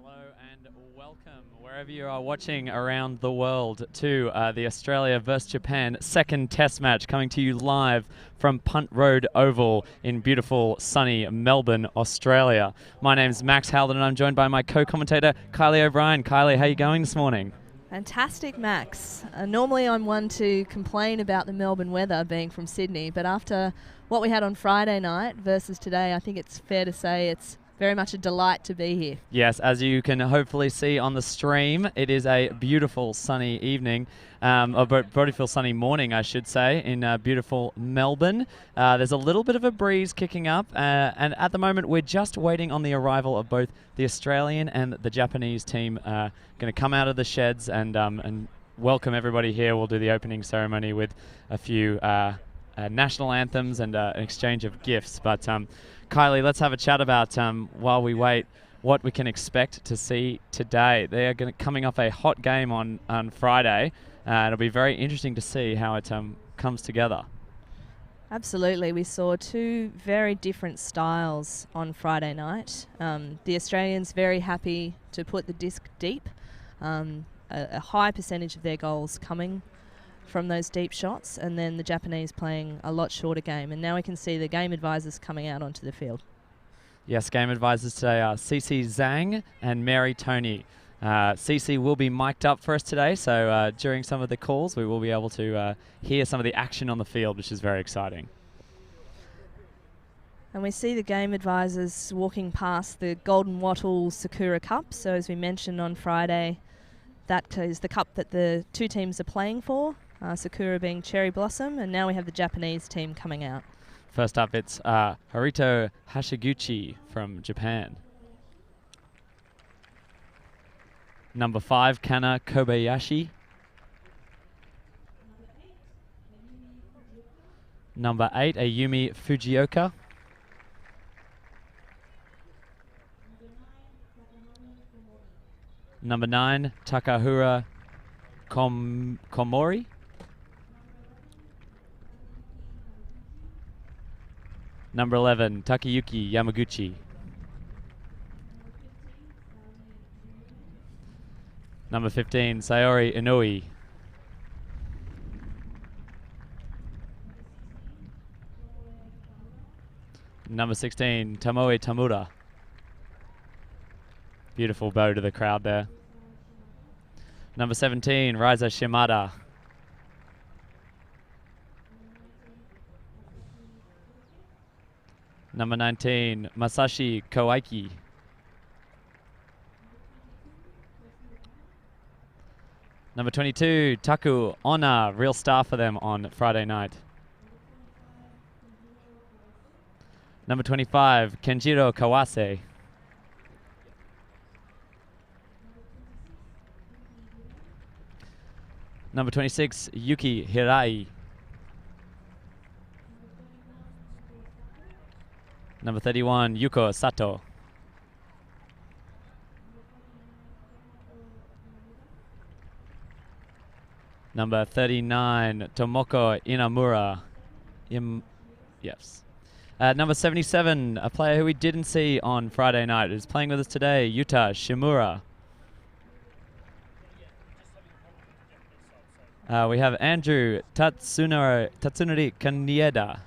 Hello and welcome wherever you are watching around the world to the Australia versus Japan second test match, coming to you live from Punt Road Oval in beautiful sunny Melbourne, Australia. My name's Max Halden and I'm joined by my co-commentator Kylie O'Brien. Kylie, how are you going this morning? Fantastic, Max. Normally I'm one to complain about the Melbourne weather being from Sydney, but after what we had on Friday night versus today, I think it's fair to say it's very much a delight to be here. Yes, as you can hopefully see on the stream, it is a beautiful sunny evening, a beautiful sunny morning, I should say, in beautiful Melbourne. There's a little bit of a breeze kicking up, and at the moment we're just waiting on the arrival of both the Australian and the Japanese team. Going to come out of the sheds and welcome everybody here. We'll do the opening ceremony with a few national anthems and an exchange of gifts. But Kylie, let's have a chat about, while we wait, what we can expect to see today. They are coming off a hot game on Friday. It'll be very interesting to see how it comes together. Absolutely. We saw two very different styles on Friday night. The Australians very happy to put the disc deep. A high percentage of their goals coming from those deep shots, and then the Japanese playing a lot shorter game. And now we can see the game advisors coming out onto the field. Yes, game advisors today are Cici Zhang and Mary Tony. Cici will be mic'd up for us today, so during some of the calls we will be able to hear some of the action on the field, which is very exciting. And we see the game advisors walking past the Golden Wattle Sakura Cup. So as we mentioned on Friday, that is the cup that the two teams are playing for. Sakura being Cherry Blossom, and now we have the Japanese team coming out. First up, it's Harito Hashiguchi from Japan. Number 5, Kana Kobayashi. Number 8, Ayumi Fujioka. Number 9, Takahura Komori. Number 11, Takayuki Yamaguchi. Number 15, Sayori Inouye. Number 16, Tomoe Tamura. Beautiful bow to the crowd there. Number 17, Raiza Shimada. Number 19, Masashi Kowaiki. Number 22, Taku Ona, real star for them on Friday night. Number 25, Kenjiro Kawase. Number 26, Yuki Hirai. Number 31, Yuko Sato. Number 39, Tomoko Inamura. Yes. Number 77, a player who we didn't see on Friday night, who's playing with us today, Yuta Shimura. We have Andrew Tatsunori Kanieda.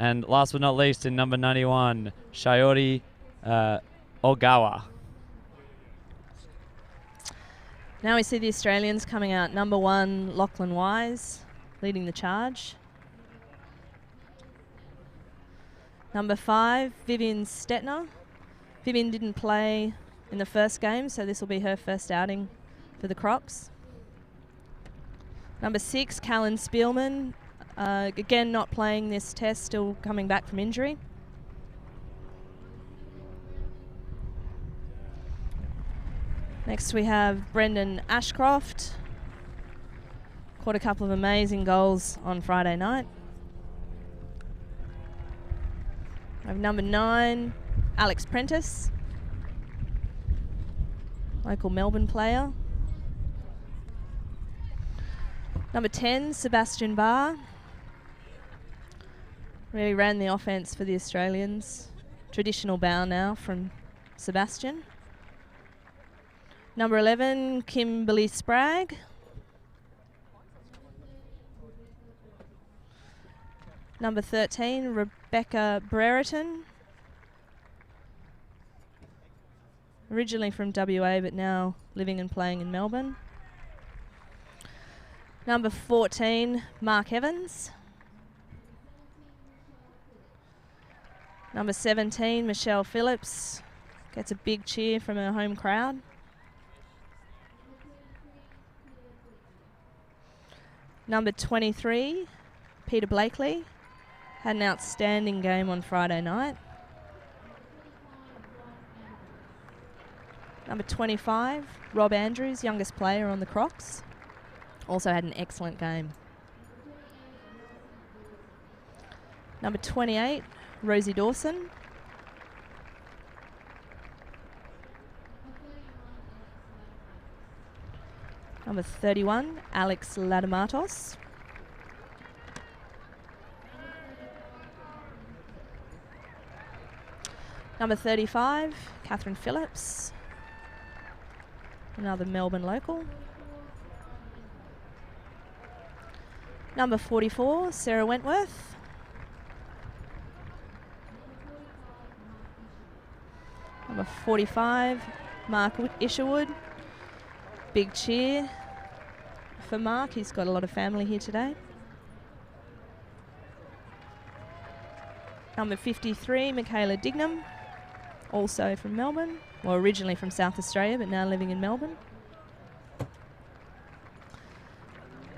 And last but not least, in number 91, Shiori Ogawa. Now we see the Australians coming out. Number 1, Lachlan Wise, leading the charge. Number 5, Vivian Stetner. Vivian didn't play in the first game, so this will be her first outing for the Crocs. Number 6, Callan Spielman. Again, not playing this test, still coming back from injury. Next we have Brendan Ashcroft. Caught a couple of amazing goals on Friday night. We have number 9, Alex Prentice. Local Melbourne player. Number 10, Sebastian Barr. Really ran the offense for the Australians. Traditional bow now from Sebastian. Number 11, Kimberly Spragg. Number 13, Rebecca Brereton. Originally from WA, but now living and playing in Melbourne. Number 14, Mark Evans. Number 17, Michelle Phillips. Gets a big cheer from her home crowd. Number 23, Peter Blakely. Had an outstanding game on Friday night. Number 25, Rob Andrews, youngest player on the Crocs. Also had an excellent game. Number 28, Rosie Dawson. Number 31, Alex Ladamatos. Number 35, Catherine Phillips. Another Melbourne local. Number 44, Sarah Wentworth. Number 45, Mark Isherwood. Big cheer for Mark. He's got a lot of family here today. Number 53, Michaela Dignam. Also from Melbourne. Well, originally from South Australia, but now living in Melbourne.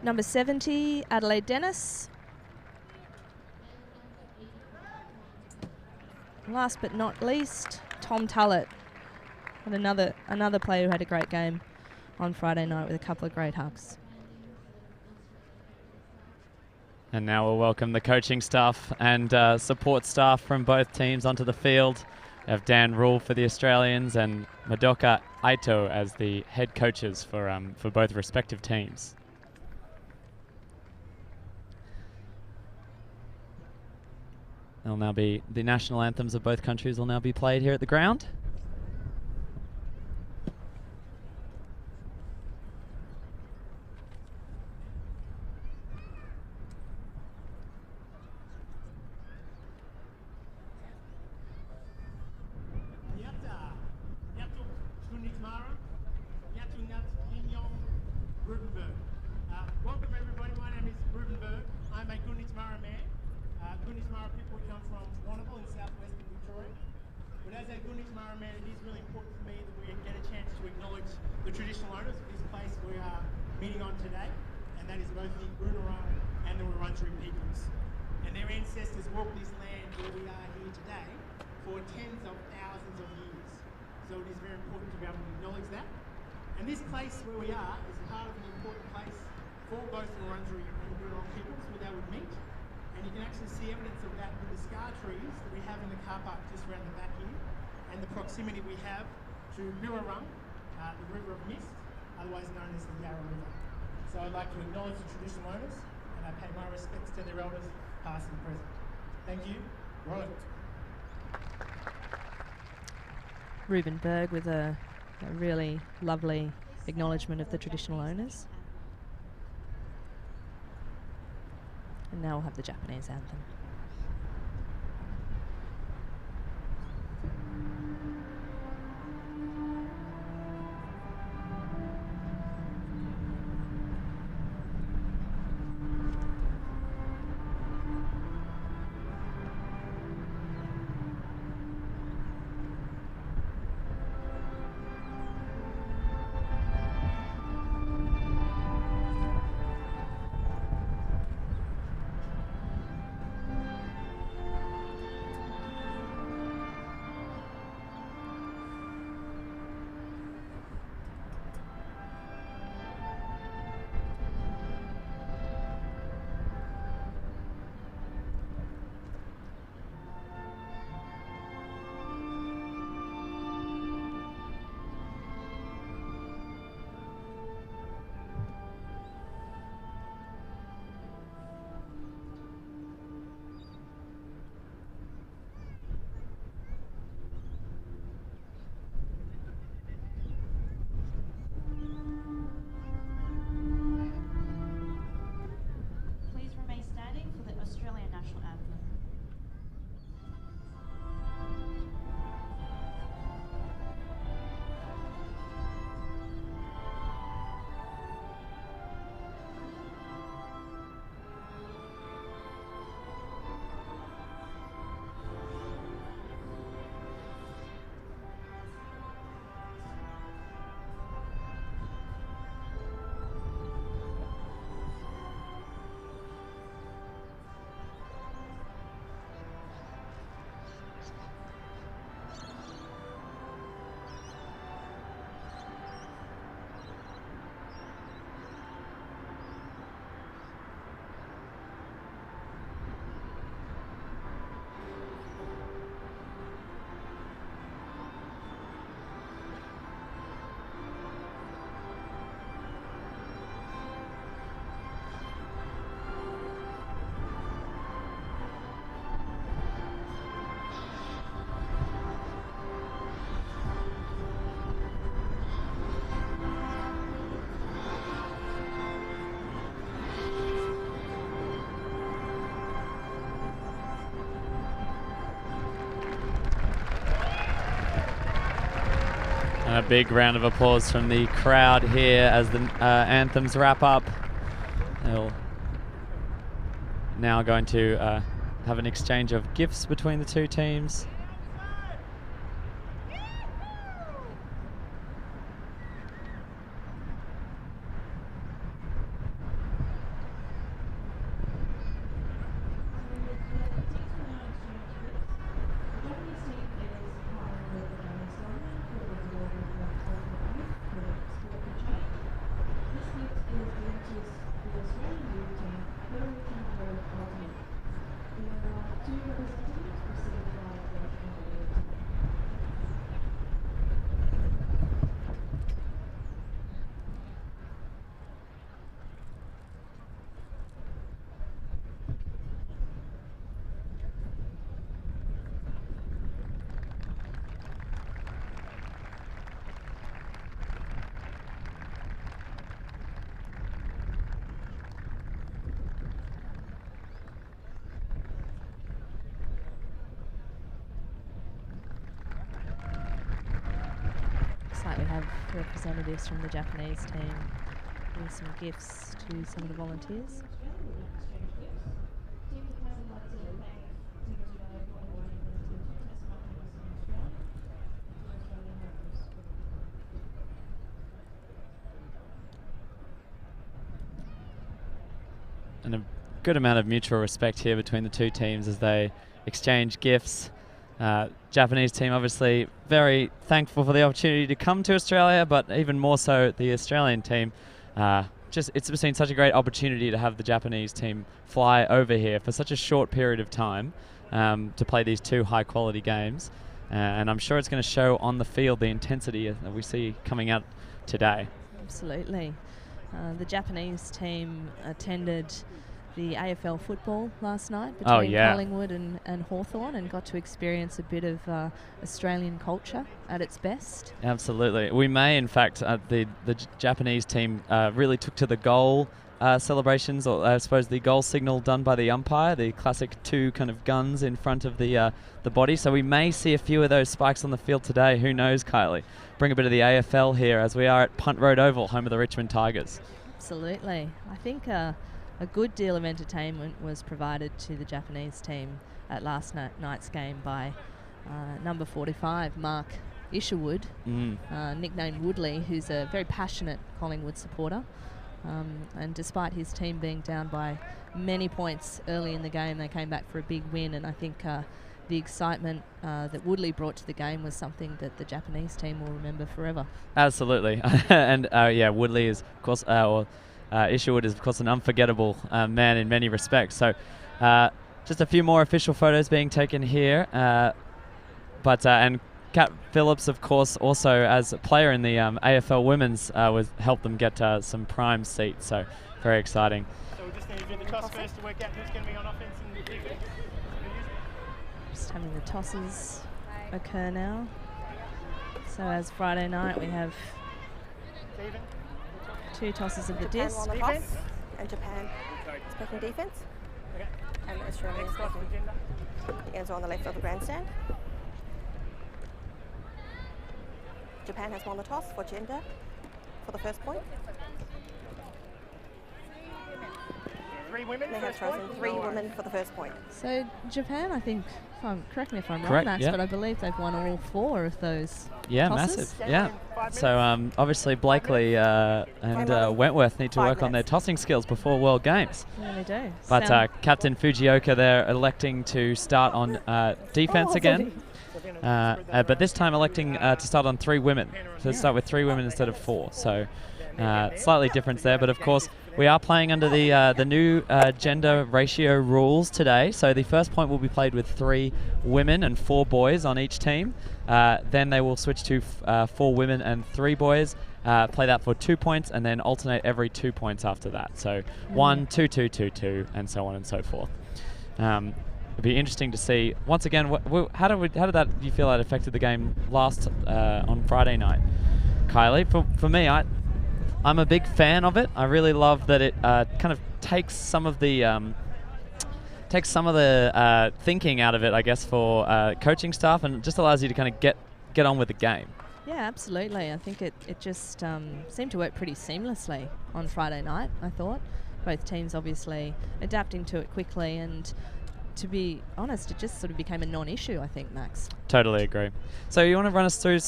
Number 70, Adelaide Dennis. Last but not least, Tom Tullett. And another player who had a great game on Friday night with a couple of great hugs. And now we'll welcome the coaching staff and support staff from both teams onto the field. We have Dan Rule for the Australians and Madoka Aito as the head coaches for both respective teams. There'll now be the national anthems of both countries will now be played here at the ground. Welcome everybody, my name is Ruben Berg. I'm a Gunditjmara man. Gunditjmara people come from Warrnambool in southwestern Victoria. But as a Gunditjmara man, it is really important for me that we get a chance to acknowledge the traditional owners of this place we are meeting on today, and that is both the Boonwurrung and the Wurundjeri peoples. And their ancestors walked this land where we are here today for tens of thousands of years. So it is very important to be able to acknowledge that. And this place where we are is part of an important place for both the Wurundjeri and the Boonwurrung peoples where they would meet. And you can actually see evidence of that with the scar trees that we have in the car park just around the back here, and the proximity we have to Boonwurrung, the River of Mist, otherwise known as the Yarra River. So I'd like to acknowledge the traditional owners, and I pay my respects to their elders, past and present. Thank you. Right. Ruben Berg with a really lovely acknowledgement of the traditional owners. And now we'll have the Japanese anthem. And a big round of applause from the crowd here as the anthems wrap up. They'll now going to have an exchange of gifts between the two teams. Looks like we have representatives from the Japanese team giving some gifts to some of the volunteers. And a good amount of mutual respect here between the two teams as they exchange gifts. Japanese team obviously very thankful for the opportunity to come to Australia, but even more so the Australian team. It's been such a great opportunity to have the Japanese team fly over here for such a short period of time to play these two high quality games. And I'm sure it's going to show on the field the intensity that we see coming out today. Absolutely. The Japanese team attended the AFL football last night between Collingwood and Hawthorn and got to experience a bit of Australian culture at its best. Absolutely. We may, in fact, the Japanese team really took to the goal celebrations, or I suppose the goal signal done by the umpire, the classic two kind of guns in front of the body. So we may see a few of those spikes on the field today. Who knows, Kylie? Bring a bit of the AFL here as we are at Punt Road Oval, home of the Richmond Tigers. Absolutely. I think a good deal of entertainment was provided to the Japanese team at last night's game by number 45, Mark Isherwood, nicknamed Woodley, who's a very passionate Collingwood supporter. And despite his team being down by many points early in the game, they came back for a big win. And I think the excitement that Woodley brought to the game was something that the Japanese team will remember forever. Absolutely. And Woodley is, of course, Isherwood is, of course, an unforgettable man in many respects. So just a few more official photos being taken here. And Kat Phillips, of course, also as a player in the AFL Women's, helped them get some prime seats. So very exciting. So we just need to do the toss first to work out who's going to be on offense and defense. Just having the tosses occur now. So as Friday night, we have two tosses of the disc. On the toss, and Japan taking defense. Okay. And Australia is taking the ends on the left of the grandstand. Japan has won the toss for gender for the first point. Three women. They have chosen three women for the first point. So Japan, I think, correct me if I'm wrong, Correct, Max, yeah. but I believe they've won all four of those Yeah, tosses. massive. Yeah. So obviously Blakely and Wentworth need to 5 work on their minutes. tossing skills before World Games. Yeah, they do. But Captain Fujioka, they're electing to start on defense again. But this time electing to start on three women. So start with three women instead of four. So slightly difference there. But of course, we are playing under the new gender ratio rules today. So the first point will be played with 3 women and 4 boys on each team. Then they will switch to 4 women and 3 boys. Play that for 2 points and then alternate every 2 points after that. So 1, 2, 2, 2, 2, and so on and so forth. It'd be interesting to see once again. How did you feel that affected the game last on Friday night, Kylie? For me, I'm a big fan of it. I really love that it kind of takes some of the thinking out of it, I guess, for coaching staff, and just allows you to kind of get on with the game. Yeah, absolutely. I think it just seemed to work pretty seamlessly on Friday night, I thought. Both teams obviously adapting to it quickly, and to be honest, it just sort of became a non-issue, I think, Max. Totally agree. So you want to run us through,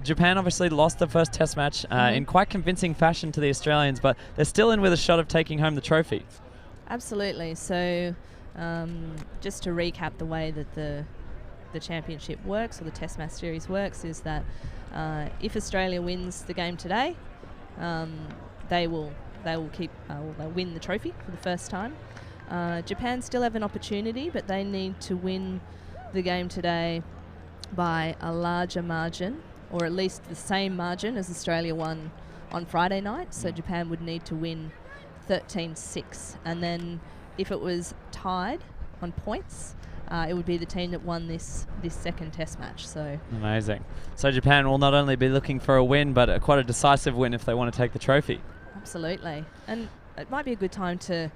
Japan obviously lost the first test match in quite convincing fashion to the Australians, but they're still in with a shot of taking home the trophy. Absolutely. So just to recap the way that the championship works, or the Test Match Series works, is that if Australia wins the game today, they will win the trophy for the first time. Japan still have an opportunity, but they need to win the game today by a larger margin, or at least the same margin as Australia won on Friday night. So Japan would need to win 13-6, and then if it was tied on points, it would be the team that won this second test match. So amazing. So Japan will not only be looking for a win, but quite a decisive win if they want to take the trophy. Absolutely. And it might be a good time to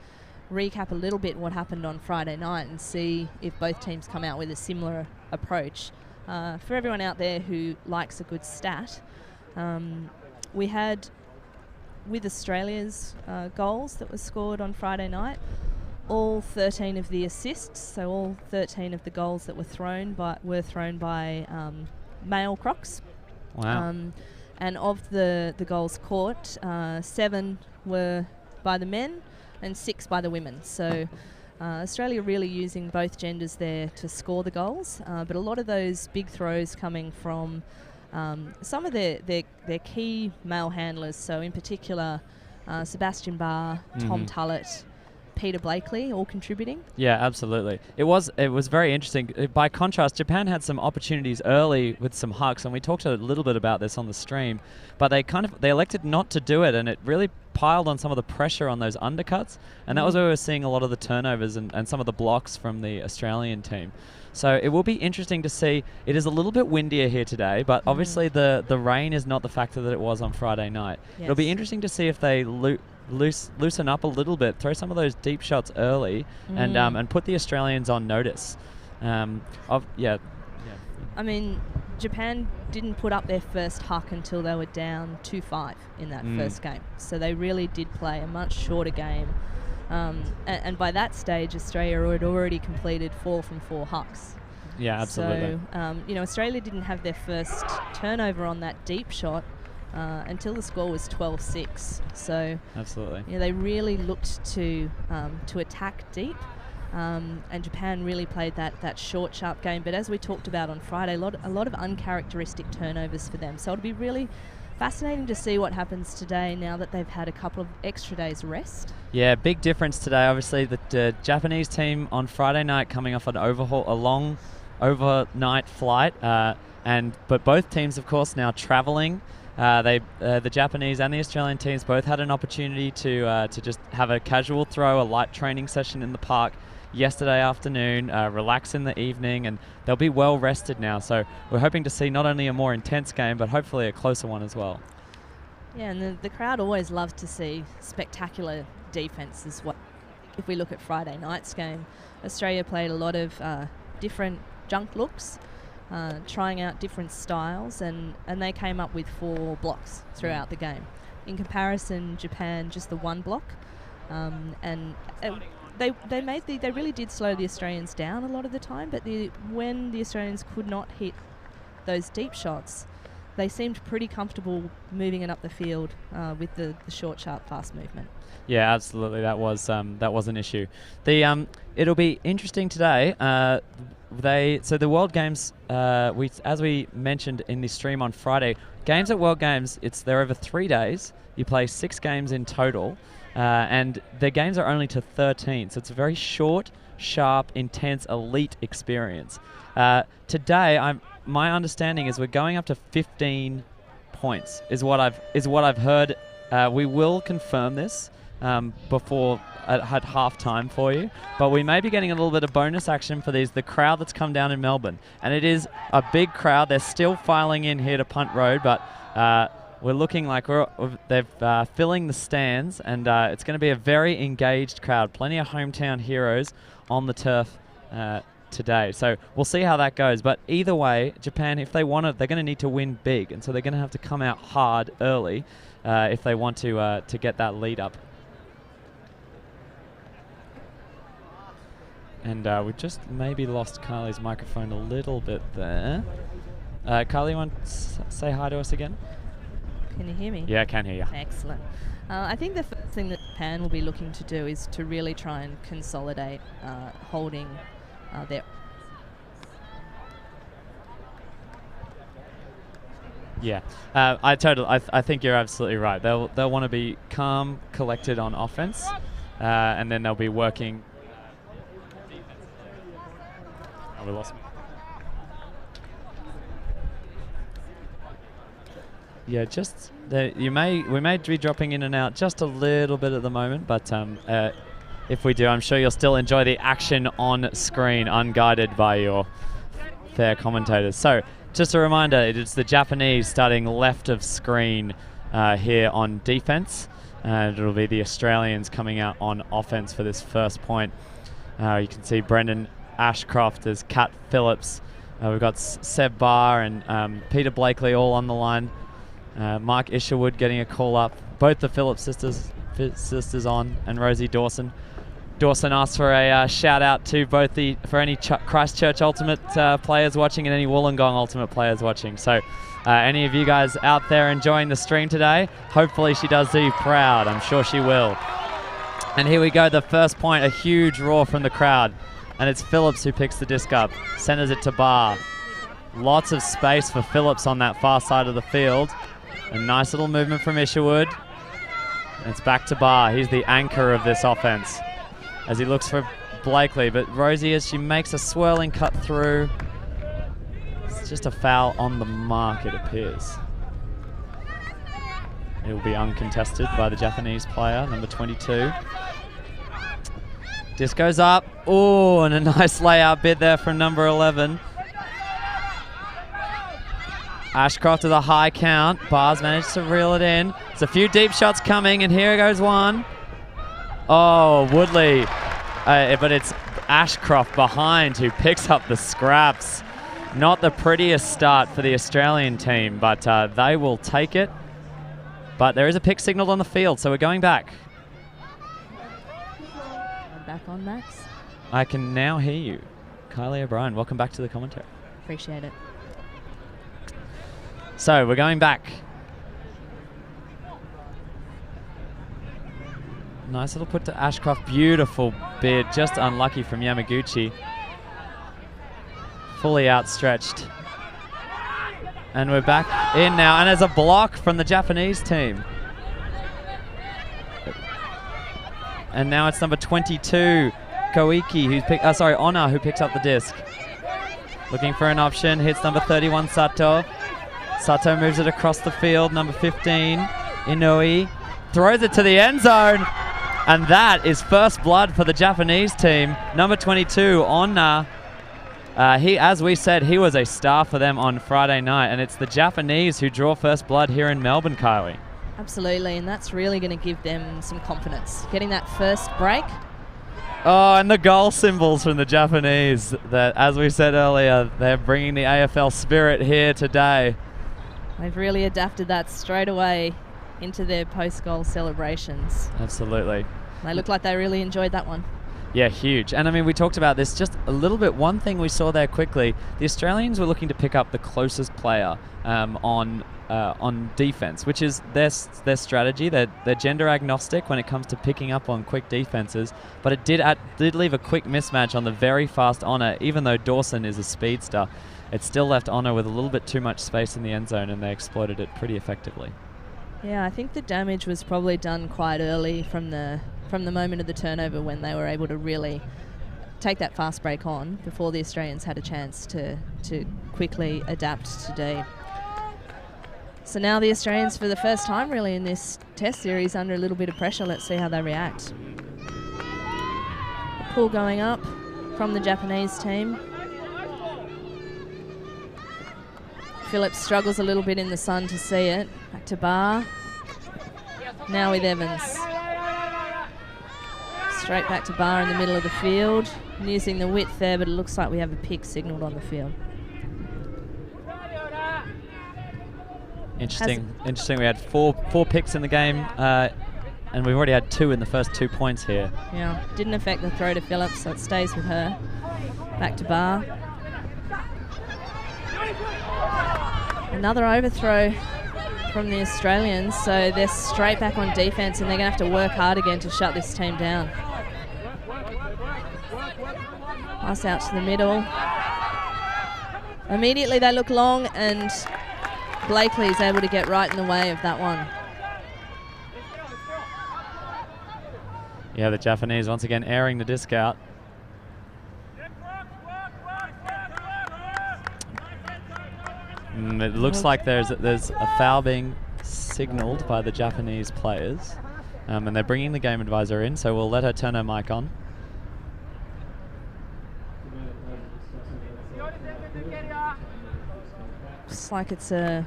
recap a little bit what happened on Friday night and see if both teams come out with a similar approach. For everyone out there who likes a good stat, we had, with Australia's goals that were scored on Friday night, all 13 of the assists, so all 13 of the goals that were thrown by male Crocs. Wow. And of the goals caught, 7 were by the men and 6 by the women. So Australia really using both genders there to score the goals, but a lot of those big throws coming from some of their key male handlers. So in particular, Sebastian Barr, Tom Tullett, Peter Blakely, all contributing. Yeah, absolutely. It was very interesting. By contrast, Japan had some opportunities early with some hucks, and we talked a little bit about this on the stream, but they elected not to do it, and it really piled on some of the pressure on those undercuts, and that was where we were seeing a lot of the turnovers and some of the blocks from the Australian team. So it will be interesting to see. It is a little bit windier here today, but obviously the rain is not the factor that it was on Friday night. Yes. It'll be interesting to see if they loosen up a little bit, throw some of those deep shots early, and put the Australians on notice. I mean, Japan didn't put up their first huck until they were down 2-5 in that first game. So they really did play a much shorter game. And by that stage, Australia had already completed 4 from 4 hucks. Yeah, absolutely. So, Australia didn't have their first turnover on that deep shot until the score was 12-6. So absolutely, they really looked to attack deep, and Japan really played that short, sharp game. But as we talked about on Friday, a lot of uncharacteristic turnovers for them. So it'll be really fascinating to see what happens today now that they've had a couple of extra days rest. Yeah, big difference today. Obviously, the Japanese team on Friday night coming off a long overnight flight, but both teams, of course, now traveling. The Japanese and the Australian teams both had an opportunity to just have a casual throw, a light training session in the park yesterday afternoon, relax in the evening, and they'll be well rested now. So we're hoping to see not only a more intense game, but hopefully a closer one as well. Yeah, and the crowd always loves to see spectacular defense as well. If we look at Friday night's game, Australia played a lot of different junk looks, trying out different styles, and they came up with 4 blocks throughout the game. In comparison, Japan just the 1 block, and they really did slow the Australians down a lot of the time. But when the Australians could not hit those deep shots, they seemed pretty comfortable moving it up the field with the short, sharp, fast movement. Yeah, absolutely. That was an issue. It'll be interesting today. The World Games, as we mentioned in the stream on Friday, games at World Games, they're over 3 days. You play 6 games in total, and the games are only to 13. So it's a very short, sharp, intense, elite experience. Today, my understanding is we're going up to 15 points. Is what I've heard. We will confirm this before at half time for you, but we may be getting a little bit of bonus action for the crowd that's come down in Melbourne, and it is a big crowd. They're still filing in here to Punt Road, but we're looking like they're filling the stands, and it's going to be a very engaged crowd. Plenty of hometown heroes on the turf today. So we'll see how that goes. But either way, Japan, if they want it, they're going to need to win big. And so they're going to have to come out hard early if they want to get that lead up. And we just maybe lost Carly's microphone a little bit there. Carly, you want to say hi to us again? Can you hear me? Yeah, I can hear you. Excellent. I think the first thing that Japan will be looking to do is to really try and consolidate holding their... Yeah, I think you're absolutely right. They'll want to be calm, collected on offense, and then they'll be working. Oh, we lost me. Yeah, just we may be dropping in and out just a little bit at the moment, but if we do, I'm sure you'll still enjoy the action on screen, unguided by your fair commentators. So, just a reminder, it's the Japanese starting left of screen here on defense, and it'll be the Australians coming out on offense for this first point. You can see Brendan Ashcroft, there's Kat Phillips, we've got Seb Barr and Peter Blakely all on the line. Mark Isherwood getting a call up. Both the Phillips sisters on, and Rosie Dawson. Dawson asked for a shout out to both for any Christchurch Ultimate players watching and any Wollongong Ultimate players watching. So any of you guys out there enjoying the stream today, hopefully she does do you proud. I'm sure she will. And here we go, the first point, a huge roar from the crowd. And it's Phillips who picks the disc up, centers it to Barr. Lots of space for Phillips on that far side of the field. A nice little movement from Isherwood. And it's back to Barr. He's the anchor of this offense as he looks for Blakely. But Rosie, as she makes a swirling cut through, it's just a foul on the mark, it appears. It will be uncontested by the Japanese player, number 22. Disc goes up. Oh, and a nice layout bid there from number 11. Ashcroft with a high count. Barr's managed to reel it in. There's a few deep shots coming, and here goes one. Oh, Woodley. But it's Ashcroft behind who picks up the scraps. Not the prettiest start for the Australian team, but they will take it. But there is a pick signal on the field, so we're going back. Back on, Max. I can now hear you. Kylie O'Brien, welcome back to the commentary. Appreciate it. So we're going back. Nice little put to Ashcroft. Beautiful bid. Just unlucky from Yamaguchi. Fully outstretched. And we're back in now. And there's a block from the Japanese team. And now it's number 22, Koiki, Honor, who picks up the disc. Looking for an option. Hits number 31, Sato. Sato moves it across the field. Number 15, Inouye. Throws it to the end zone. And that is first blood for the Japanese team. Number 22, Onna. As we said, he was a star for them on Friday night. And it's the Japanese who draw first blood here in Melbourne, Kylie. Absolutely, and that's really going to give them some confidence. Getting that first break. Oh, and the goal symbols from the Japanese. That, as we said earlier, they're bringing the AFL spirit here today. They've really adapted that straight away into their post-goal celebrations. Absolutely. They look like they really enjoyed that one. Yeah, huge. And I mean, we talked about this just a little bit. One thing we saw there quickly, the Australians were looking to pick up the closest player on defense, which is their strategy. They're gender agnostic when it comes to picking up on quick defenses, but it did leave a quick mismatch on the very fast Honor. Even though Dawson is a speedster, it still left Honor with a little bit too much space in the end zone, and they exploited it pretty effectively. Yeah, I think the damage was probably done quite early from the moment of the turnover, when they were able to really take that fast break on before the Australians had a chance to quickly adapt to D. So now the Australians, for the first time really in this test series, under a little bit of pressure. Let's see how they react. A pull going up from the Japanese team. Phillips struggles a little bit in the sun to see it. Back to Barr. Now with Evans. Straight back to Bar in the middle of the field. Using the width there, but it looks like we have a pick signalled on the field. Interesting. We had four picks in the game, and we've already had 2 in the first 2 points here. Yeah, didn't affect the throw to Phillips, so it stays with her. Back to Bar. Another overthrow from the Australians, so they're straight back on defence, and they're going to have to work hard again to shut this team down. Pass out to the middle. Immediately they look long, and Blakely is able to get right in the way of that one. Yeah, the Japanese once again airing the disc out. It looks like there's a foul being signalled by the Japanese players, and they're bringing the game advisor in, so we'll let her turn her mic on. Looks like it's a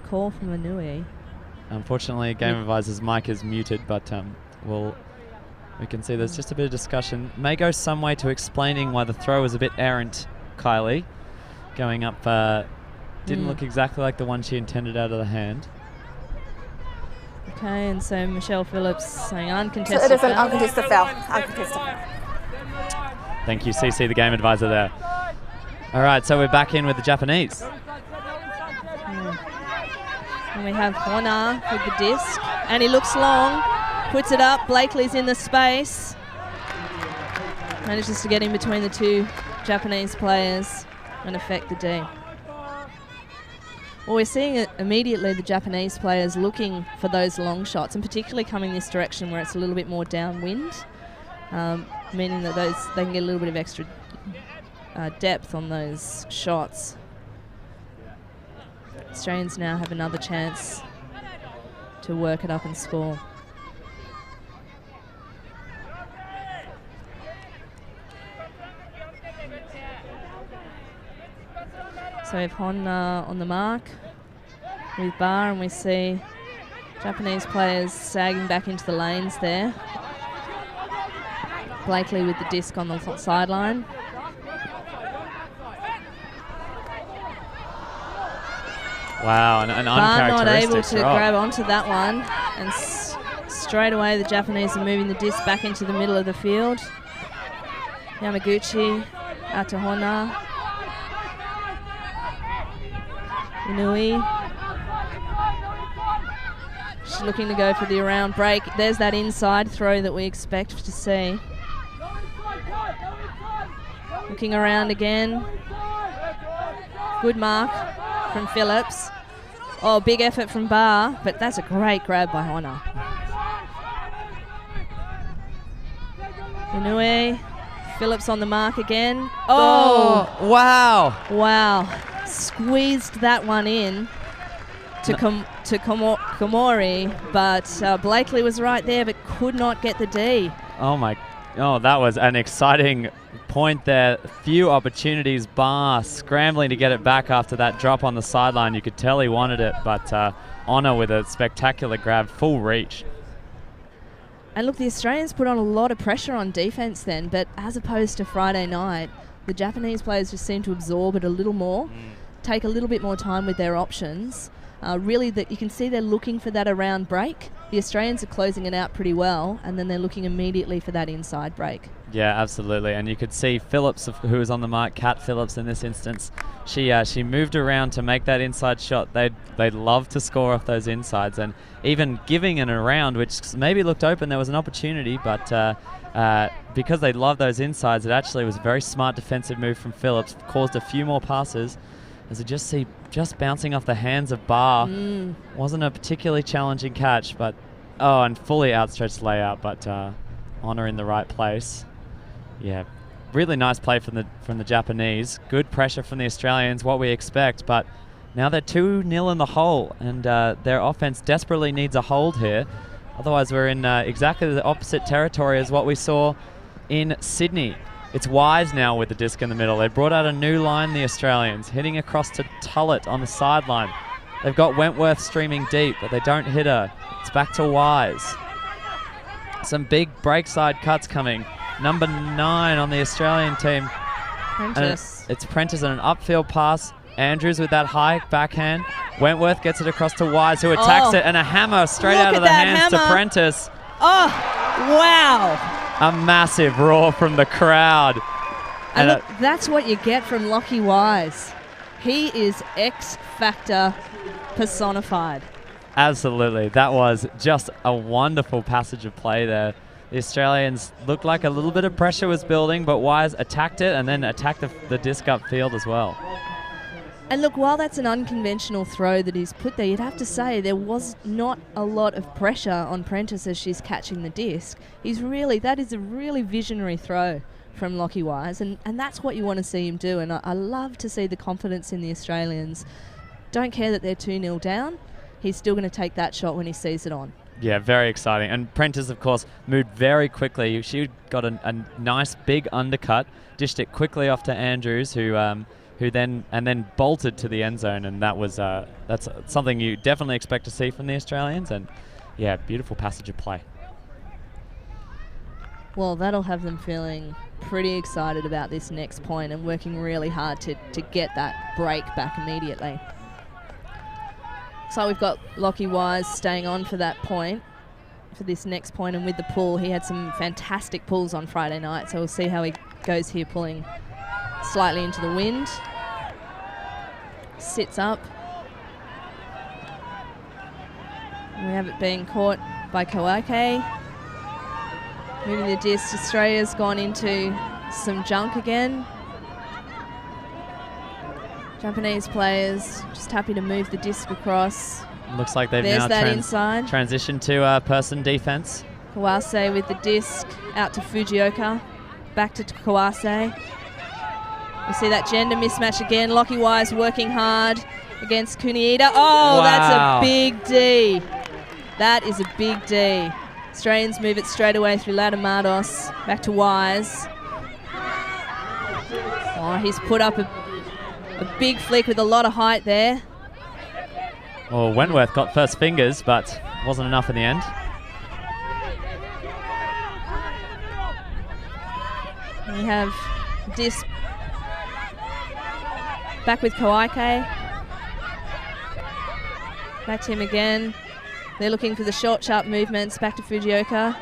call from Inui. Unfortunately, game advisor's mic is muted, but we can see there's just a bit of discussion. May go some way to explaining why the throw was a bit errant, Kylie. Going up, didn't look exactly like the one she intended out of the hand. Okay, and so Michelle Phillips saying uncontested. So it is an foul. uncontested foul. Uncontested foul. Thank you, CC, the game advisor there. All right, so we're back in with the Japanese. And we have Hona with the disc, and he looks long, puts it up. Blakely's in the space, manages to get in between the 2 Japanese players and affect the D. Well, we're seeing it immediately, the Japanese players looking for those long shots, and particularly coming this direction where it's a little bit more downwind, meaning that they can get a little bit of extra depth on those shots. Australians now have another chance to work it up and score. So we have Honna on the mark with Bar, and we see Japanese players sagging back into the lanes there. Blakely with the disc on the sideline. Wow, an Bar not able uncharacteristic to drop. grab onto that one, and straight away the Japanese are moving the disc back into the middle of the field. Yamaguchi out to Honna. Inui. She's looking to go for the around break. There's that inside throw that we expect to see. Looking around again. Good mark from Phillips. Oh, big effort from Bar, but that's a great grab by Honna. Inui. Phillips on the mark again. Oh! Wow! Wow. Squeezed that one in to Komori, but Blakely was right there but could not get the D. Oh, that was an exciting point there. Few opportunities. Bar scrambling to get it back after that drop on the sideline. You could tell he wanted it, but Honor with a spectacular grab, full reach. And look, the Australians put on a lot of pressure on defence then, but as opposed to Friday night, the Japanese players just seem to absorb it a little more, take a little bit more time with their options. Really, you can see they're looking for that around break. The Australians are closing it out pretty well, and then they're looking immediately for that inside break. Yeah, absolutely. And you could see Phillips, who was on the mark, Kat Phillips in this instance, she moved around to make that inside shot. They'd love to score off those insides, and even giving an around, which maybe looked open, there was an opportunity, but because they love those insides, it actually was a very smart defensive move from Phillips, caused a few more passes. As you just see, just bouncing off the hands of Bar. Wasn't a particularly challenging catch, but and fully outstretched layout, but Honor in the right place. Yeah, really nice play from the Japanese. Good pressure from the Australians, what we expect, but now they're 2-0 in the hole, and their offense desperately needs a hold here. Otherwise, we're in exactly the opposite territory as what we saw in Sydney. It's Wise now with the disc in the middle. They brought out a new line, the Australians, hitting across to Tullett on the sideline. They've got Wentworth streaming deep, but they don't hit her. It's back to Wise. Some big break side cuts coming. Number 9 on the Australian team. Prentice. It's Prentice on an upfield pass. Andrews with that high backhand. Wentworth gets it across to Wise, who attacks it, and a hammer straight out of the hands to Prentice. Oh, wow. A massive roar from the crowd. And look, that's what you get from Lockie Wise. He is X Factor personified. Absolutely. That was just a wonderful passage of play there. The Australians looked like a little bit of pressure was building, but Wise attacked it and then attacked the disc upfield as well. And look, while that's an unconventional throw that he's put there, you'd have to say there was not a lot of pressure on Prentice as she's catching the disc. That is a really visionary throw from Lockie Wise, and that's what you want to see him do. And I love to see the confidence in the Australians. Don't care that they're 2-0 down. He's still going to take that shot when he sees it on. Yeah, very exciting. And Prentice, of course, moved very quickly. She got a nice big undercut, dished it quickly off to Andrews, who then bolted to the end zone, and that's something you definitely expect to see from the Australians. And yeah, beautiful passage of play. Well, that'll have them feeling pretty excited about this next point and working really hard to get that break back immediately. So we've got Lockie Wise staying on for that point, for this next point, and with the pull, he had some fantastic pulls on Friday night, so we'll see how he goes here, pulling slightly into the wind. Sits up. And we have it being caught by Kawake. Moving the disc, Australia's gone into some junk again. Japanese players just happy to move the disc across. Looks like they've There's now that inside. transitioned to person defense. Kawase with the disc out to Fujioka. Back to Kawase. We see that gender mismatch again. Lockie Wise working hard against Kuniita. Oh, wow. That's a big D. That is a big D. Australians move it straight away through Ladamados. Back to Wise. Oh, he's put up a big flick with a lot of height there. Well, Wentworth got first fingers, but wasn't enough in the end. We have disc back with Kawake. Back to him again. They're looking for the short, sharp movements. Back to Fujioka.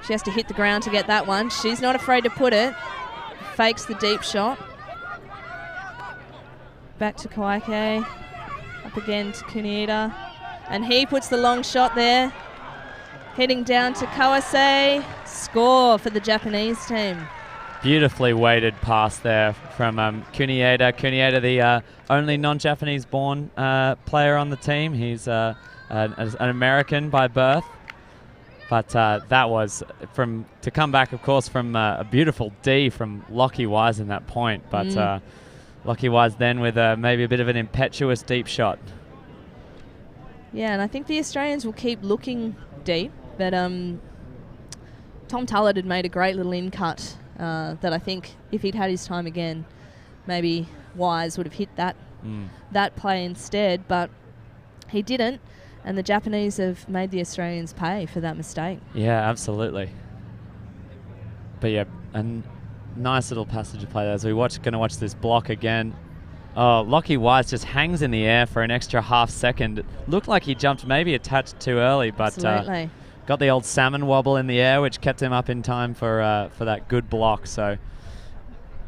She has to hit the ground to get that one. She's not afraid to put it. Fakes the deep shot. Back to Kawake. Up again to Kuniita. And he puts the long shot there. Heading down to Kawase. Score for the Japanese team. Beautifully weighted pass there from Kuniita. Kuniita, the only non-Japanese born player on the team. He's an American by birth. But that was to come back, of course, from a beautiful D from Lockie Wise in that point. But Lockie Wise then with maybe a bit of an impetuous deep shot. Yeah, and I think the Australians will keep looking deep. But Tom Tullett had made a great little in-cut that I think if he'd had his time again, maybe Wise would have hit that play instead. But he didn't. And the Japanese have made the Australians pay for that mistake. Yeah, absolutely. But yeah, a nice little passage of play there. As we're going to watch this block again. Oh, Lockie Wise just hangs in the air for an extra half second. It looked like he jumped maybe a touch too early, but got the old salmon wobble in the air, which kept him up in time for that good block. So,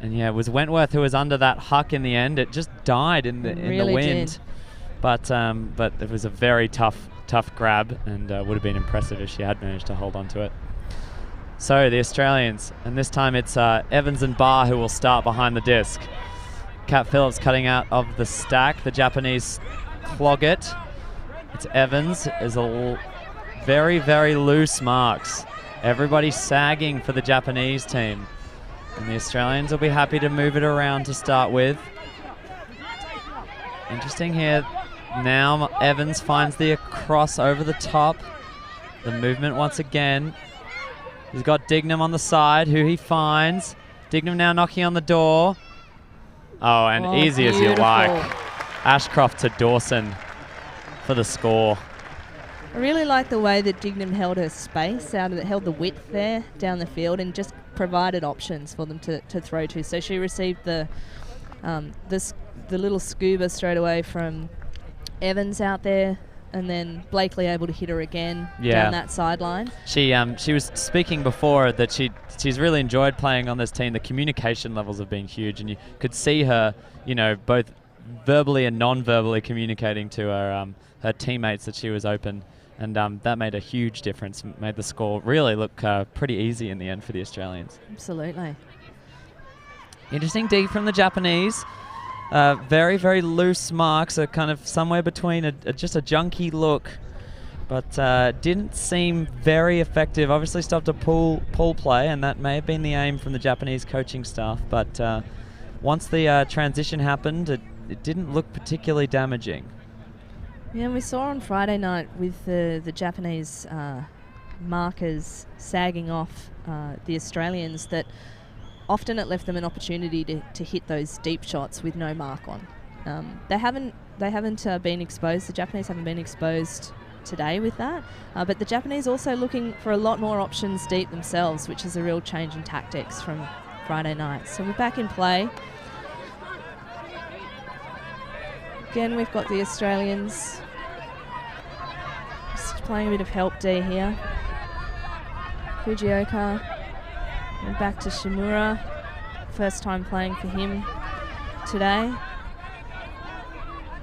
and yeah, it was Wentworth who was under that huck in the end. It just died in the wind. Did. But it was a very tough grab, and would have been impressive if she had managed to hold on to it. So the Australians, and this time it's Evans and Barr who will start behind the disc. Kat Phillips cutting out of the stack. The Japanese clog it. It's Evans is a very, very loose marks. Everybody sagging for the Japanese team. And the Australians will be happy to move it around to start with. Interesting here. Now Evans finds the cross over the top. The movement once again. He's got Dignam on the side, who he finds. Dignam now knocking on the door. Oh, and easy as you like. Ashcroft to Dawson for the score. I really like the way that Dignam held her space, held the width there down the field, and just provided options for them to throw to. So she received the little scuba straight away from Evans out there, and then Blakely able to hit her again down that sideline. She was speaking before that she's really enjoyed playing on this team. The communication levels have been huge, and you could see her, both verbally and non-verbally communicating to her teammates that she was open. And that made a huge difference, made the score really look pretty easy in the end for the Australians. Absolutely. Interesting D from the Japanese. Very, very loose marks, kind of somewhere between just a junky look, but didn't seem very effective. Obviously stopped a pull play, and that may have been the aim from the Japanese coaching staff, but once the transition happened, it didn't look particularly damaging. Yeah, and we saw on Friday night with the Japanese markers sagging off the Australians that often it left them an opportunity to hit those deep shots with no mark on. They haven't been exposed. The Japanese haven't been exposed today with that, but the Japanese also looking for a lot more options deep themselves, which is a real change in tactics from Friday night. So we're back in play. Again, we've got the Australians just playing a bit of help D here. Fujioka and back to Shimura. First time playing for him today.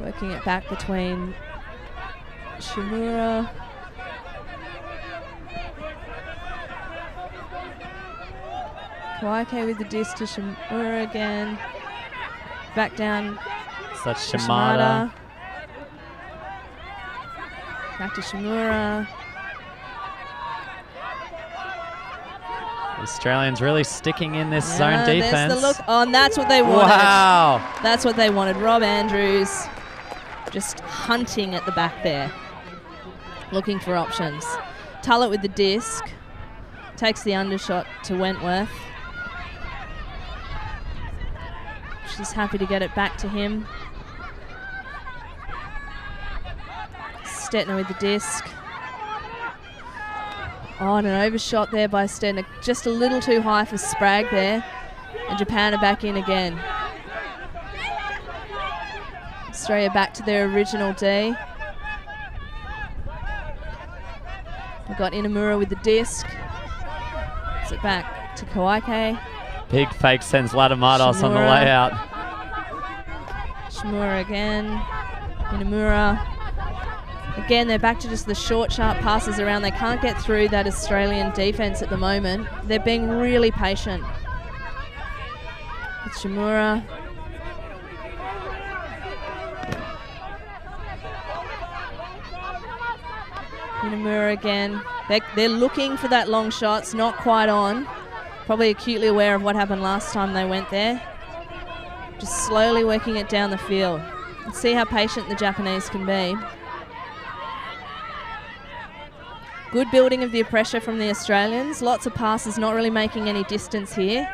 Working it back between Shimura. Kawaike with the disc to Shimura again. Back down. So that's Shimada. Back to Shimura. The Australians really sticking in this zone defense. There's the look. Oh, and that's what they wanted. Wow. That's what they wanted. Rob Andrews just hunting at the back there, looking for options. Tullett with the disc. Takes the undershot to Wentworth. She's happy to get it back to him. Stetner with the disc. Oh, and an overshot there by Stetner. Just a little too high for Spragg there. And Japan are back in again. Australia back to their original D. We've got Inamura with the disc. Puts it back to Kawaike. Big fake sends Ladamados on the layout. Shimura again. Inamura. Again, they're back to just the short, sharp passes around. They can't get through that Australian defense at the moment. They're being really patient. With Shimura. Inamura again. They're looking for that long shot. It's not quite on. Probably acutely aware of what happened last time they went there. Just slowly working it down the field. Let's see how patient the Japanese can be. Good building of the pressure from the Australians. Lots of passes, not really making any distance here.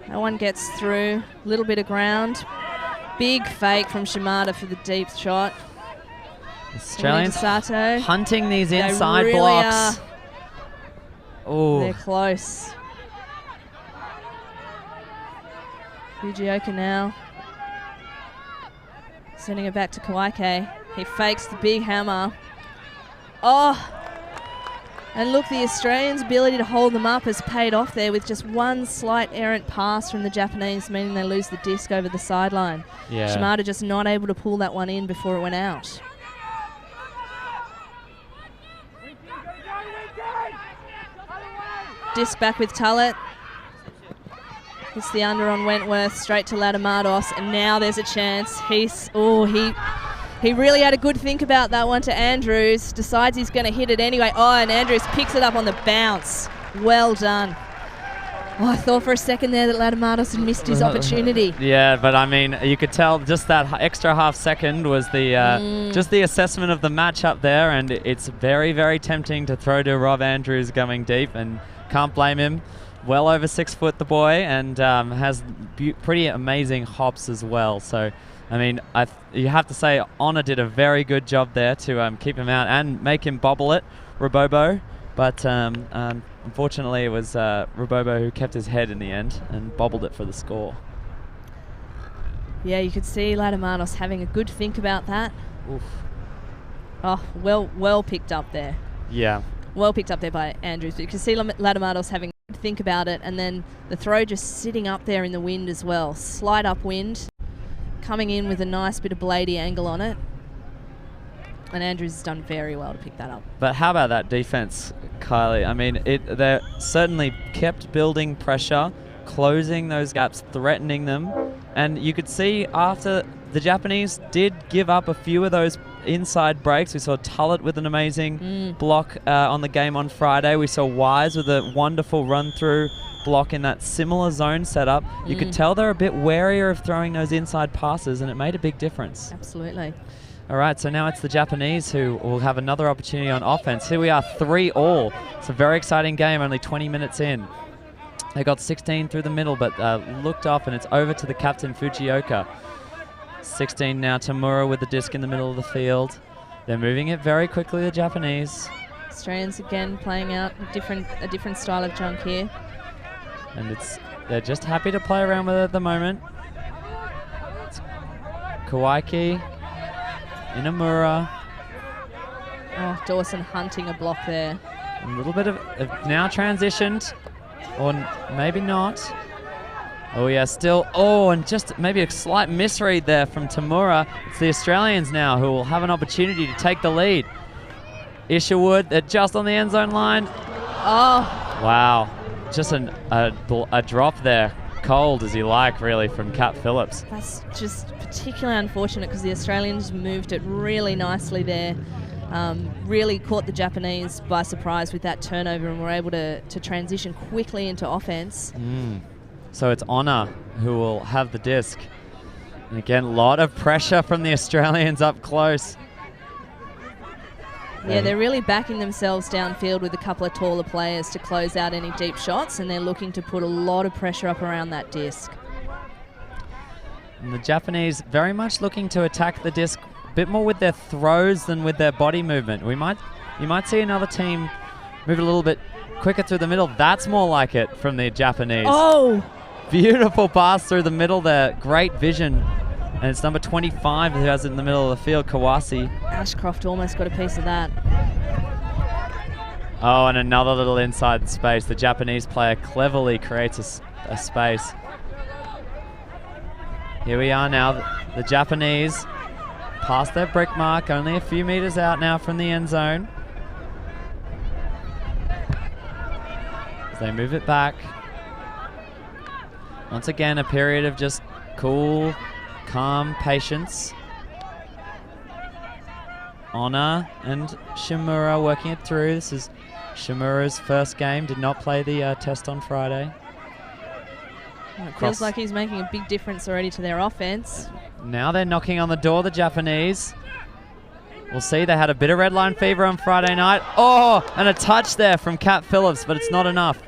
No one gets through. A little bit of ground. Big fake from Shimada for the deep shot. Australians hunting these inside really blocks. Oh, they're close. Fujioka now. Sending it back to Kawaike. He fakes the big hammer. Oh, and look, the Australians' ability to hold them up has paid off there with just one slight errant pass from the Japanese, meaning they lose the disc over the sideline. Yeah. Shimada just not able to pull that one in before it went out. Disc back with Tullett. Hits the under on Wentworth, straight to Ladamados, and now there's a chance. He really had a good think about that one to Andrews. Decides he's going to hit it anyway. Oh, and Andrews picks it up on the bounce. Well done. Oh, I thought for a second there that Ladamados had missed his opportunity. Yeah, but I mean, you could tell just that extra half second was the just the assessment of the matchup there, and it's very, very tempting to throw to Rob Andrews going deep, and can't blame him. Well over 6 foot, the boy, and has pretty amazing hops as well. So I mean, you have to say Honor did a very good job there to keep him out and make him bobble it, Robobo. But unfortunately, it was Robobo who kept his head in the end and bobbled it for the score. Yeah, you could see Latamanos having a good think about that. Oof. Oh, well picked up there. Yeah. Well picked up there by Andrews. But you can see Latamanos having a good think about it, and then the throw just sitting up there in the wind as well. Slight upwind, coming in with a nice bit of bladey angle on it. And Andrews has done very well to pick that up. But how about that defense, Kylie? I mean, they certainly kept building pressure, closing those gaps, threatening them. And you could see after the Japanese did give up a few of those inside breaks. We saw Tullett with an amazing block on the game on Friday. We saw Wise with a wonderful run-through block in that similar zone setup. You could tell they're a bit warier of throwing those inside passes, and it made a big difference. Absolutely. All right, so now it's the Japanese who will have another opportunity on offense. Here we are, 3-all. It's a very exciting game, only 20 minutes in. They got 16 through the middle, but looked off, and it's over to the captain, Fujioka. 16 now, Tamura with the disc in the middle of the field. They're moving it very quickly, the Japanese. Australians again playing out a different style of junk here. And they're just happy to play around with it at the moment. It's Kawaiki, Inamura. Oh, Dawson hunting a block there. A little bit of now transitioned, or maybe not. Oh yeah, still. Oh, and just maybe a slight misread there from Tamura. It's the Australians now who will have an opportunity to take the lead. Isherwood, they're just on the end zone line. Oh. Wow, just a drop there. Cold as you like, really, from Cat Phillips. That's just particularly unfortunate because the Australians moved it really nicely there. Really caught the Japanese by surprise with that turnover and were able to transition quickly into offense. So it's Honor who will have the disc. And again, a lot of pressure from the Australians up close. Yeah, they're really backing themselves downfield with a couple of taller players to close out any deep shots, and they're looking to put a lot of pressure up around that disc. And the Japanese very much looking to attack the disc a bit more with their throws than with their body movement. You might see another team move a little bit quicker through the middle. That's more like it from the Japanese. Oh! Beautiful pass through the middle there. Great vision. And it's number 25 who has it in the middle of the field, Kawasi. Ashcroft almost got a piece of that. Oh, and another little inside space. The Japanese player cleverly creates a space. Here we are now. The Japanese past their brick mark, only a few meters out now from the end zone. As they move it back. Once again, a period of just cool, calm patience. Honor and Shimura working it through. This is Shimura's first game. Did not play the test on Friday. Well, it feels like he's making a big difference already to their offense. Now they're knocking on the door, the Japanese. We'll see. They had a bit of red line fever on Friday night. Oh, and a touch there from Cat Phillips, but it's not enough.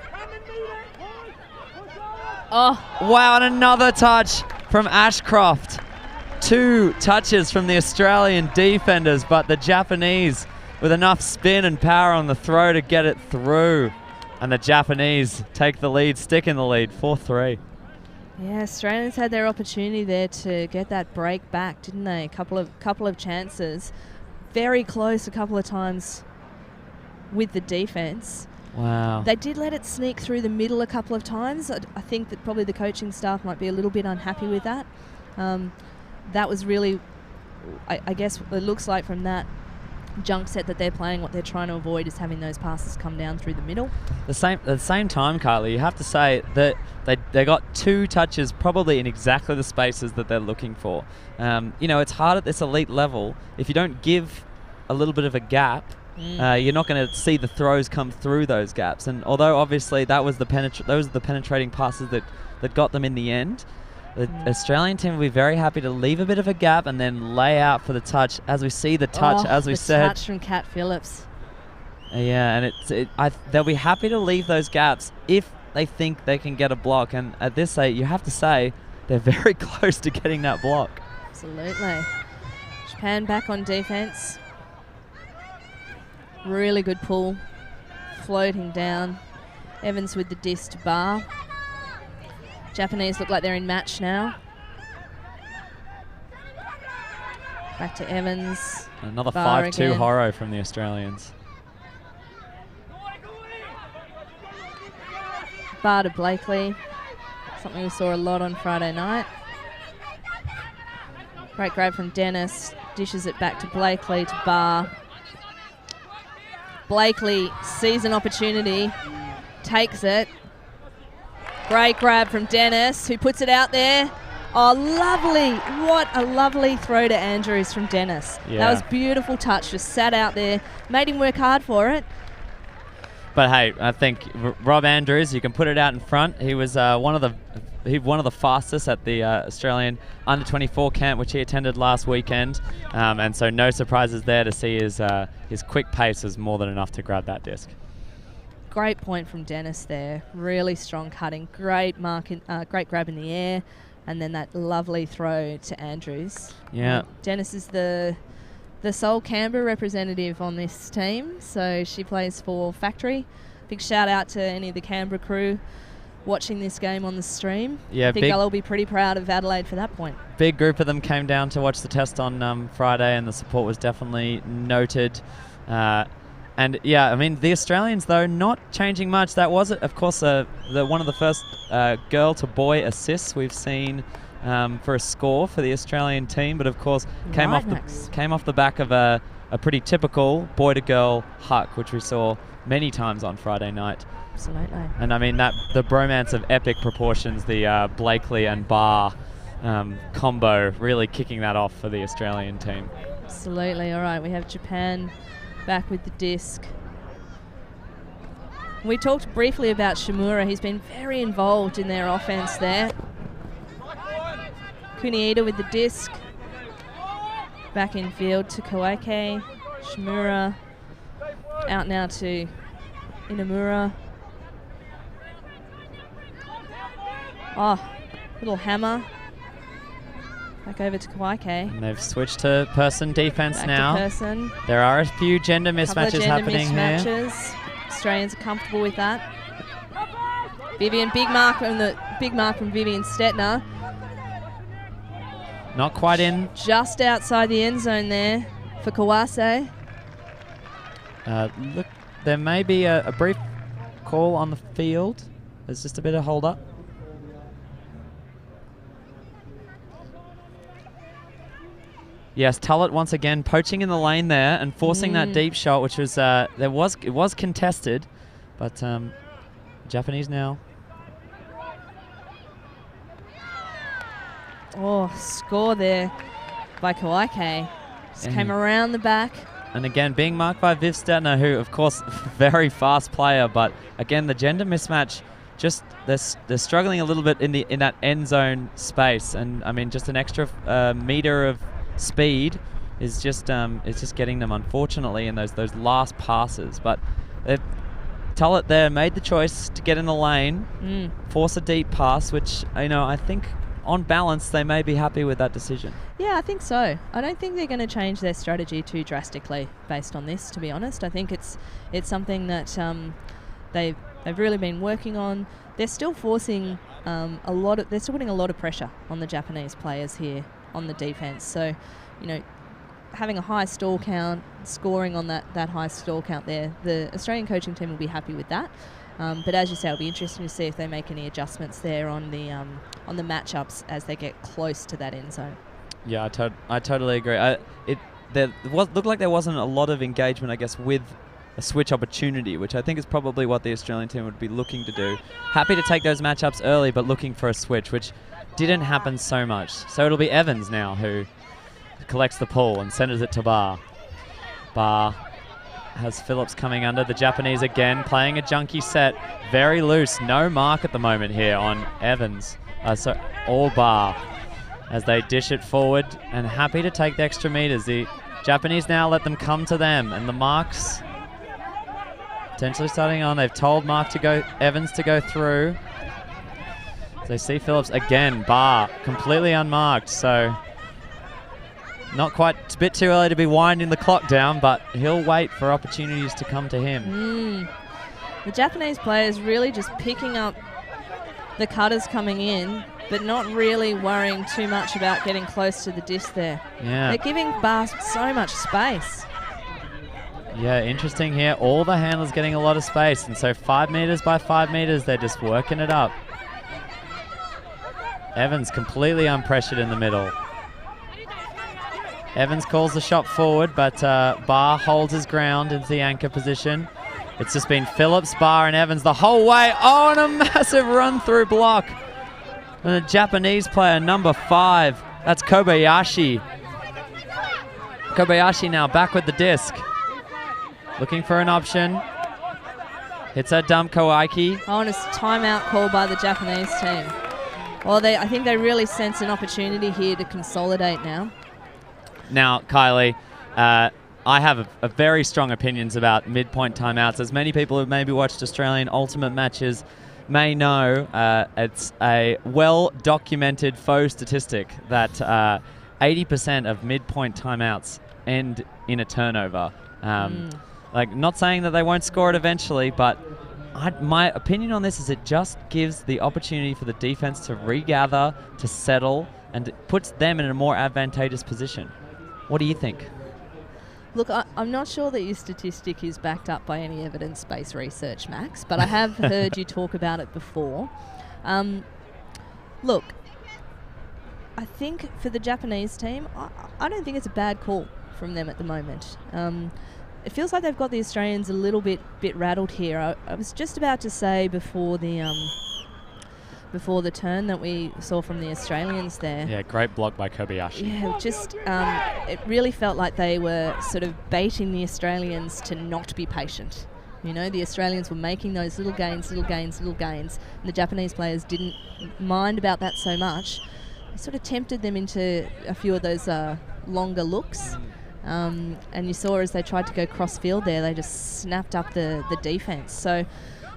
Oh. Wow, and another touch from Ashcroft. 2 touches from the Australian defenders, but the Japanese with enough spin and power on the throw to get it through. And the Japanese take the lead, stick in the lead, 4-3. Yeah, Australians had their opportunity there to get that break back, didn't they? A couple of chances. Very close a couple of times with the defense. Wow. They did let it sneak through the middle a couple of times. I think that probably the coaching staff might be a little bit unhappy with that. That was really, I guess, it looks like from that junk set that they're playing, what they're trying to avoid is having those passes come down through the middle. At the same time, Kylie, you have to say that they got 2 touches probably in exactly the spaces that they're looking for. It's hard at this elite level. If you don't give a little bit of a gap, you're not going to see the throws come through those gaps. And although obviously those are the penetrating passes that got them in the end, the Australian team will be very happy to leave a bit of a gap and then lay out for the touch. As we see the touch, as we said, the touch from Cat Phillips. Yeah, and they'll be happy to leave those gaps if they think they can get a block. And at this stage, you have to say they're very close to getting that block. Absolutely. Japan back on defense. Really good pull. Floating down. Evans with the disc to bar. Japanese look like they're in match now. Back to Evans. Another Bar 5-2 again. horror from the Australians. Bar to Blakely. Something we saw a lot on Friday night. Great grab from Dennis. Dishes it back to Blakely to bar. Blakely sees an opportunity. Takes it. Great grab from Dennis, who puts it out there. Oh, lovely. What a lovely throw to Andrews from Dennis. Yeah. That was beautiful touch. Just sat out there. Made him work hard for it. But hey, I think Rob Andrews, you can put it out in front. He was one of the fastest at the Australian under-24 camp, which he attended last weekend, and so no surprises there to see his quick pace was more than enough to grab that disc. Great point from Dennis there. Really strong cutting. Great great grab in the air, and then that lovely throw to Andrews. Yeah. Dennis is the sole Canberra representative on this team, so she plays for Factory. Big shout out to any of the Canberra crew watching this game on the stream. Yeah, I think they'll all be pretty proud of Adelaide for that point. Big group of them came down to watch the test on Friday, and the support was definitely noted. And yeah, I mean, the Australians, though, not changing much. That was, of course, one of the first girl-to-boy assists we've seen for a score for the Australian team, but of course came off the back of a pretty typical boy-to-girl huck, which we saw many times on Friday night. Absolutely. And I mean, the bromance of epic proportions, the Blakely and Barr combo, really kicking that off for the Australian team. Absolutely. All right, we have Japan back with the disc. We talked briefly about Shimura. He's been very involved in their offense there. Kuniita with the disc. Back in field to Kawake. Shimura out now to Inamura. Oh, little hammer. Back over to Kawaike. And they've switched to person defense Back now. to person. There are a few gender mismatches happening here. Australians are comfortable with that. Vivian, big mark from Vivian Stetner. Not quite in. Just outside the end zone there for Kawase. Look, there may be a brief call on the field. There's just a bit of hold up. Yes, Tullett once again poaching in the lane there and forcing that deep shot, which was it was contested, but Japanese now. Oh, score there by Kawaike. Just came around the back. And again, being marked by Viv Stetner, who, of course, very fast player, but again, the gender mismatch, just they're struggling a little bit in that end zone space, and I mean, just an extra meter of speed is just getting them, unfortunately, in those last passes. But Tullett there made the choice to get in the lane, force a deep pass, which I think on balance they may be happy with that decision. Yeah, I think so. I don't think they're going to change their strategy too drastically based on this, to be honest. I think it's something that they've really been working on. They're still forcing they're still putting a lot of pressure on the Japanese players here on the defense. So, having a high stall count, scoring on that high stall count there, the Australian coaching team will be happy with that. But as you say, it'll be interesting to see if they make any adjustments there on the matchups as they get close to that end zone. Yeah, I totally agree. Looked like there wasn't a lot of engagement, I guess, with a switch opportunity, which I think is probably what the Australian team would be looking to do. Happy to take those matchups early, but looking for a switch, which didn't happen so much. So it'll be Evans now who collects the pull and sends it to Barr. Barr has Phillips coming under. The Japanese again playing a junky set. Very loose. No mark at the moment here on Evans. All Barr as they dish it forward and happy to take the extra meters. The Japanese now let them come to them, and the marks potentially starting on. They've told Evans to go through. They see Phillips again. Barr completely unmarked. So Not quite, it's a bit too early to be winding the clock down, but he'll wait for opportunities to come to him. The Japanese players really just picking up the cutters coming in, but not really worrying too much about getting close to the disc there. Yeah. They're giving Bar so much space. Yeah, interesting here. All the handlers getting a lot of space, and so 5 meters by 5 meters, they're just working it up. Evans completely unpressured in the middle. Evans calls the shot forward, but Barr holds his ground into the anchor position. It's just been Phillips, Barr, and Evans the whole way. Oh, and a massive run-through block. And the Japanese player, number 5. That's Kobayashi. Kobayashi now back with the disc. Looking for an option. Hits a dump, Koike. Oh, and it's a timeout call by the Japanese team. Well, I think they really sense an opportunity here to consolidate now. Now, Kylie, I have a very strong opinions about midpoint timeouts. As many people who maybe watched Australian Ultimate matches may know, it's a well-documented faux statistic that 80% of midpoint timeouts end in a turnover. Like, not saying that they won't score it eventually, but my opinion on this is it just gives the opportunity for the defense to regather, to settle, and it puts them in a more advantageous position. What do you think? Look, I'm not sure that your statistic is backed up by any evidence-based research, Max, but I have heard you talk about it before. Look, I think for the Japanese team, I don't think it's a bad call from them at the moment. It feels like they've got the Australians a little bit rattled here. I was just about to say before the turn that we saw from the Australians there. Yeah, great block by Kobayashi. Yeah, just it really felt like they were sort of baiting the Australians to not be patient. You know, the Australians were making those little gains, and the Japanese players didn't mind about that so much. It sort of tempted them into a few of those longer looks. And you saw as they tried to go cross-field there, they just snapped up the defense. So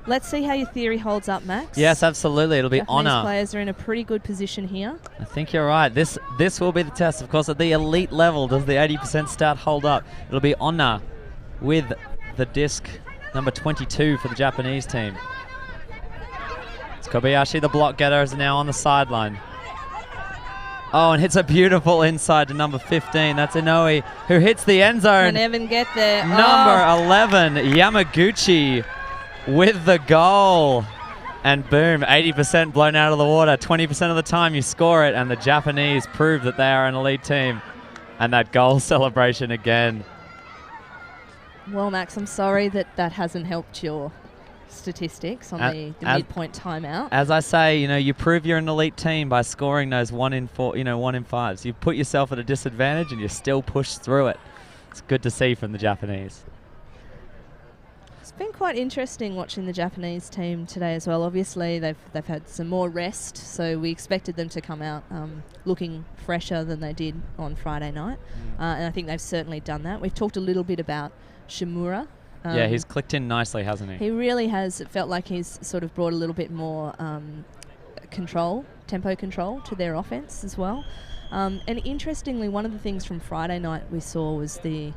let's see how your theory holds up, Max. Yes, absolutely. It'll be Japanese honour. Players are in a pretty good position here. I think you're right. This will be the test. Of course, at the elite level, does the 80% start hold up? It'll be honour with the disc number 22 for the Japanese team. It's Kobayashi, the block getter, is now on the sideline. Oh, and hits a beautiful inside to number 15. That's Inoue, who hits the end zone. Can Evan get there? Number 11, Yamaguchi, with the goal. And boom, 80% blown out of the water. 20% of the time you score it, and the Japanese prove that they are an elite team. And that goal celebration again. Well, Max, I'm sorry that hasn't helped your statistics on the midpoint timeout. As I say, you prove you're an elite team by scoring those 1 in 4, 1 in 5s. You put yourself at a disadvantage and you still push through it. It's good to see from the Japanese. It's been quite interesting watching the Japanese team today as well. Obviously, they've had some more rest, so we expected them to come out looking fresher than they did on Friday night. And I think they've certainly done that. We've talked a little bit about Shimura. Yeah, he's clicked in nicely, hasn't he? He really has. It felt like he's sort of brought a little bit more tempo control to their offense as well. And interestingly, one of the things from Friday night we saw was the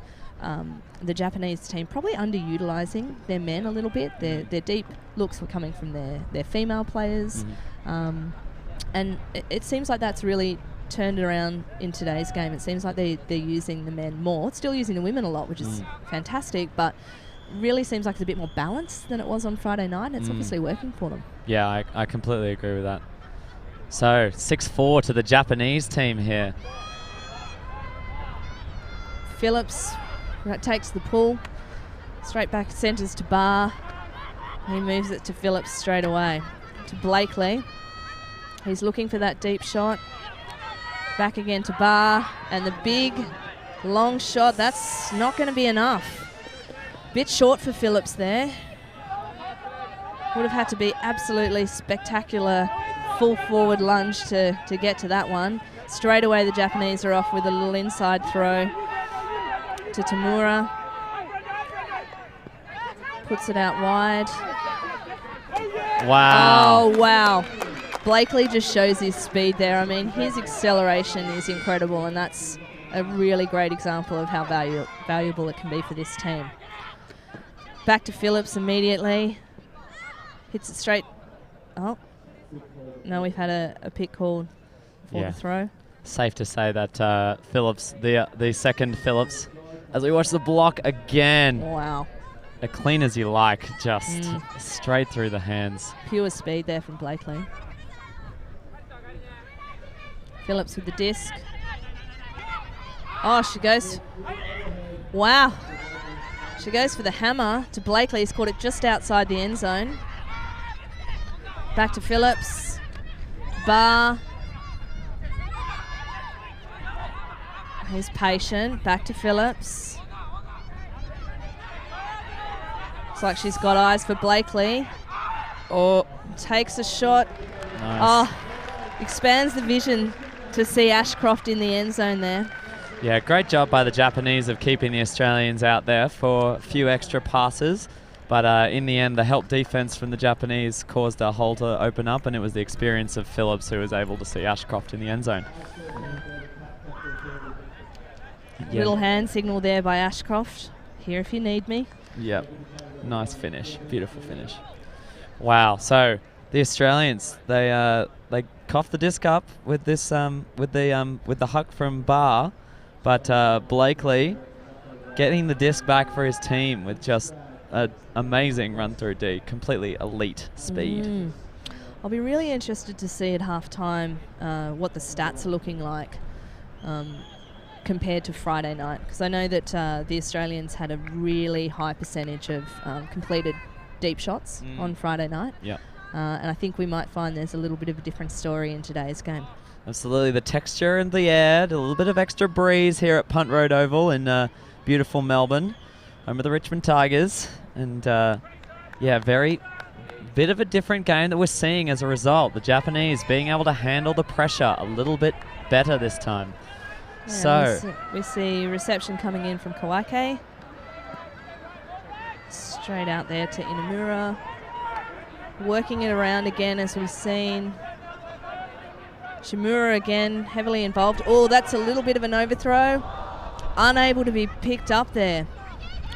Japanese team probably underutilising their men a little bit. Their deep looks were coming from their female players. And it seems like that's really turned around in today's game. It seems like they're using the men more. Still using the women a lot, which is fantastic, but really seems like it's a bit more balanced than it was on Friday night, and it's obviously working for them. Yeah, I completely agree with that. So 6-4 to the Japanese team here. Phillips takes the pull, straight back centres to Barr. He moves it to Phillips straight away. To Blakely. He's looking for that deep shot. Back again to Barr, and the big long shot, that's not going to be enough. Bit short for Phillips there. Would have had to be absolutely spectacular full forward lunge to get to that one. Straight away the Japanese are off with a little inside throw to Tamura. Puts it out wide. Wow. Oh, wow. Blakely just shows his speed there. I mean, his acceleration is incredible, and that's a really great example of how valuable it can be for this team. Back to Phillips immediately. Hits it straight. Oh, no, we've had a pick called for the throw. Safe to say that Phillips, the second Phillips, as we watch the block again. Wow. As clean as you like, just straight through the hands. Pure speed there from Blakely. Phillips with the disc. Oh, she goes. Wow. She goes for the hammer to Blakely. He's caught it just outside the end zone. Back to Phillips. Bar. He's patient. Back to Phillips. Looks like she's got eyes for Blakely. Oh, takes a shot. Nice. Oh, expands the vision to see Ashcroft in the end zone there. Yeah, great job by the Japanese of keeping the Australians out there for a few extra passes. But in the end, the help defense from the Japanese caused a hole to open up, and it was the experience of Phillips who was able to see Ashcroft in the end zone. Yeah. Little hand signal there by Ashcroft. Here if you need me. Yep. Nice finish. Beautiful finish. Wow. So the Australians, they coughed the disc up with this with the huck from Barr, but Blakely getting the disc back for his team with just an amazing run through D, completely elite speed. I'll be really interested to see at halftime what the stats are looking like compared to Friday night, because I know that the Australians had a really high percentage of completed deep shots on Friday night. Yep. And I think we might find there's a little bit of a different story in today's game. Absolutely. The texture in the air, a little bit of extra breeze here at Punt Road Oval in beautiful Melbourne, home of the Richmond Tigers. And very bit of a different game that we're seeing as a result. The Japanese being able to handle the pressure a little bit better this time. Yeah, so we see reception coming in from Kawake. Straight out there to Inamura. Working it around again as we've seen. Shimura again heavily involved. Oh, that's a little bit of an overthrow. Unable to be picked up there.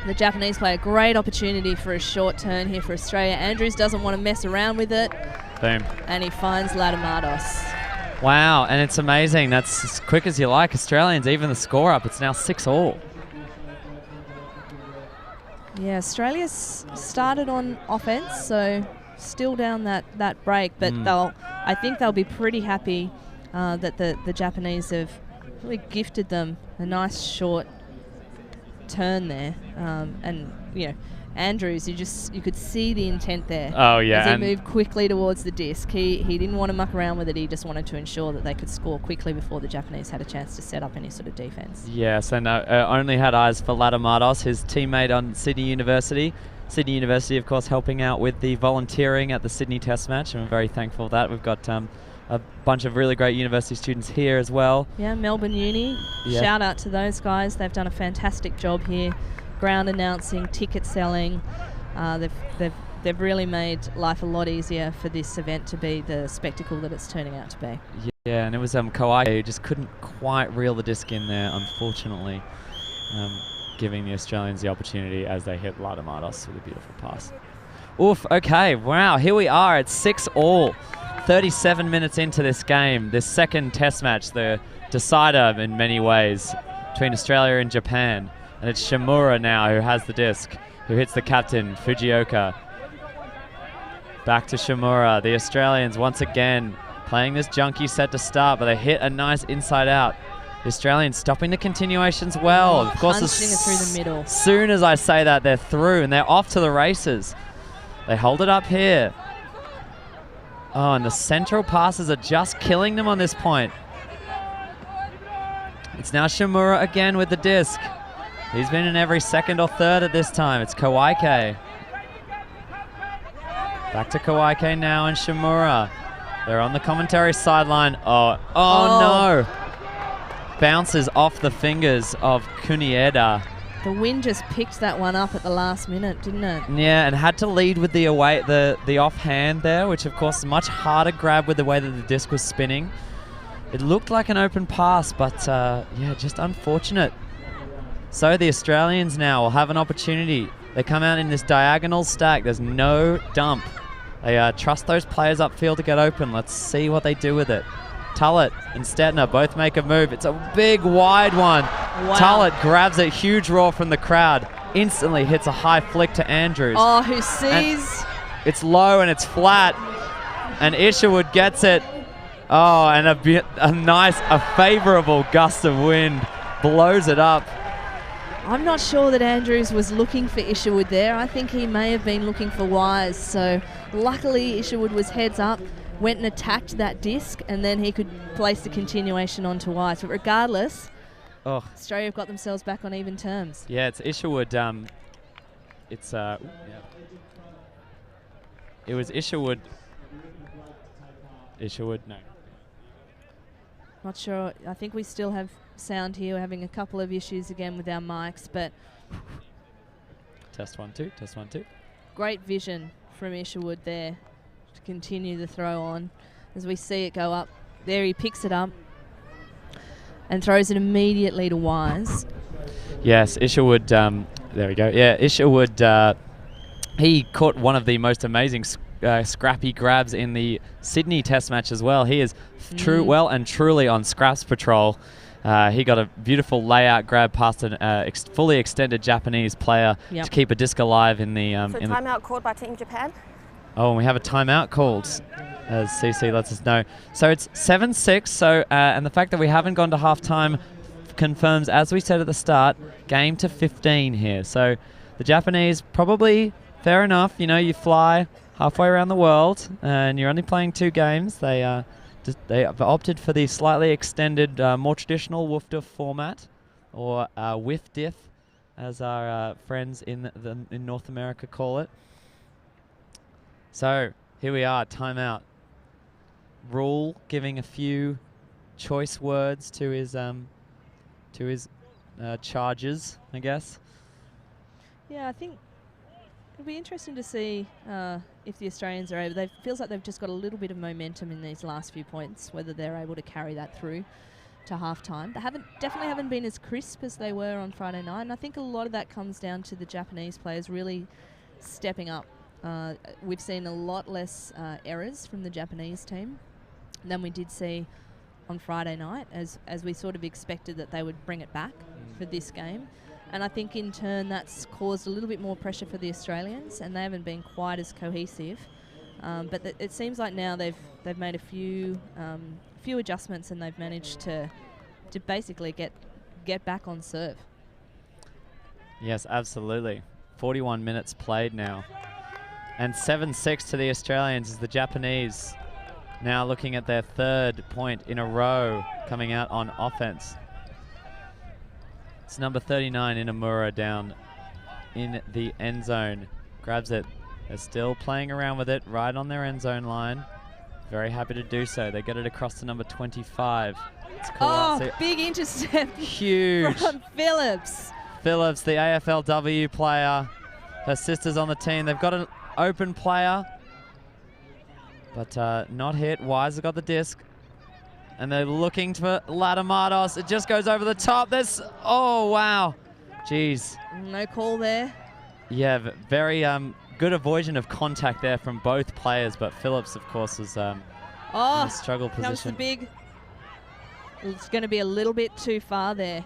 The Japanese play a great opportunity for a short turn here for Australia. Andrews doesn't want to mess around with it. Boom. And he finds Latamatos. Wow, and it's amazing. That's as quick as you like. Australians even the score up. It's now 6-all. Yeah, Australia's started on offense, so still down that break, but I think they'll be pretty happy that the Japanese have really gifted them a nice short turn there, and Andrews, you could see the intent there. Oh yeah, as he moved quickly towards the disc. He didn't want to muck around with it. He just wanted to ensure that they could score quickly before the Japanese had a chance to set up any sort of defense. Yes, and only had eyes for Latamatos, his teammate on Sydney University. Sydney University, of course, helping out with the volunteering at the Sydney Test match, and we're very thankful for that. We've got a bunch of really great university students here as well. Yeah, Melbourne Uni. Yeah. Shout out to those guys. They've done a fantastic job here. Ground announcing, ticket selling. They've really made life a lot easier for this event to be the spectacle that it's turning out to be. Yeah, and it was Kawai who just couldn't quite reel the disc in there, unfortunately, giving the Australians the opportunity as they hit Latamatos with a beautiful pass. Oof, okay, wow, here we are at 6-all. 37 minutes into this game, this second test match, the decider in many ways between Australia and Japan. And it's Shimura now who has the disc, who hits the captain, Fujioka. Back to Shimura. The Australians once again playing this junkie set to start, but they hit a nice inside out. The Australians stopping the continuations well. Of course, punching it through the middle. As soon as I say that, they're through and they're off to the races. They hold it up here. Oh, and the central passes are just killing them on this point. It's now Shimura again with the disc. He's been in every second or third at this time. It's Kawaike. Back to Kawaike now and Shimura. They're on the commentary sideline. Oh no. Bounces off the fingers of Kunieda. The wind just picked that one up at the last minute, didn't it? Yeah, and had to lead with the offhand there, which of course is much harder grab with the way that the disc was spinning. It looked like an open pass, but yeah, just unfortunate. So the Australians now will have an opportunity. They come out in this diagonal stack. There's no dump. They trust those players upfield to get open. Let's see what they do with it. Tullett and Stetner both make a move. It's a big, wide one. Wow. Tullett grabs a huge roar from the crowd. Instantly hits a high flick to Andrews. Oh, who sees? And it's low and it's flat. And Isherwood gets it. Oh, and a favourable gust of wind blows it up. I'm not sure that Andrews was looking for Isherwood there. I think he may have been looking for Wise. So luckily Isherwood was heads up, went and attacked that disc, and then he could place the continuation onto Wise. But regardless, Australia have got themselves back on even terms. Yeah, it's Isherwood. It was Isherwood. Isherwood, no. Not sure. I think we still have sound here. We're having a couple of issues again with our mics, but Test 1 2. Test 1 2. great vision from Isherwood there to continue the throw on. As we see it go up, there he picks it up and throws it immediately to Wise. Yes, Isherwood. There we go. Yeah, Isherwood. He caught one of the most amazing scrappy grabs in the Sydney Test match as well. He is well and truly on scraps patrol. He got a beautiful layout grab past a fully extended Japanese player to keep a disc alive in the. So timeout called by Team Japan. Oh, and we have a timeout called, as CC lets us know. So it's 7-6. So and the fact that we haven't gone to halftime confirms, as we said at the start, game to 15 here. So the Japanese probably fair enough. You know, you fly halfway around the world and you're only playing 2 games. They have opted for the slightly extended, more traditional WFDF format, or WFDF, as our friends in North America call it. So here we are, timeout. Rule giving a few choice words to his charges, I guess. Yeah, I think it'll be interesting to see if the Australians are able. It feels like they've just got a little bit of momentum in these last few points, whether they're able to carry that through to halftime. They definitely haven't been as crisp as they were on Friday night, and I think a lot of that comes down to the Japanese players really stepping up. We've seen a lot less errors from the Japanese team than we did see on Friday night, as we sort of expected that they would bring it back for this game. And I think in turn that's caused a little bit more pressure for the Australians, and they haven't been quite as cohesive. But it seems like now they've made a few adjustments, and they've managed to basically get back on serve. Yes, absolutely. 41 minutes played now. And 7-6 to the Australians as the Japanese now looking at their 3rd point in a row coming out on offense. It's number 39, Inamura, down in the end zone. Grabs it. They're still playing around with it right on their end zone line. Very happy to do so. They get it across to number 25. Big intercept. Huge. From Phillips. Phillips, the AFLW player. Her sister's on the team. They've got an open player, but not hit. Wise have got the disc. And they're looking for Latamatos. It just goes over the top. Oh, wow. Jeez. No call there. Yeah, very good avoidance of contact there from both players, but Phillips, of course, was in a struggle position. It's going to be a little bit too far there.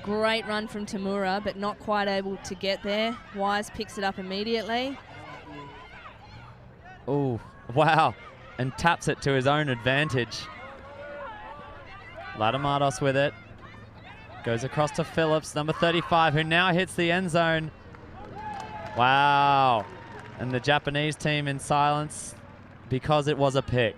Great run from Tamura, but not quite able to get there. Wise picks it up immediately. Oh, wow. And taps it to his own advantage. Latamatos with it. Goes across to Phillips, number 35, who now hits the end zone. Wow. And the Japanese team in silence because it was a pick.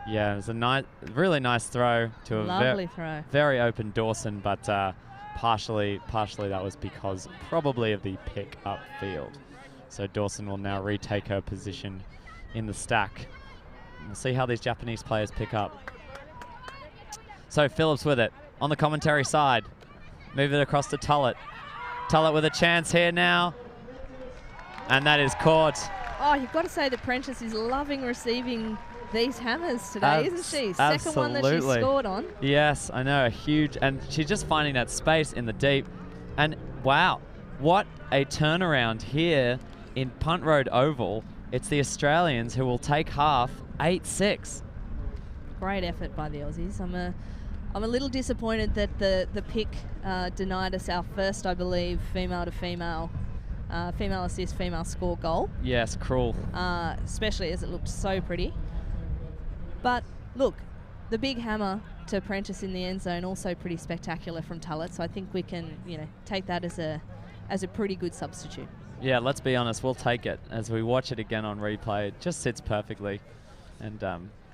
Yeah, it was a really nice throw to a very open Dawson, but partially that was because probably of the pick upfield. So Dawson will now retake her position in the stack. We'll see how these Japanese players pick up. So Phillips with it on the commentary side. Move it across to Tullett. Tullett with a chance here now. And that is caught. Oh, you've got to say that Prentice is loving receiving these hammers today, isn't she? Second one that she scored on. Yes, I know, a huge, and she's just finding that space in the deep. And wow, what a turnaround here in Punt Road Oval. It's the Australians who will take half 8-6. Great effort by the Aussies. I'm a little disappointed that the pick denied us our first, I believe, female to female, female assist, female score goal. Yes, cruel. Especially as it looked so pretty. But look, the big hammer to Prentice in the end zone, also pretty spectacular from Tullett. So I think we can, take that as a pretty good substitute. Yeah, let's be honest, we'll take it. As we watch it again on replay, it just sits perfectly. And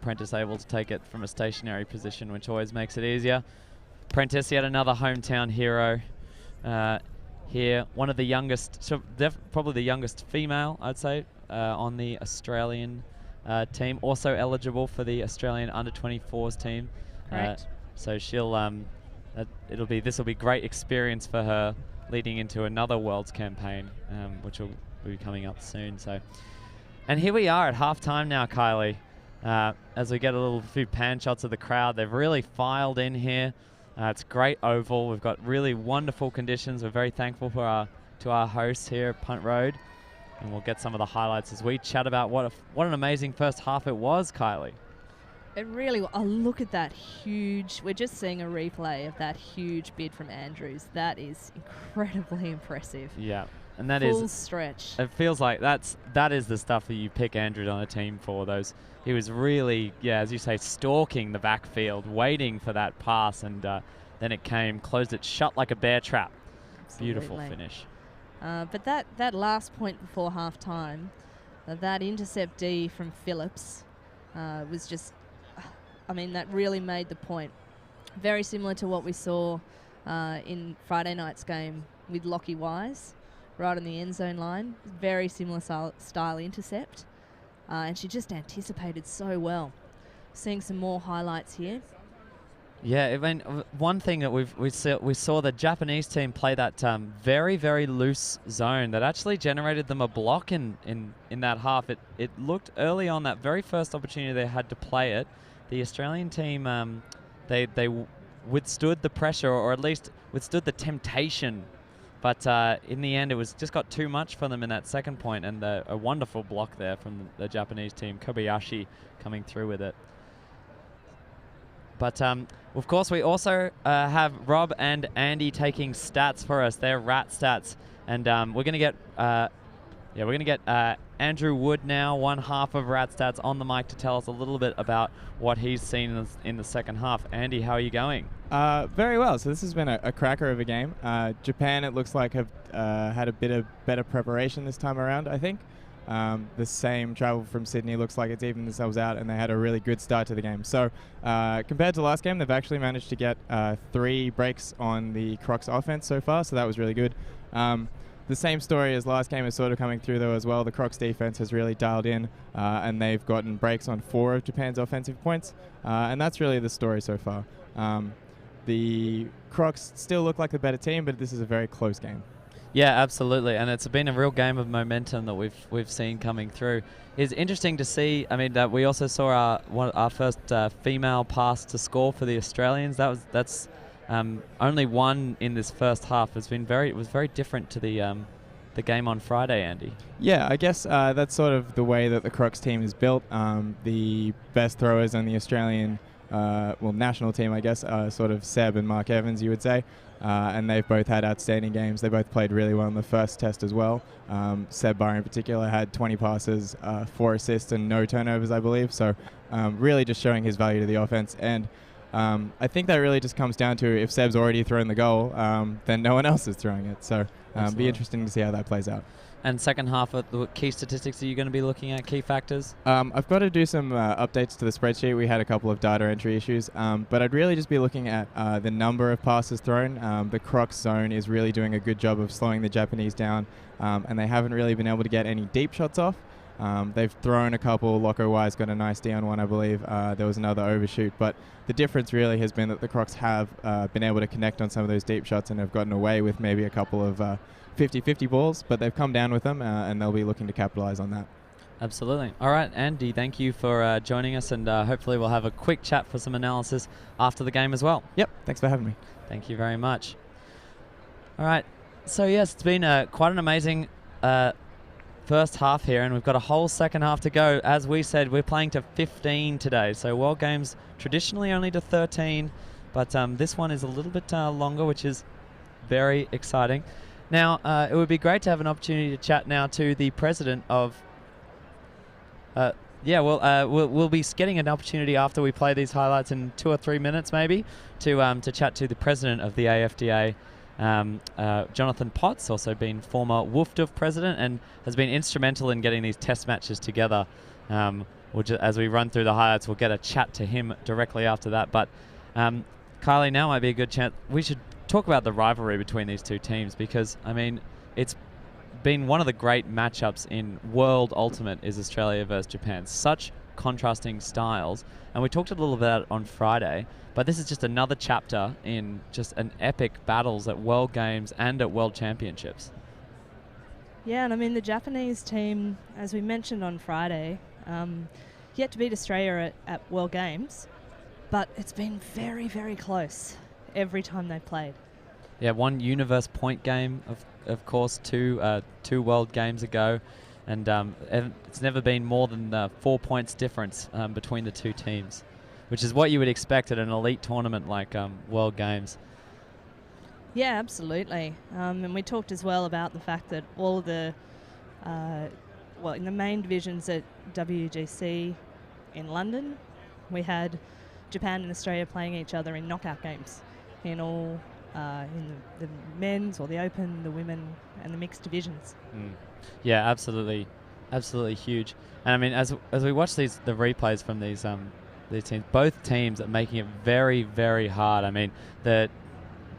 Prentice able to take it from a stationary position, which always makes it easier. Prentice, yet another hometown hero here. One of the youngest, so probably the youngest female, I'd say, on the Australian team. Also eligible for the Australian under-24s team. Correct. So she'll, this will be great experience for her leading into another Worlds campaign, which will be coming up soon. So, and here we are at halftime now, Kylie. As we get a few pan shots of the crowd, they've really filed in here. It's a great oval. We've got really wonderful conditions. We're very thankful to our hosts here at Punt Road, and we'll get some of the highlights as we chat about what an amazing first half it was, Kylie. It really. Oh, look at that huge. We're just seeing a replay of that huge bid from Andrews. That is incredibly impressive. Yeah. And that full stretch. It feels like that is the stuff that you pick Andrews on a team for. He was really, as you say, stalking the backfield, waiting for that pass, and then it came, closed it shut like a bear trap. Absolutely. Beautiful finish. But that last point before halftime, that intercept D from Phillips was just, that really made the point. Very similar to what we saw in Friday night's game with Lockie Wise. Right on the end zone line. Very similar style intercept. And she just anticipated so well. Seeing some more highlights here. Yeah, one thing that we saw the Japanese team play that very, very loose zone that actually generated them a block in that half. It looked early on, that very first opportunity they had to play it. The Australian team, they withstood the pressure, or at least withstood the temptation. But in the end, it was just got too much for them in that second point, and a wonderful block there from the Japanese team, Kobayashi coming through with it. But of course, we also have Rob and Andy taking stats for us. They're rat stats, and we're going to get Andrew Wood now, one half of rat stats, on the mic to tell us a little bit about what he's seen in the second half. Andy, how are you going? Very well. So this has been a cracker of a game. Japan, it looks like, have had a bit of better preparation this time around, I think. The same travel from Sydney looks like it's evened themselves out, and they had a really good start to the game. So compared to last game, they've actually managed to get 3 breaks on the Crocs offense so far, so that was really good. The same story as last game is sort of coming through, though, as well. The Crocs defense has really dialed in, and they've gotten breaks on 4 of Japan's offensive points, and that's really the story so far. The Crocs still look like the better team, but this is a very close game. Yeah, absolutely, and it's been a real game of momentum that we've seen coming through. It's interesting to see. That we also saw our first female pass to score for the Australians. That's only one in this first half. It was very different to the game on Friday, Andy. Yeah, I guess that's sort of the way that the Crocs team is built. The best throwers on the Australian national team, I guess, sort of Seb and Mark Evans, you would say. And they've both had outstanding games. They both played really well in the first test as well. Seb Barr in particular had 20 passes, 4 assists and no turnovers, I believe. So really just showing his value to the offense. And I think that really just comes down to, if Seb's already thrown the goal, then no one else is throwing it. So be interesting to see how that plays out. And second half, the key statistics are you going to be looking at, key factors? I've got to do some updates to the spreadsheet. We had a couple of data entry issues, but I'd really just be looking at the number of passes thrown. The Crocs zone is really doing a good job of slowing the Japanese down, and they haven't really been able to get any deep shots off. They've thrown a couple. Loco Wise got a nice D on one, I believe. There was another overshoot, but the difference really has been that the Crocs have been able to connect on some of those deep shots and have gotten away with maybe a couple of 50-50 balls, but they've come down with them, and they'll be looking to capitalize on that. Absolutely. All right, Andy, thank you for joining us, and hopefully we'll have a quick chat for some analysis after the game as well. Yep, thanks for having me. Thank you very much. All right, so yes, it's been quite an amazing first half here, and we've got a whole second half to go. As we said, we're playing to 15 today, so World Games traditionally only to 13, but this one is a little bit longer, which is very exciting. Now, it would be great to have an opportunity to chat now to the president of we'll be getting an opportunity after we play these highlights in 2 or 3 minutes maybe to chat to the president of the AFDA, Jonathan Potts, also been former WFDF president and has been instrumental in getting these test matches together. As we run through the highlights, we'll get a chat to him directly after that. But Kylie, now might be a good chance. We should talk about the rivalry between these two teams because, I mean, it's been one of the great matchups in World Ultimate is Australia versus Japan. Such contrasting styles. And we talked a little bit about it on Friday, but this is just another chapter in just an epic battles at World Games and at World Championships. Yeah, and I mean the Japanese team, as we mentioned on Friday, yet to beat Australia at World Games, but it's been very, very close every time they've played. Yeah, one universe point game, of course, two World Games ago, and it's never been more than 4 points difference between the two teams, which is what you would expect at an elite tournament like World Games. Yeah, absolutely. And we talked as well about the fact that all of the, in the main divisions at WGC in London, we had Japan and Australia playing each other in knockout games in all in the men's or the open, the women, and the mixed divisions. Yeah, absolutely huge. And I mean, as we watch the replays from these teams, both teams are making it very, very hard. I mean,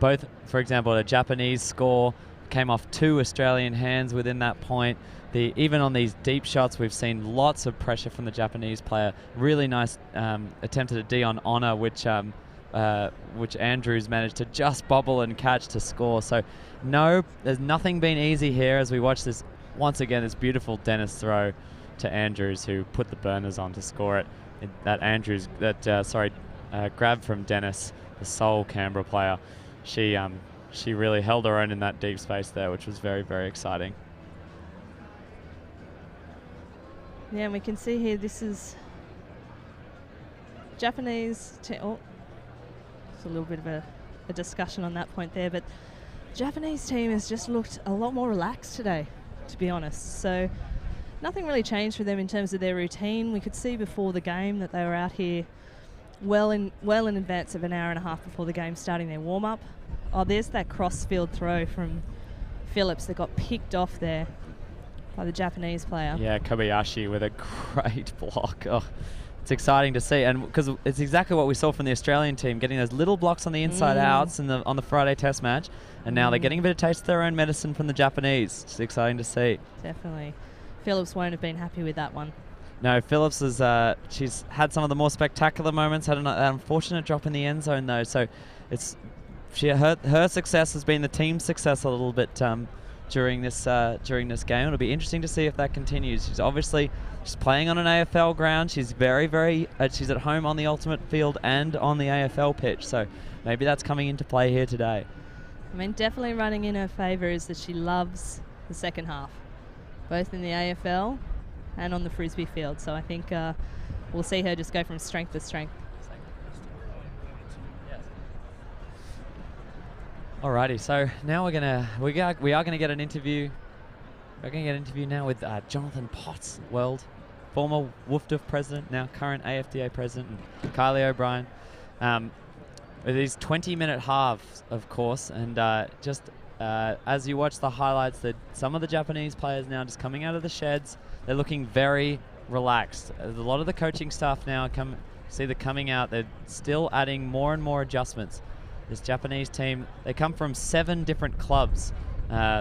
both, for example, the Japanese score came off 2 Australian hands within that point. Even on these deep shots, we've seen lots of pressure from the Japanese player. Really nice attempt at a D on honor, which Andrews managed to just bobble and catch to score. So no, there's nothing been easy here as we watch this once again, this beautiful Dennis throw to Andrews, who put the burners on to score it. Grab from Dennis, the sole Canberra player. She really held her own in that deep space there, which was very, very exciting. Yeah, and we can see here this is Japanese team. It's a little bit of a discussion on that point there, but the Japanese team has just looked a lot more relaxed today, to be honest. So nothing really changed for them in terms of their routine. We could see before the game that they were out here well in advance of an hour and a half before the game starting their warm-up. Oh, there's that cross-field throw from Phillips that got picked off there by the Japanese player. Yeah, Kobayashi with a great block. Oh, it's exciting to see, and because it's exactly what we saw from the Australian team, getting those little blocks on the inside outs on the Friday Test match, and now they're getting a bit of taste of their own medicine from the Japanese. It's exciting to see. Definitely. Phillips won't have been happy with that one. No, Phillips is she's had some of the more spectacular moments, had an unfortunate drop in the end zone though, so her success has been the team's success a little bit during this game. It'll be interesting to see if that continues. She's playing on an AFL ground. She's very, very she's at home on the Ultimate field and on the AFL pitch, so maybe that's coming into play here today. I mean, definitely running in her favour is that she loves the second half, both in the AFL and on the Frisbee field. So I think we'll see her just go from strength to strength. Alrighty, so now we are gonna get an interview. We're gonna get an interview now with Jonathan Potts, former WFDF president, now current AFDA president, and Kylie O'Brien. With these 20-minute halves, of course, and as you watch the highlights, that some of the Japanese players now just coming out of the sheds, they're looking very relaxed. A lot of the coaching staff now coming out. They're still adding more and more adjustments. This Japanese team, they come from 7 different clubs,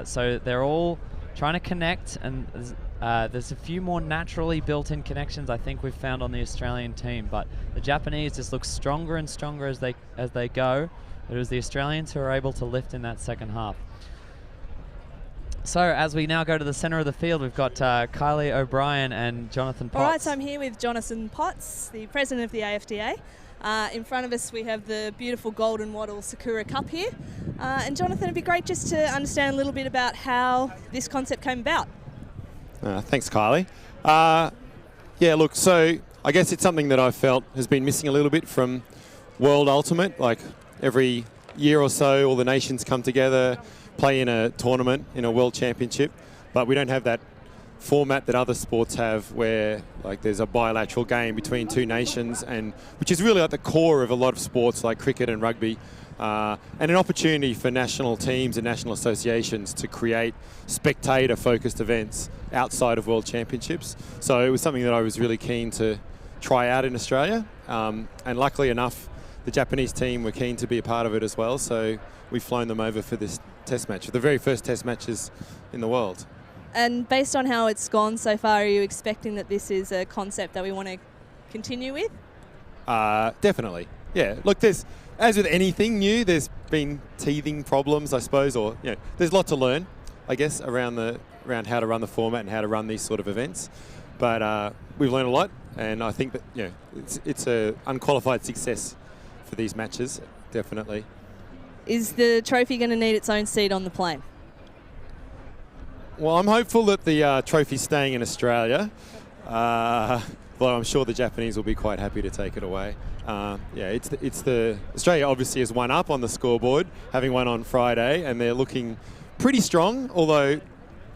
so they're all trying to connect, and there's a few more naturally built-in connections I think we've found on the Australian team, but the Japanese just look stronger and stronger as they go. It was the Australians who were able to lift in that second half. So as we now go to the centre of the field, we've got Kylie O'Brien and Jonathan Potts. All right, so I'm here with Jonathan Potts, the president of the AFDA. In front of us we have the beautiful Golden Wattle Sakura Cup here. And Jonathan, it'd be great just to understand a little bit about how this concept came about. Thanks, Kylie. Yeah, look, so I guess it's something that I felt has been missing a little bit from World Ultimate. Like every year or so, all the nations come together, play in a tournament, in a World Championship, but we don't have that format that other sports have where like there's a bilateral game between two nations, and which is really at the core of a lot of sports like cricket and rugby. And an opportunity for national teams and national associations to create spectator-focused events outside of World Championships. So it was something that I was really keen to try out in Australia. And luckily enough, the Japanese team were keen to be a part of it as well. So we've flown them over for this test match, the very first test matches in the world. And based on how it's gone so far, are you expecting that this is a concept that we want to continue with? Definitely. Yeah. Look, as with anything new, there's been teething problems, I suppose, or there's a lot to learn, I guess, around how to run the format and how to run these sort of events. But we've learned a lot, and I think that it's a unqualified success for these matches, definitely. Is the trophy going to need its own seat on the plane? Well, I'm hopeful that the trophy's staying in Australia, though I'm sure the Japanese will be quite happy to take it away. Australia obviously has won up on the scoreboard, having won on Friday, and they're looking pretty strong, although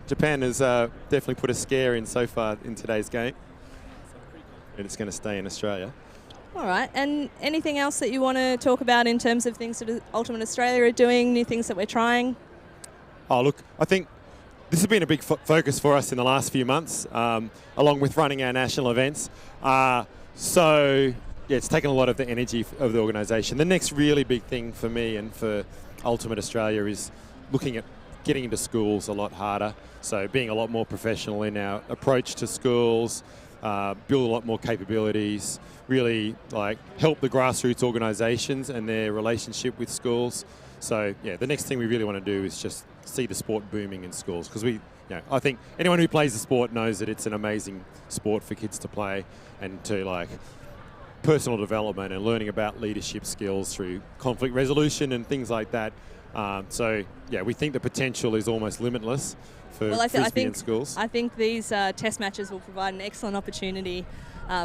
Japan has definitely put a scare in so far in today's game. And it's going to stay in Australia. All right, and anything else that you want to talk about in terms of things that Ultimate Australia are doing, new things that we're trying? Oh, look, I think this has been a big focus for us in the last few months, along with running our national events. It's taken a lot of the energy of the organisation. The next really big thing for me and for Ultimate Australia is looking at getting into schools a lot harder. So being a lot more professional in our approach to schools, build a lot more capabilities, really help the grassroots organisations and their relationship with schools. So the next thing we really want to do is just see the sport booming in schools, because I think anyone who plays the sport knows that it's an amazing sport for kids to play, and to personal development and learning about leadership skills through conflict resolution and things like that. We think the potential is almost limitless for Frisbee in schools. I think these test matches will provide an excellent opportunity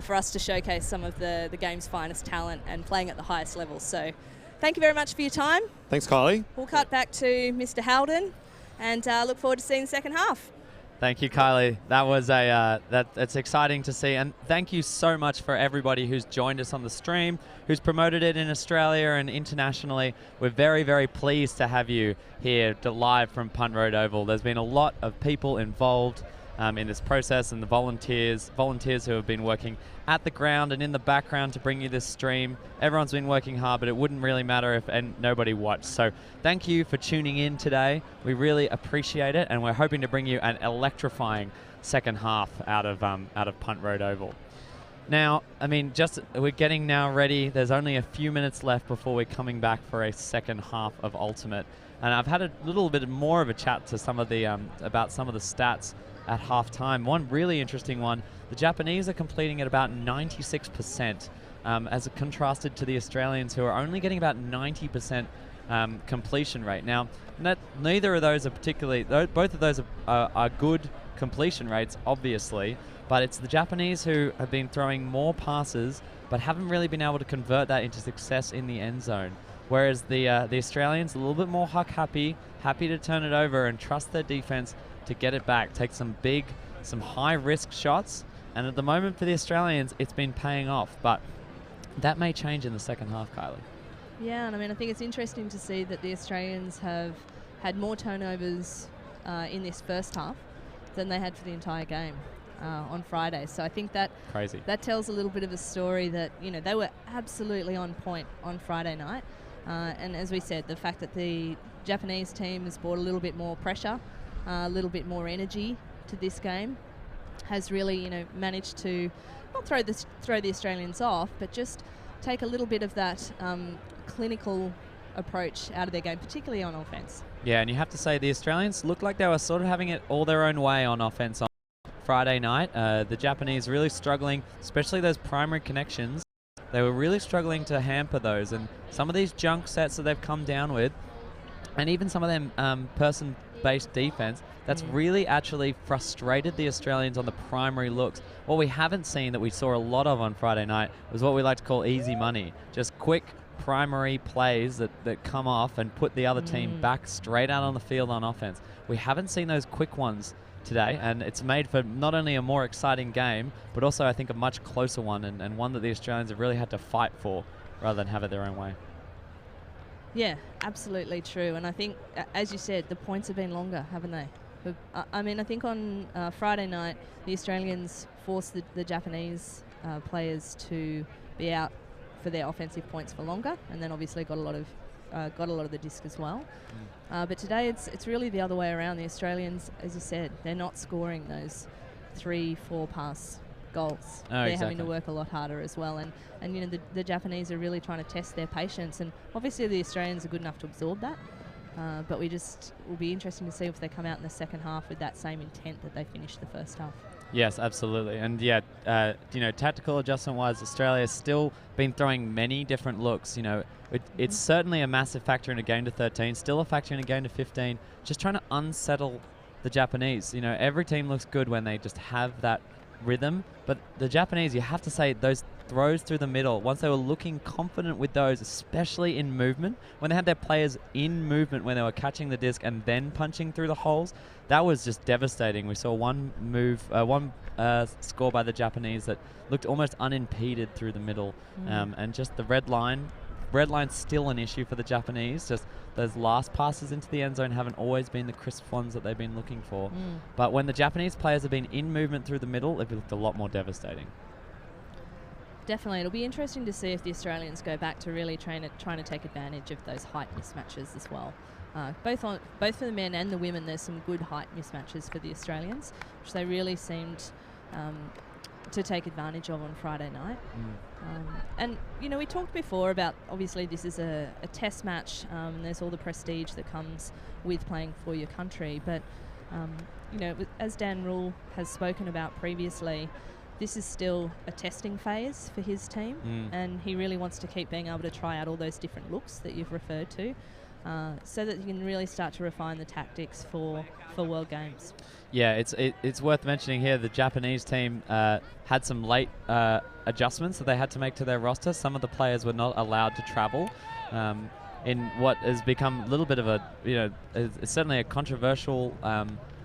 for us to showcase some of the game's finest talent and playing at the highest levels. So thank you very much for your time. Thanks, Kylie. We'll cut back to Mr. Howden and look forward to seeing the second half. Thank you, Kylie. That was that's exciting to see, and thank you so much for everybody who's joined us on the stream, who's promoted it in Australia and internationally. We're very, very pleased to have you here live from Punt Road Oval. There's been a lot of people involved in this process, and the volunteers who have been working at the ground and in the background to bring you this stream. Everyone's been working hard, but it wouldn't really matter if nobody watched. So thank you for tuning in today. We really appreciate it, and we're hoping to bring you an electrifying second half out of Punt Road Oval. Now, we're getting now ready. There's only a few minutes left before we're coming back for a second half of Ultimate, and I've had a little bit more of a chat to some of the about some of the stats at halftime. One really interesting one: the Japanese are completing at about 96%, as contrasted to the Australians, who are only getting about 90% completion rate. Now, neither of those are particularly. Both of those are good completion rates, obviously, but it's the Japanese who have been throwing more passes, but haven't really been able to convert that into success in the end zone. Whereas the Australians, a little bit more happy to turn it over and trust their defense to get it back, take some high-risk shots, and at the moment for the Australians, it's been paying off, but that may change in the second half, Kylie. Yeah, and I think it's interesting to see that the Australians have had more turnovers in this first half than they had for the entire game on Friday. So I think that tells a little bit of a story that they were absolutely on point on Friday night, and as we said, the fact that the Japanese team has brought a little bit more pressure, a little bit more energy to this game, has really managed to not throw the Australians off, but just take a little bit of that clinical approach out of their game, particularly on offense. Yeah, and you have to say the Australians looked like they were sort of having it all their own way on offense on Friday night. The Japanese really struggling, especially those primary connections. They were really struggling to hamper those, and some of these junk sets that they've come down with, and even some of them person-based defense, that's really actually frustrated the Australians on the primary looks. What we haven't seen that we saw a lot of on Friday night was what we like to call easy money. Just quick primary plays that come off and put the other team back straight out on the field on offense. We haven't seen those quick ones today, and it's made for not only a more exciting game, but also I think a much closer one, and one that the Australians have really had to fight for rather than have it their own way. Yeah, absolutely true. And I think, as you said, the points have been longer, haven't they? I mean, I think on Friday night, the Australians forced the Japanese players to be out for their offensive points for longer, and then obviously got a lot of the disc as well. But today it's really the other way around. The Australians, as you said, they're not scoring those 3-4 pass goals. They're having to work a lot harder as well, and you know, the Japanese are really trying to test their patience, and obviously the Australians are good enough to absorb that. But will be interesting to see if they come out in the second half with that same intent that they finished the first half. Yes, absolutely. And yeah, you know, tactical adjustment-wise, Australia's still been throwing many different looks. You know, it's certainly a massive factor in a game to 13, still a factor in a game to 15, just trying to unsettle the Japanese. You know, every team looks good when they just have that rhythm, but the Japanese, you have to say, those throws through the middle, once they were looking confident with those, especially in movement, when they had their players in movement, when they were catching the disc and then punching through the holes, that was just devastating. We saw one score by the Japanese that looked almost unimpeded through the middle, and just the red line's still an issue for the Japanese. Just those last passes into the end zone haven't always been the crisp ones that they've been looking for. But when the Japanese players have been in movement through the middle, they've looked a lot more devastating. Definitely. It'll be interesting to see if the Australians go back to really trying to take advantage of those height mismatches as well. Both for the men and the women, there's some good height mismatches for the Australians, which they really seemed to take advantage of on Friday night. And, you know, we talked before about, obviously this is a test match, and there's all the prestige that comes with playing for your country. But, you know, as Dan Rule has spoken about previously, this is still a testing phase for his team, and he really wants to keep being able to try out all those different looks that you've referred to, so that you can really start to refine the tactics for World Games. Yeah, it's worth mentioning here the Japanese team had some late adjustments that they had to make to their roster. Some of the players were not allowed to travel in what has become a little bit of a, you know, it's certainly a controversial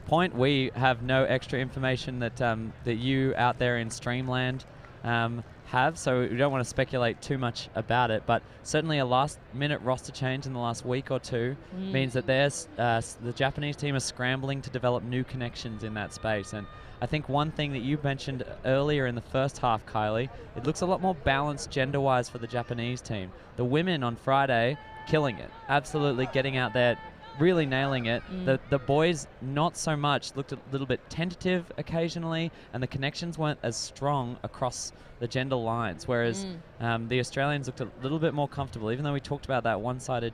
point. We have no extra information that that you out there in Streamland have, so we don't want to speculate too much about it, but certainly a last-minute roster change in the last week or two means that the Japanese team is scrambling to develop new connections in that space. And I think one thing that you mentioned earlier in the first half, Kylie, it looks a lot more balanced gender-wise for the Japanese team. The women on Friday, killing it, absolutely getting out there, really nailing it. The boys, not so much, looked a little bit tentative occasionally, and the connections weren't as strong across the gender lines, whereas the Australians looked a little bit more comfortable, even though we talked about that one-sided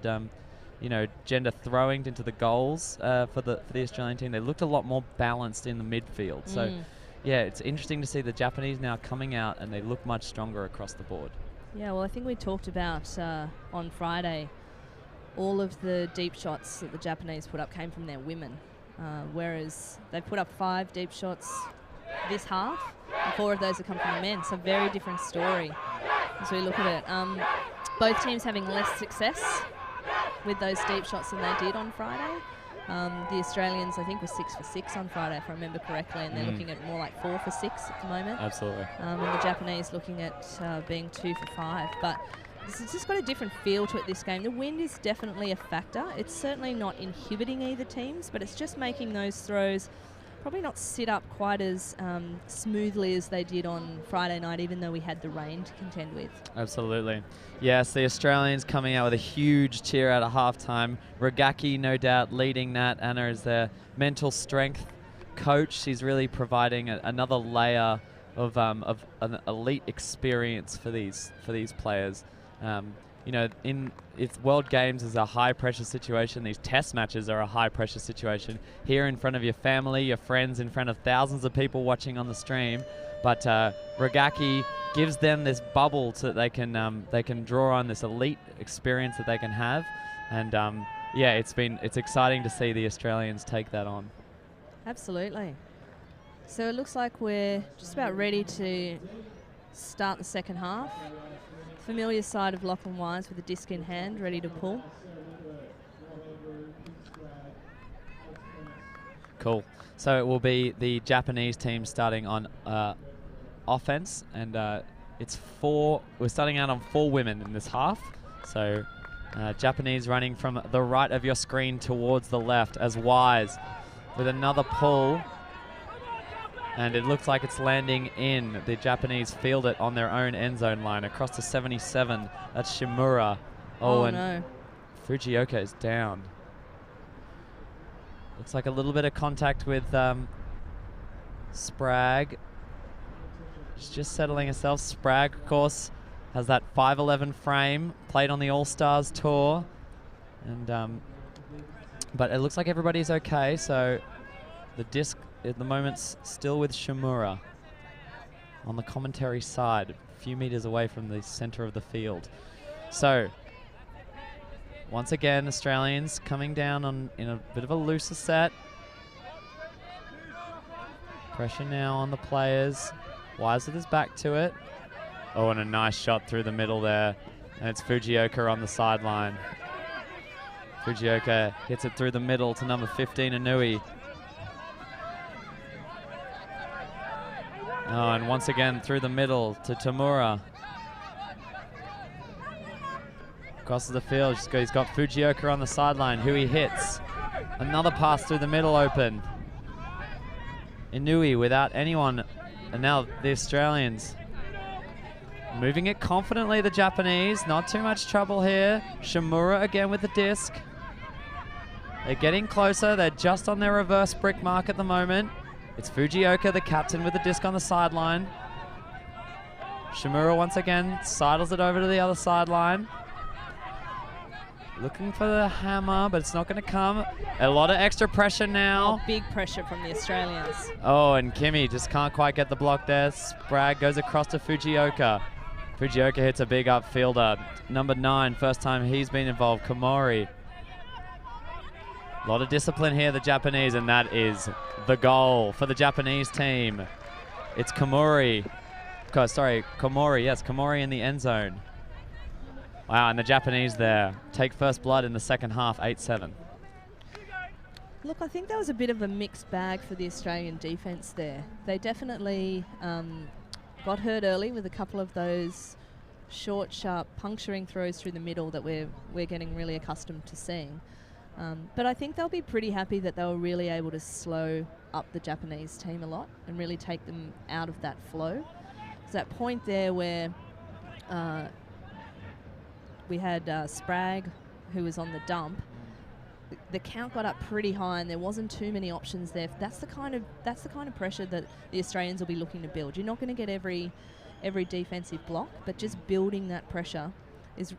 you know, gender throwing into the goals for the Australian team. They looked a lot more balanced in the midfield. So yeah, it's interesting to see the Japanese now coming out, and they look much stronger across the board. Yeah, well, I think we talked about on Friday, all of the deep shots that the Japanese put up came from their women, whereas they put up 5 deep shots this half, and 4 of those have come from the men. So very different story as we look at it. Both teams having less success with those deep shots than they did on Friday. The Australians, I think, were 6 for 6 on Friday, if I remember correctly, and they're looking at more like 4 for 6 at the moment. Absolutely. And the Japanese looking at being 2 for 5. But it's just got a different feel to it this game. The wind is definitely a factor. It's certainly not inhibiting either teams, but it's just making those throws probably not sit up quite as smoothly as they did on Friday night, even though we had the rain to contend with. Absolutely. Yes, the Australians coming out with a huge cheer out of halftime. Ragaki, no doubt, leading that. Anna is their mental strength coach. She's really providing another layer of an elite experience for these players. you know, in it's World Games is a high pressure situation. These test matches are a high pressure situation. Here in front of your family, your friends, in front of thousands of people watching on the stream. But Ragaki gives them this bubble so that they can draw on this elite experience that they can have. And yeah, it's exciting to see the Australians take that on. Absolutely. So it looks like we're just about ready to start the second half. Familiar side of Lachlan Wise with a disc in hand, ready to pull. Cool. So it will be the Japanese team starting on offense, and we're starting out on 4 women in this half. So Japanese running from the right of your screen towards the left as Wise with another pull. And it looks like it's landing in. The Japanese field it on their own end zone line across to 77. That's Shimura. Oh and no. Fujioka is down. Looks like a little bit of contact with Sprague. She's just settling herself. Sprague, of course, has that 5'11" frame, played on the All-Stars tour. And but it looks like everybody's okay, so the disc at the moment's still with Shimura on the commentary side, a few meters away from the center of the field. So once again, Australians coming down in a bit of a looser set. Pressure now on the players. Wise with his back to it. Oh, and a nice shot through the middle there. And it's Fujioka on the sideline. Fujioka hits it through the middle to number 15, Inui. Oh, and once again through the middle to Tamura. Crosses the field. He's got Fujioka on the sideline, who he hits. Another pass through the middle open. Inui without anyone. And now the Australians moving it confidently, the Japanese. Not too much trouble here. Shimura again with the disc. They're getting closer. They're just on their reverse brick mark at the moment. It's Fujioka, the captain, with the disc on the sideline. Shimura once again sidles it over to the other sideline. Looking for the hammer, but it's not going to come. A lot of extra pressure now. Oh, big pressure from the Australians. Oh, and Kimi just can't quite get the block there. Sprague goes across to Fujioka. Fujioka hits a big upfielder. Number 9, first time he's been involved, Komori. A lot of discipline here, the Japanese, and that is the goal for the Japanese team. It's Komori. Komori, yes, Komori in the end zone. Wow, and the Japanese there take first blood in the second half, 8-7. Look, I think that was a bit of a mixed bag for the Australian defence there. They definitely got hurt early with a couple of those short, sharp, puncturing throws through the middle that we're getting really accustomed to seeing. But I think they'll be pretty happy that they were really able to slow up the Japanese team a lot and really take them out of that flow. There's that point there where we had Sprague, who was on the dump. The count got up pretty high, and there wasn't too many options there. That's the kind of pressure that the Australians will be looking to build. You're not going to get every defensive block, but just building that pressure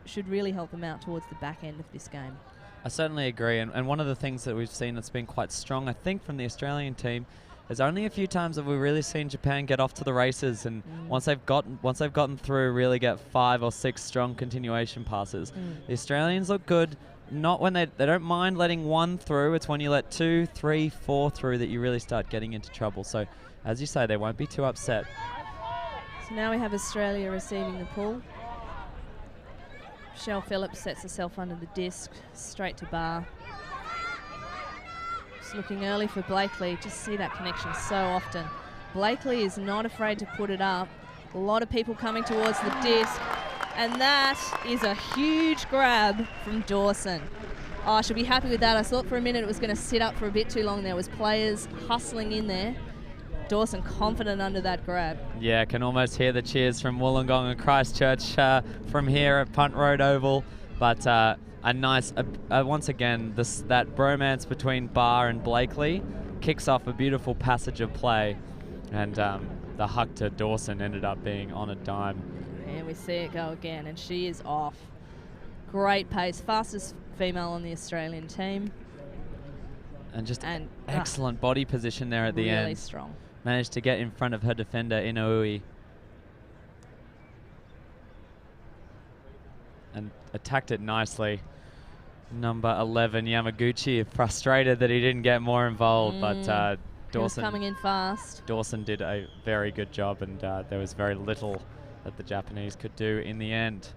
should really help them out towards the back end of this game. I certainly agree, and one of the things that we've seen that's been quite strong, I think, from the Australian team, is only a few times have we really seen Japan get off to the races, and once they've gotten through, really get 5 or 6 strong continuation passes. The Australians look good, not when they don't mind letting 1 through. It's when you let 2, 3, 4 through that you really start getting into trouble. So, as you say, they won't be too upset. So now we have Australia receiving the pull. Michelle Phillips sets herself under the disc, straight to bar. Just looking early for Blakely. Just see that connection so often. Blakely is not afraid to put it up. A lot of people coming towards the disc. And that is a huge grab from Dawson. Oh, I should be happy with that. I thought for a minute it was going to sit up for a bit too long. There was players hustling in there. Dawson confident under that grab. Yeah, can almost hear the cheers from Wollongong and Christchurch from here at Punt Road Oval. But a nice, once again, that bromance between Barr and Blakely kicks off a beautiful passage of play. And the hug to Dawson ended up being on a dime. And we see it go again, and she is off. Great pace, fastest female on the Australian team. And just excellent body position there at the end. Really strong. Managed to get in front of her defender, Inoue. And attacked it nicely. Number 11, Yamaguchi, frustrated that he didn't get more involved, but Dawson coming in fast. Dawson did a very good job, and there was very little that the Japanese could do in the end.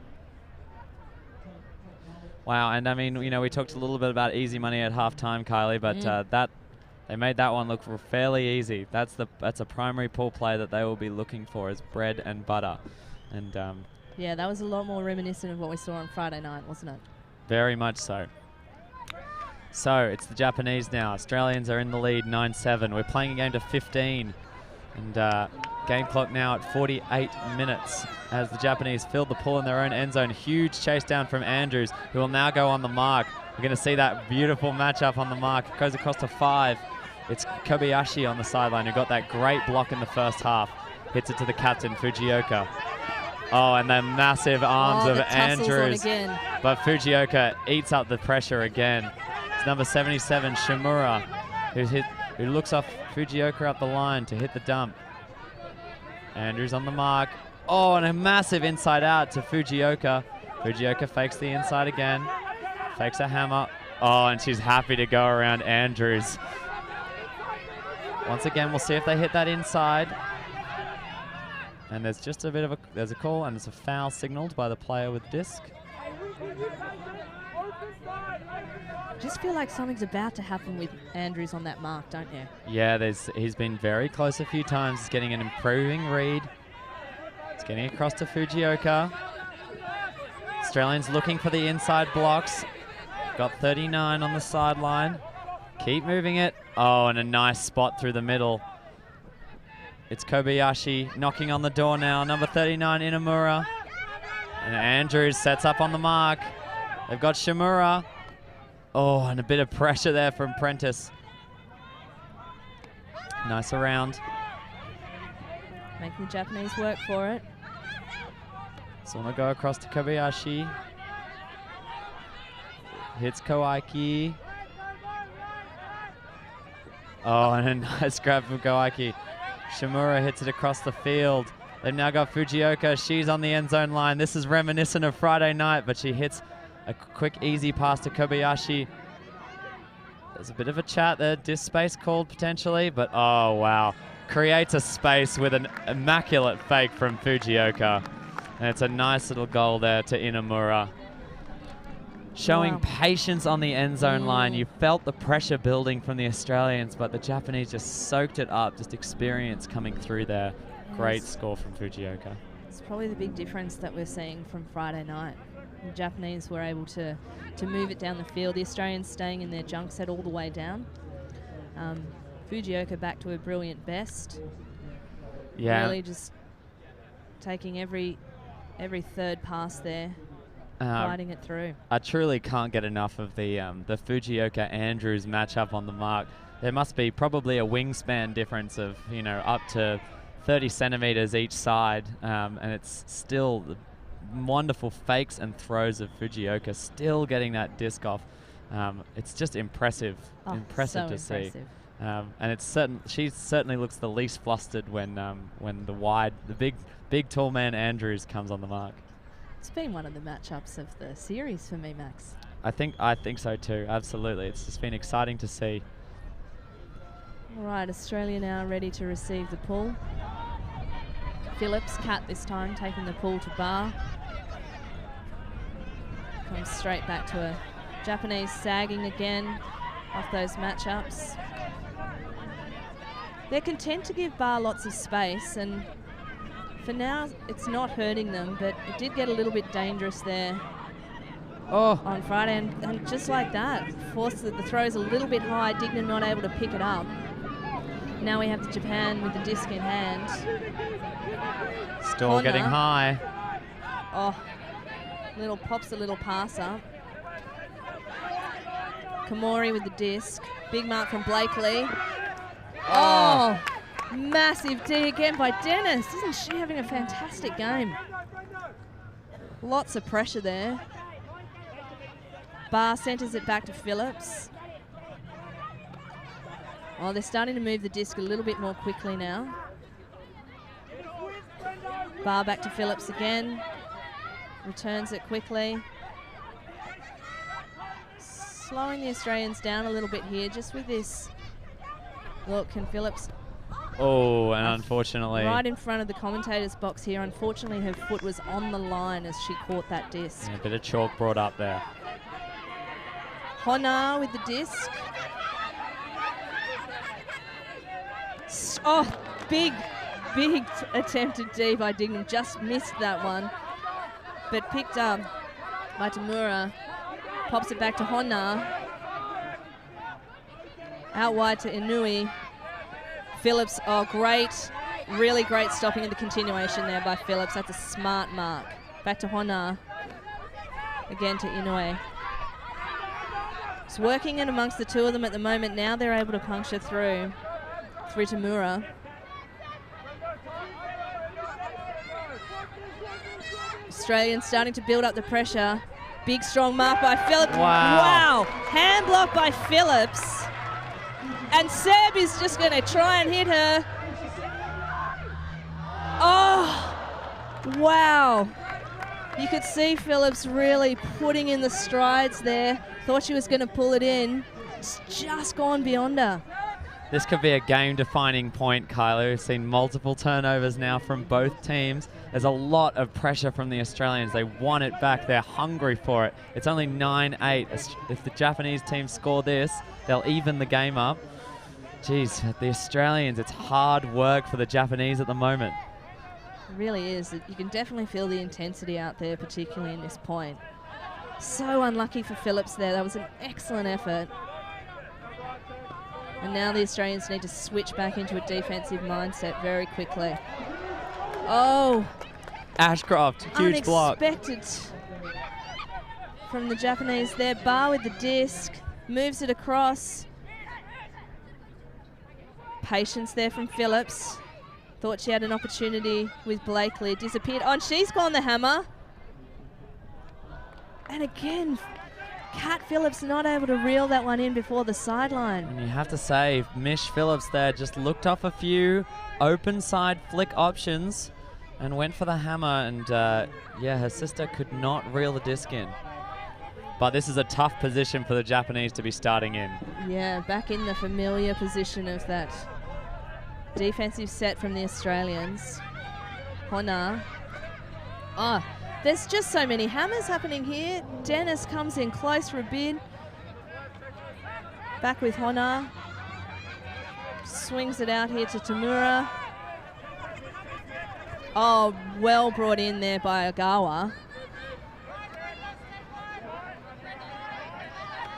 Wow, and I mean, you know, we talked a little bit about easy money at halftime, Kylie, but they made that one look fairly easy. That's a primary pool play that they will be looking for as bread and butter, and yeah, that was a lot more reminiscent of what we saw on Friday night, wasn't it? Very much so. So it's the Japanese now. Australians are in the lead, 9-7. We're playing a game to 15. And game clock now at 48 minutes as the Japanese filled the pool in their own end zone. Huge chase down from Andrews, who will now go on the mark. We're going to see that beautiful matchup on the mark. It goes across to 5. It's Kobayashi on the sideline, who got that great block in the first half. Hits it to the captain, Fujioka. Oh, and the massive arms of Andrews. But Fujioka eats up the pressure again. It's number 77, Shimura, who looks off Fujioka up the line to hit the dump. Andrews on the mark. Oh, and a massive inside out to Fujioka. Fujioka fakes the inside again. Fakes a hammer. Oh, and she's happy to go around Andrews. Once again, we'll see if they hit that inside. And there's just a bit of there's a call, and it's a foul signaled by the player with disc. Just feel like something's about to happen with Andrews on that mark, don't you? Yeah, he's been very close a few times. He's getting an improving read. It's getting across to Fujioka. Australians looking for the inside blocks. Got 39 on the sideline. Keep moving it. Oh, and a nice spot through the middle. It's Kobayashi knocking on the door now. Number 39, Inamura. And Andrews sets up on the mark. They've got Shimura. Oh, and a bit of pressure there from Prentice. Nice around. Making the Japanese work for it. So we'll go across to Kobayashi. Hits Koike. Oh, and a nice grab from Koike. Shimura hits it across the field. They've now got Fujioka. She's on the end zone line. This is reminiscent of Friday night, but she hits a quick, easy pass to Kobayashi. There's a bit of a chat there. Disc space called potentially, but oh, wow. Creates a space with an immaculate fake from Fujioka. And it's a nice little goal there to Inamura. Showing patience on the end zone line. You felt the pressure building from the Australians, but the Japanese just soaked it up. Just experience coming through there. Great score from Fujioka. It's probably the big difference that we're seeing from Friday night. The Japanese were able to move it down the field. The Australians staying in their junk set all the way down. Fujioka back to her brilliant best. Yeah. Really just taking every third pass there. Fighting it through. I truly can't get enough of the Fujioka Andrews matchup on the mark. There must be probably a wingspan difference of, you know, up to 30 centimeters each side, and it's still the wonderful fakes and throws of Fujioka, still getting that disc off. It's just impressive, impressive to see. And it's she certainly looks the least flustered when the big tall man Andrews comes on the mark. It's been one of the matchups of the series for me, Max. I think so too. Absolutely, it's just been exciting to see. All right, Australia now ready to receive the pull. Phillips, Cat this time, taking the pull to bar. Comes straight back to a Japanese sagging again off those matchups. They're content to give bar lots of space, and for now it's not hurting them, but it did get a little bit dangerous there on Friday, and just like that, forced the throws a little bit high, Dignan not able to pick it up. Now we have the Japan with the disc in hand. Still Corner. Getting high. Oh, pops a little pass up. Kamori with the disc. Big mark from Blakely. Oh, massive D again by Dennis. Isn't she having a fantastic game? Lots of pressure there. Barr centres it back to Phillips. Oh, they're starting to move the disc a little bit more quickly now. Barr back to Phillips again. Returns it quickly. Slowing the Australians down a little bit here, just with this. Look, can Phillips... Oh, and unfortunately... Right in front of the commentator's box here. Unfortunately, her foot was on the line as she caught that disc. Yeah, a bit of chalk brought up there. Hona with the disc. Oh, big attempt at D by Dignam. Just missed that one. But picked up by Tamura. Pops it back to Hona. Out wide to Inui. Phillips, oh, great. Really great stopping in the continuation there by Phillips. That's a smart mark. Back to Hona. Again to Inui. It's working in amongst the two of them at the moment. Now they're able to puncture through Tamura. Australians starting to build up the pressure. Big strong mark by Phillips. Wow. Hand block by Phillips. And Seb is just going to try and hit her. Oh, wow. You could see Phillips really putting in the strides there. Thought she was going to pull it in. It's just gone beyond her. This could be a game-defining point, Kylie. We've seen multiple turnovers now from both teams. There's a lot of pressure from the Australians. They want it back. They're hungry for it. It's only 9-8. If the Japanese team score this, they'll even the game up. Geez, the Australians, it's hard work for the Japanese at the moment. It really is. You can definitely feel the intensity out there, particularly in this point. So unlucky for Phillips there. That was an excellent effort. And now the Australians need to switch back into a defensive mindset very quickly. Oh. Ashcroft, huge block. Unexpected from the Japanese there. Barr with the disc. Moves it across. Patience there from Phillips. Thought she had an opportunity with Blakely. Disappeared. Oh, and she's gone the hammer. And again, Kat Phillips not able to reel that one in before the sideline. And you have to say, Mish Phillips there just looked off a few open side flick options and went for the hammer. And yeah, her sister could not reel the disc in. But this is a tough position for the Japanese to be starting in. Yeah, back in the familiar position of that defensive set from the Australians. Hona. Oh, there's just so many hammers happening here. Dennis comes in close for a bid. Back with Hona. Swings it out here to Tamura. Oh, well brought in there by Ogawa.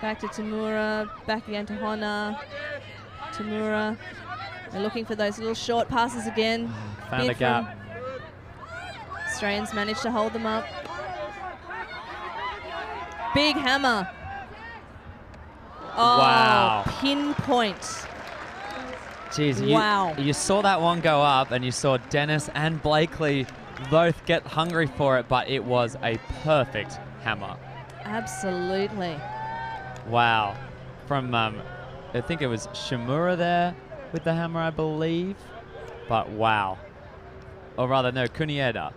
Back to Tamura, back again to Hona. Tamura. They're looking for those little short passes again. Found a gap. Australians managed to hold them up. Big hammer. Oh, wow. Pinpoint. Jeez, wow. You saw that one go up and you saw Dennis and Blakely both get hungry for it, but it was a perfect hammer. Absolutely. Wow. From, I think it was Shimura there with the hammer, I believe. But wow. Or rather, no, Kunieda.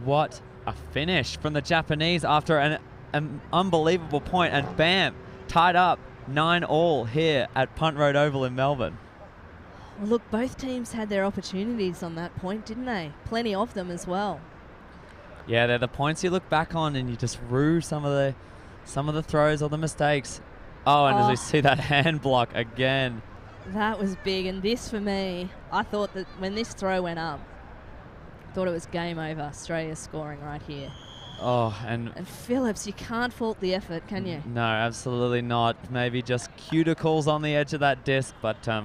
What a finish from the Japanese after an unbelievable point. And bam, tied up 9-all here at Punt Road Oval in Melbourne. Well, look, both teams had their opportunities on that point, didn't they? Plenty of them as well. Yeah, they're the points you look back on and you just rue some of the throws or the mistakes. Oh, and as we see that hand block again. That was big, and this for me, I thought that when this throw went up, thought it was game over. Australia scoring right here. Oh, and Phillips, you can't fault the effort, can you? No, absolutely not. Maybe just cuticles on the edge of that disc, but it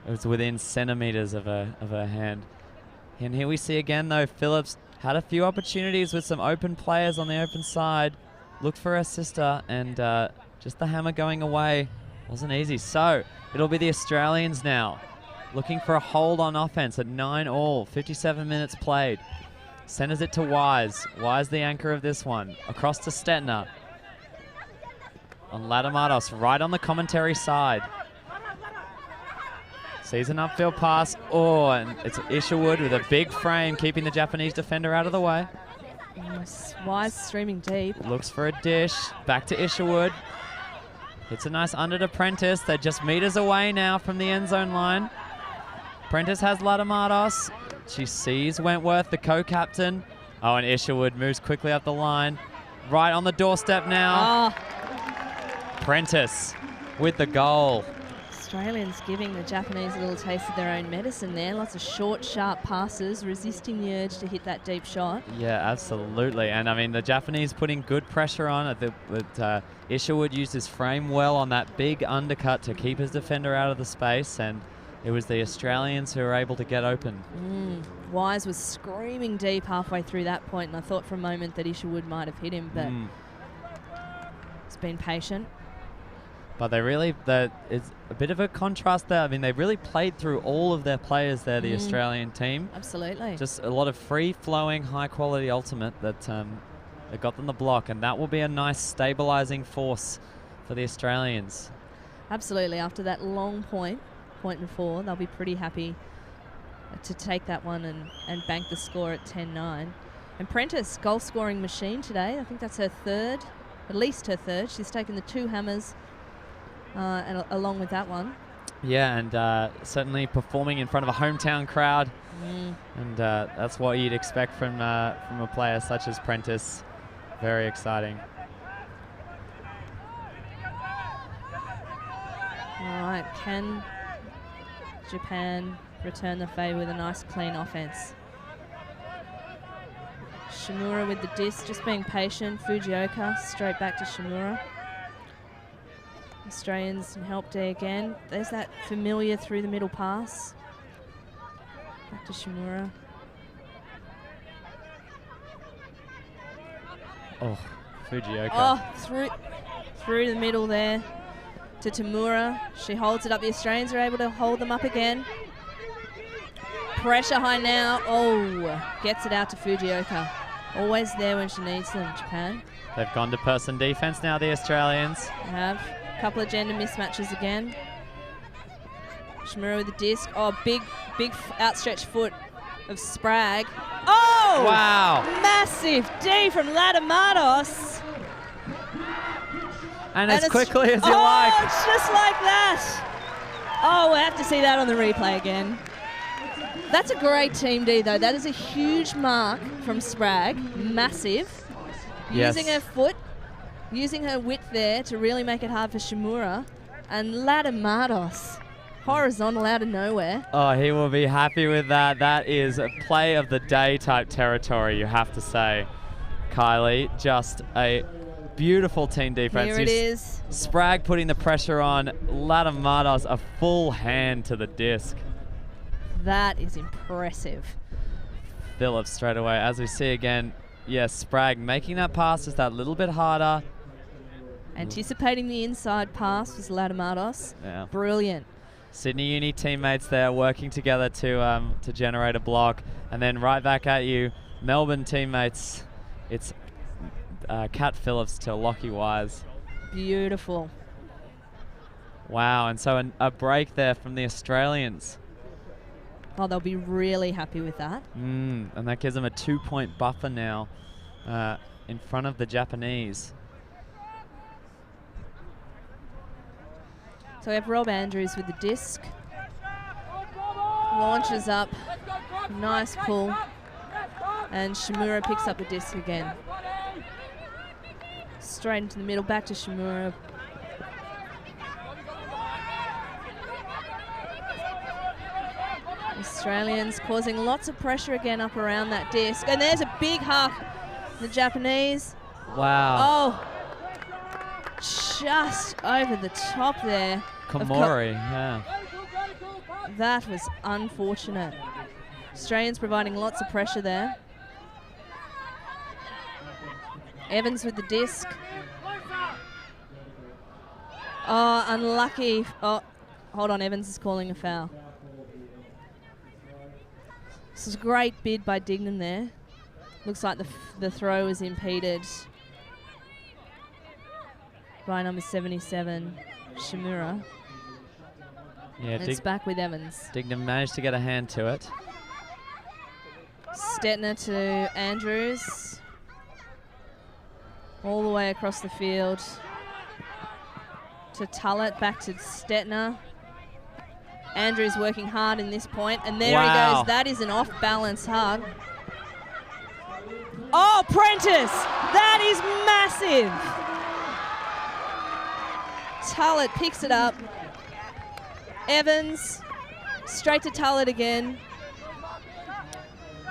was within centimeters of her hand. And here we see again, though, Phillips had a few opportunities with some open players on the open side. Looked for her sister, and just the hammer going away wasn't easy. So it'll be the Australians now, looking for a hold on offense at 9-all, 57 minutes played. Centers it to Wise. Wise the anchor of this one. Across to Stetner. on Ladamatos, right on the commentary side. Sees an upfield pass. Oh, and it's Isherwood with a big frame, keeping the Japanese defender out of the way. Wise streaming deep. Looks for a dish. Back to Isherwood. Hits a nice under to Prentice. They're just meters away now from the end zone line. Prentice has Ladamatos. She sees Wentworth, the co-captain. Oh, and Isherwood moves quickly up the line. Right on the doorstep now. Prentice with the goal. Australians giving the Japanese a little taste of their own medicine there. Lots of short, sharp passes, resisting the urge to hit that deep shot. Yeah, absolutely. And I mean, the Japanese putting good pressure on it. But Isherwood used his frame well on that big undercut to keep his defender out of the space. And it was the Australians who were able to get open. Wise was screaming deep halfway through that point, and I thought for a moment that Isherwood might have hit him, but he's been patient. But it's a bit of a contrast there. I mean, they really played through all of their players there, the Australian team. Absolutely. Just a lot of free-flowing, high-quality ultimate that got them the block, and that will be a nice stabilizing force for the Australians. Absolutely. After that long point and 4, they'll be pretty happy to take that one and bank the score at 10-9. And Prentice, goal-scoring machine today. I think that's her third, at least her third. She's taken the 2 hammers and along with that one. Yeah, and certainly performing in front of a hometown crowd. And that's what you'd expect from a player such as Prentice. Very exciting. All right, can Japan return the favour with a nice clean offense? Shimura with the disc, just being patient. Fujioka straight back to Shimura. Australians some help there again. There's that familiar through the middle pass. Back to Shimura. Oh, Fujioka. Oh, through the middle there to Tamura. She holds it up. The Australians are able to hold them up again. Pressure high now. Oh, gets it out to Fujioka. Always there when she needs them, Japan. They've gone to person defense now, the Australians. They have. A couple of gender mismatches again. Shimura with the disc. Oh, big outstretched foot of Sprague. Oh! Wow. Massive D from Ladamatos. And as quickly as you like. Oh, it's just like that. Oh, we'll have to see that on the replay again. That's a great team D, though. That is a huge mark from Sprague. Massive. Yes. Using her foot, using her width there to really make it hard for Shimura. And Ladamatos, horizontal out of nowhere. Oh, he will be happy with that. That is a play of the day type territory, you have to say. Kylie, just a beautiful team defense. Here it is. Sprague putting the pressure on. Ladamatos, a full hand to the disc. That is impressive. Phillips straight away. As we see again, yes, Sprague making that pass just that little bit harder. Anticipating the inside pass was Ladamatos. Yeah. Brilliant. Sydney Uni teammates there working together to generate a block. And then right back at you, Melbourne teammates. It's Kat Phillips to Lockie Wise. Beautiful. Wow, and so a break there from the Australians. Oh, they'll be really happy with that. And that gives them a 2-point buffer now in front of the Japanese. So we have Rob Andrews with the disc. Launches up. Nice pull. And Shimura picks up the disc again. Straight into the middle, back to Shimura. Australians causing lots of pressure again up around that disc. And there's a big huck. The Japanese. Wow. Oh, just over the top there. Komori, yeah. That was unfortunate. Australians providing lots of pressure there. Evans with the disc. Oh, unlucky. Oh, hold on. Evans is calling a foul. This is a great bid by Dignam there. Looks like the throw is impeded. by number 77, Shimura. Yeah, And it's back with Evans. Dignam managed to get a hand to it. Stettner to Andrews. All the way across the field to Tullett, back to Stettner. Andrews working hard in this point, and there he goes. That is an off-balance hug. Oh, Prentice! That is massive! Tullett picks it up. Evans, straight to Tullett again.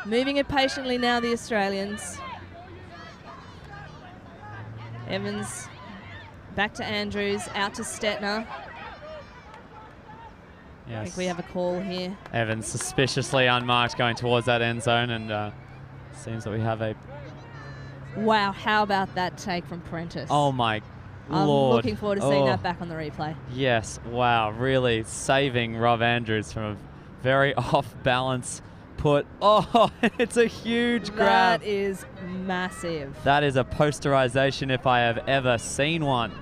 Moving it patiently now, the Australians. Evans back to Andrews, out to Stettner. Yes. I think we have a call here. Evans suspiciously unmarked going towards that end zone, and seems that we have a... Wow, how about that take from Prentice? Oh my I'm Lord. looking forward to seeing that back on the replay. Yes, wow, really saving Rob Andrews from a very off-balance put. Oh, it's a huge grab. That is massive. That is a posterization if I have ever seen one.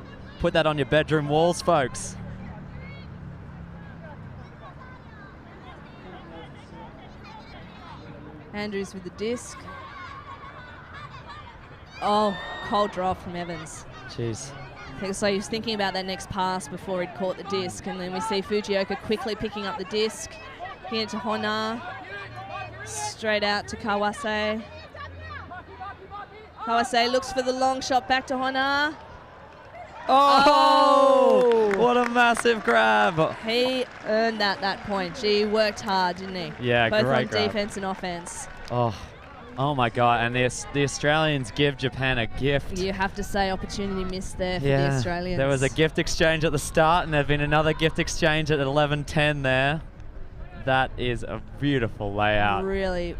Put that on your bedroom walls, folks. Andrews with the disc. Oh, cold draw from Evans. Jeez. So he was thinking about that next pass before he'd caught the disc, and then we see Fujioka quickly picking up the disc. Here to Hona. Straight out to Kawase. Kawase looks for the long shot back to Hona. Oh! What a massive grab. He earned that point. Gee, worked hard, didn't he? Yeah, both great on grab. Defense and offense. Oh my God! And the Australians give Japan a gift. You have to say, opportunity missed there for the Australians. There was a gift exchange at the start, and there's been another gift exchange at 11:10 there. That is a beautiful layout. Really,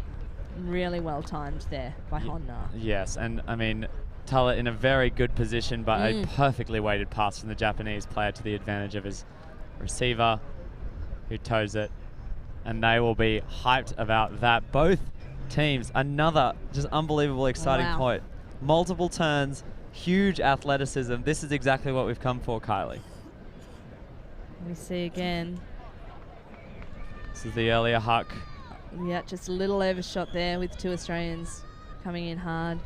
really well timed there by Honda. Yes, and I mean, Tullett in a very good position, but a perfectly weighted pass from the Japanese player to the advantage of his receiver, who toes it. And they will be hyped about that. Both teams, another just unbelievable exciting point. Multiple turns, huge athleticism. This is exactly what we've come for, Kylie. We see again. This is the earlier huck. Yeah, just a little overshot there with two Australians coming in hard.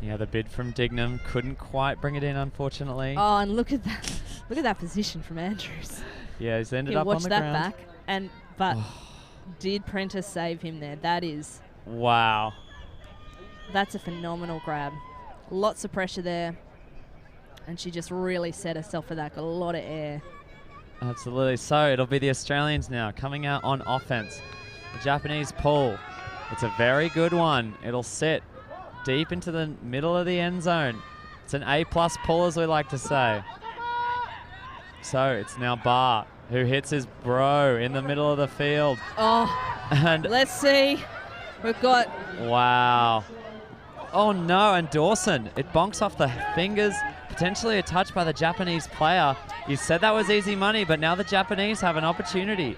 Yeah, the bid from Dignam couldn't quite bring it in, unfortunately. Oh, and look at that! Look at that position from Andrews. Yeah, he's ended up on the ground. Watch that back, but did Prentice save him there? That is. Wow. That's a phenomenal grab. Lots of pressure there, and she just really set herself for that. Got a lot of air. Absolutely. So it'll be the Australians now coming out on offense. The Japanese pull. It's a very good one. It'll sit deep into the middle of the end zone. It's an A+ pull, as we like to say. So it's now Barr, who hits his bro in the middle of the field. Oh, and let's see. We've got... Wow. Oh no, and Dawson. It bonks off the fingers. Potentially a touch by the Japanese player. You said that was easy money, but now the Japanese have an opportunity.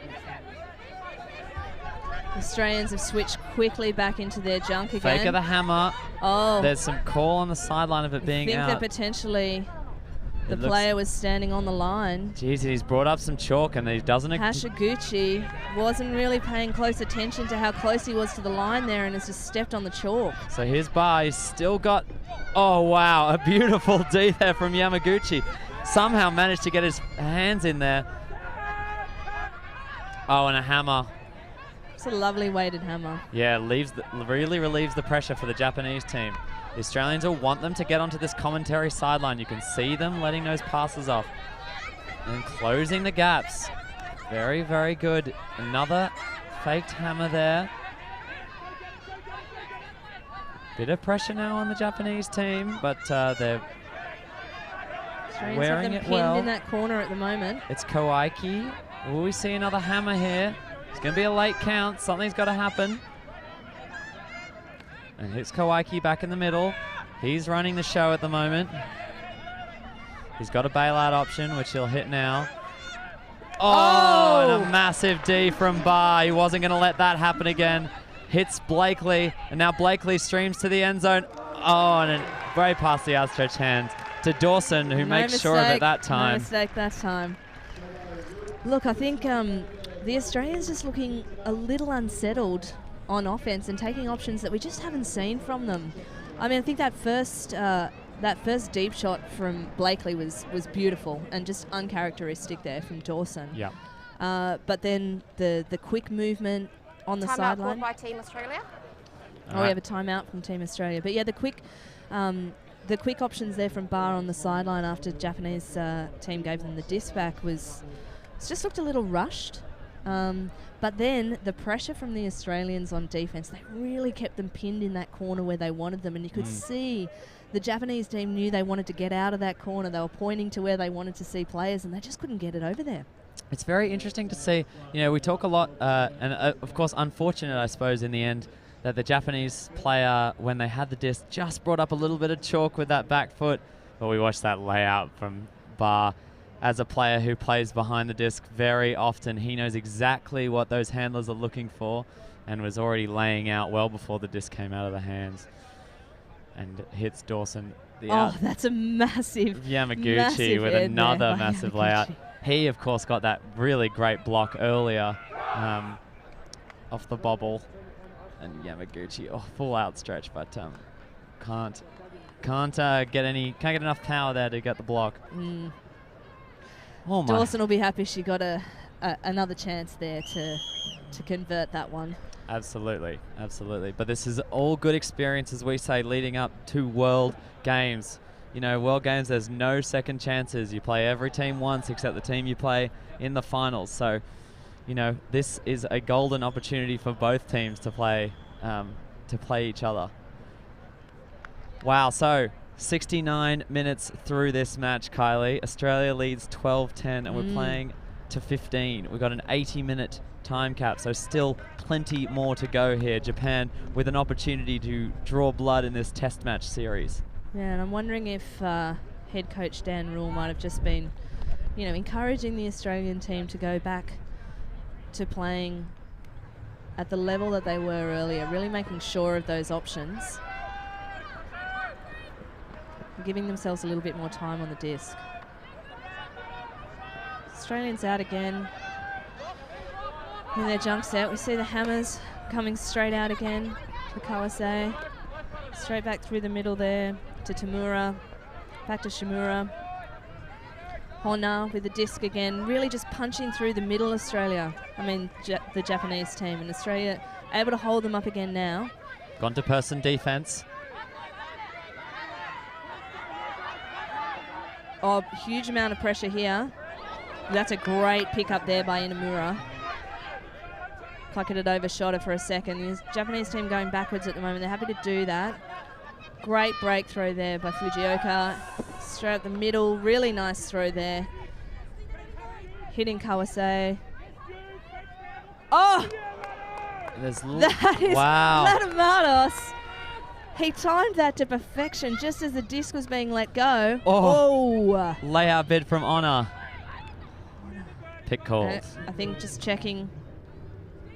Australians have switched quickly back into their junk again. Fake of the hammer. Oh. There's some call on the sideline of it being out. I think that potentially the player was standing on the line. Jeez, he's brought up some chalk and he doesn't... Hashiguchi wasn't really paying close attention to how close he was to the line there and has just stepped on the chalk. So here's Barr. He's still got... Oh, wow. A beautiful D there from Yamaguchi. Somehow managed to get his hands in there. Oh, and a hammer. It's a lovely weighted hammer. Yeah, really relieves the pressure for the Japanese team. The Australians will want them to get onto this commentary sideline. You can see them letting those passes off and closing the gaps. Very, very good. Another faked hammer there. Bit of pressure now on the Japanese team, but they're wearing it well. Pinned in that corner at the moment. It's Koike. Will we see another hammer here? It's going to be a late count. Something's got to happen. And it's Koike back in the middle. He's running the show at the moment. He's got a bailout option, which he'll hit now. Oh, and a massive D from Barr. He wasn't going to let that happen again. Hits Blakely, and now Blakely streams to the end zone. Oh, and very past the outstretched hands. to Dawson, who makes sure of it that time. No mistake that time. Look, I think the Australians just looking a little unsettled on offense and taking options that we just haven't seen from them. I mean, I think that first deep shot from Blakely was beautiful and just uncharacteristic there from Dawson. Yeah. But then the quick movement on the Timeout sideline. called by Team Australia. We have a timeout from Team Australia. But yeah, the quick options there from Barr on the sideline after Japanese team gave them the disc back just looked a little rushed. But then the pressure from the Australians on defense, they really kept them pinned in that corner where they wanted them, and you could see the Japanese team knew they wanted to get out of that corner. They were pointing to where they wanted to see players, and they just couldn't get it over there. It's very interesting to see. You know, we talk a lot, and of course unfortunate, I suppose, in the end, that the Japanese player, when they had the disc, just brought up a little bit of chalk with that back foot. But we watched that layout from Barr. As a player who plays behind the disc very often, he knows exactly what those handlers are looking for and was already laying out well before the disc came out of the hands. And hits Dawson. That's a massive Yamaguchi with another massive layout. He, of course, got that really great block earlier off the bobble. And Yamaguchi, full out stretch, but can't get enough power there to get the block. Oh my. Dawson will be happy she got another chance there to convert that one. Absolutely. But this is all good experience, as we say, leading up to World Games. You know, World Games, there's no second chances. You play every team once except the team you play in the finals. So, you know, this is a golden opportunity for both teams to play each other. Wow, so 69 minutes through this match, Kylie. Australia leads 12-10, and we're playing to 15. We've got an 80-minute time cap, so still plenty more to go here. Japan with an opportunity to draw blood in this test match series. Yeah, and I'm wondering if head coach Dan Rule might have just been, you know, encouraging the Australian team to go back to playing at the level that they were earlier, really making sure of those options. Giving themselves a little bit more time on the disc. Australians out again in their junk set. We see the hammers coming straight out again to Kawase. Straight back through the middle there to Tamura. Back to Shimura. Hona with the disc again. Really just punching through the middle, Australia. I mean, the Japanese team. And Australia able to hold them up again now. Gone to person defense. Huge amount of pressure here. That's a great pick up there by Inamura. Clucketed overshot it for a second. The Japanese team going backwards at the moment. They're happy to do that. Great break throw there by Fujioka. Straight up the middle. Really nice throw there. Hitting Kawase. Oh! That is wow. Latamatos. He timed that to perfection just as the disc was being let go. Oh! Layout bid from Honor. Pick called. I think just checking.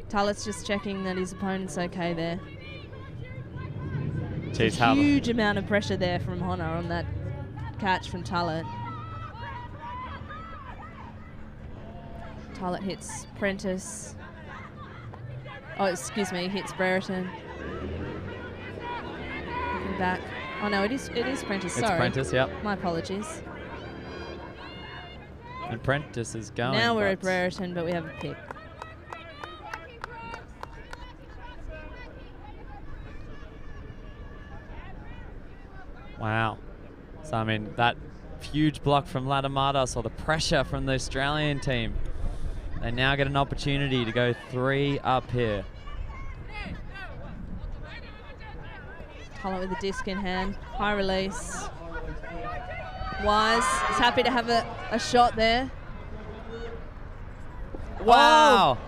Tullett's just checking that his opponent's okay there. Jeez, huge amount of pressure there from Honor on that catch from Tullett. Tullett hits Prentice. Hits Brereton. Back. Oh no, it is Prentice. It's Prentice, yep. My apologies. And Prentice is going. Now we're at Brereton, but we have a pick. Wow. So I mean, that huge block from Latamatos, or the pressure from the Australian team. They now get an opportunity to go 3 up here. Tullett with the disc in hand. High release. Wise is happy to have a shot there. Wow.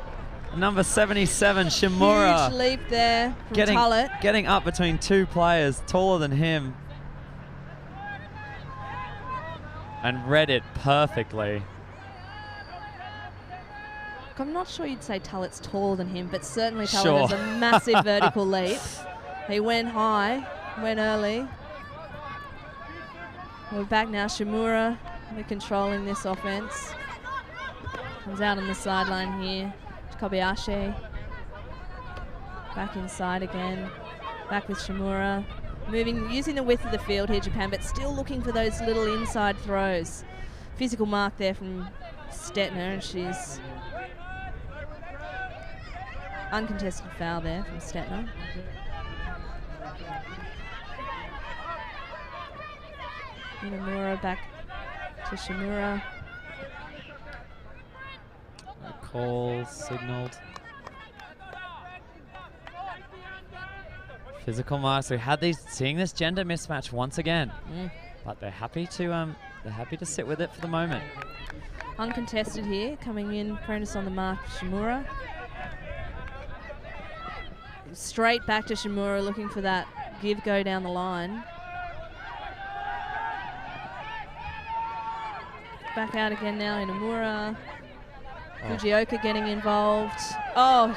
Number 77, Shimura. Huge leap there from Tullett. Getting up between 2 players taller than him. And read it perfectly. I'm not sure you'd say Tullett's taller than him, but certainly Tullett has a massive vertical leap. He went high, went early. We're back now. Shimura, they're controlling this offense. Comes out on the sideline here. Kobayashi. Back inside again. Back with Shimura. Moving, using the width of the field here, Japan, but still looking for those little inside throws. Physical mark there from Stetner, and she's uncontested foul there from Stetner. Inamura back to Shimura. A call signaled. Physical marks. We had seeing this gender mismatch once again, but they're happy to sit with it for the moment. Uncontested here, coming in, Prentice on the mark, Shimura. Straight back to Shimura, looking for that go down the line. Back out again now, Inamura. Fujioka getting involved. Oh,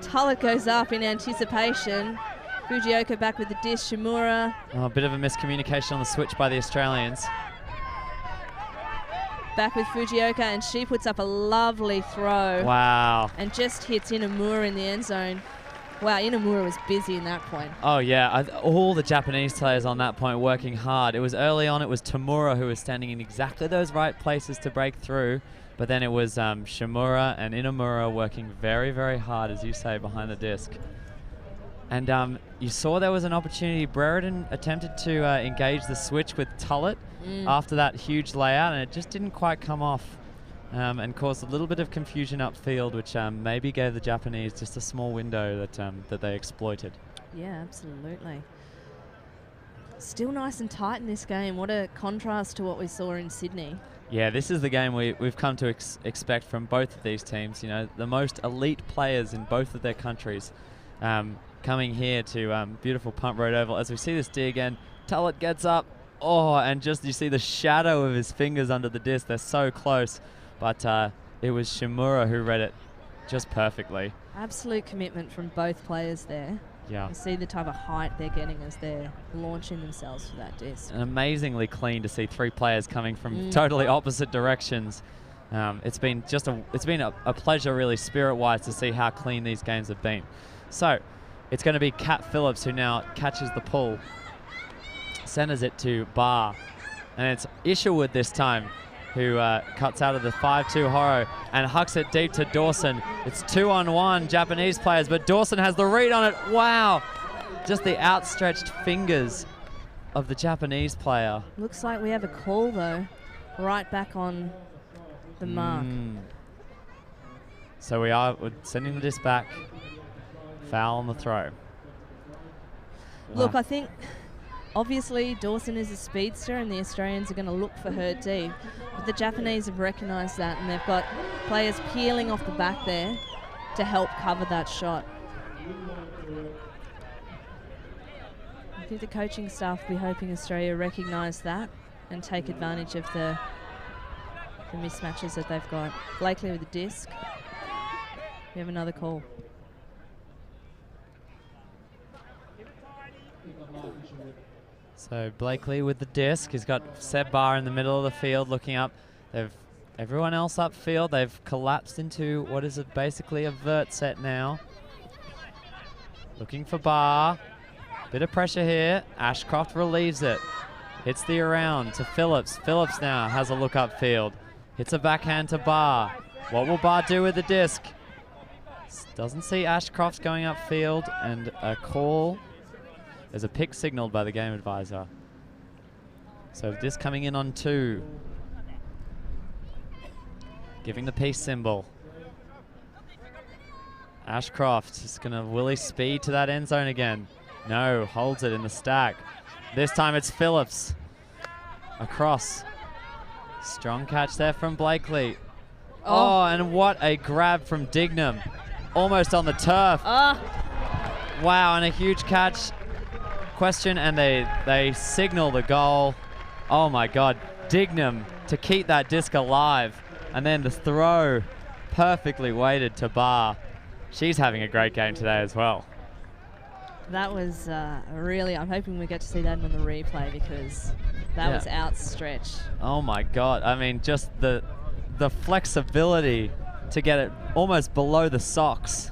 Tullett goes up in anticipation. Fujioka back with the dish, Shimura. Oh, a bit of a miscommunication on the switch by the Australians. Back with Fujioka, and she puts up a lovely throw. Wow. And just hits Inamura in the end zone. Wow, Inamura was busy in that point. Oh, yeah. All the Japanese players on that point working hard. It was early on, it was Tamura who was standing in exactly those right places to break through. But then it was Shimura and Inamura working very, very hard, as you say, behind the disc. And you saw there was an opportunity. Brereton attempted to engage the switch with Tullett after that huge layout, and it just didn't quite come off and caused a little bit of confusion upfield, which maybe gave the Japanese just a small window that they exploited. Yeah, absolutely. Still nice and tight in this game. What a contrast to what we saw in Sydney. Yeah, this is the game we've come to expect from both of these teams. You know, the most elite players in both of their countries coming here to beautiful Punt Road Oval. As we see this D again, Tullett gets up. Oh, and just you see the shadow of his fingers under the disc. They're so close. But it was Shimura who read it just perfectly. Absolute commitment from both players there. Yeah. You see the type of height they're getting as they're launching themselves for that disc. And amazingly clean to see three players coming from totally opposite directions. It's been a pleasure, really, spirit-wise, to see how clean these games have been. So it's going to be Kat Phillips who now catches the pull, centers it to Barr, and it's Isherwood this time who cuts out of the 5-2 Horo and hucks it deep to Dawson. It's 2-on-1 Japanese players, but Dawson has the read on it. Wow! Just the outstretched fingers of the Japanese player. Looks like we have a call, though, right back on the mark. So we're sending the disc back. Foul on the throw. Look, I think obviously Dawson is a speedster and the Australians are going to look for her deep. But the Japanese have recognised that, and they've got players peeling off the back there to help cover that shot. I think the coaching staff will be hoping Australia recognise that and take advantage of the mismatches that they've got. Blakely with the disc. We have another call. So Blakely with the disc. He's got Seb Barr in the middle of the field looking up. Everyone else upfield. They've collapsed into what is basically a vert set now. Looking for Barr. Bit of pressure here. Ashcroft relieves it. Hits the around to Phillips. Phillips now has a look upfield. Hits a backhand to Barr. What will Barr do with the disc? Doesn't see Ashcroft going upfield, and a call. There's a pick signaled by the game advisor. So this coming in on 2. Giving the peace symbol. Ashcroft is going to willy speed to that end zone again. No, holds it in the stack. This time it's Phillips. Across. Strong catch there from Blakely. Oh, and what a grab from Dignam. Almost on the turf. Wow, and a huge catch. Question, and they signal the goal. Oh my God, Dignam to keep that disc alive, and then the throw perfectly weighted to Barr. She's having a great game today as well. That was really, I'm hoping we get to see that on the replay, because That was outstretched. Oh my God. I mean, just the flexibility to get it almost below the socks.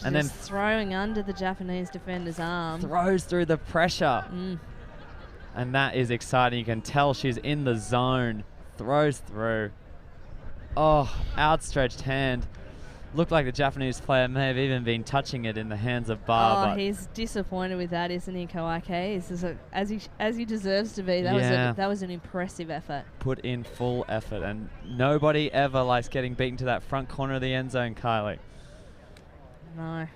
And then throwing under the Japanese defender's arm. Throws through the pressure. And that is exciting. You can tell she's in the zone. Throws through. Oh, outstretched hand. Looked like the Japanese player may have even been touching it in the hands of Bar. Oh, he's disappointed with that, isn't he, Kawake? As he deserves to be. That was an impressive effort. Put in full effort, and nobody ever likes getting beaten to that front corner of the end zone, Kylie. No.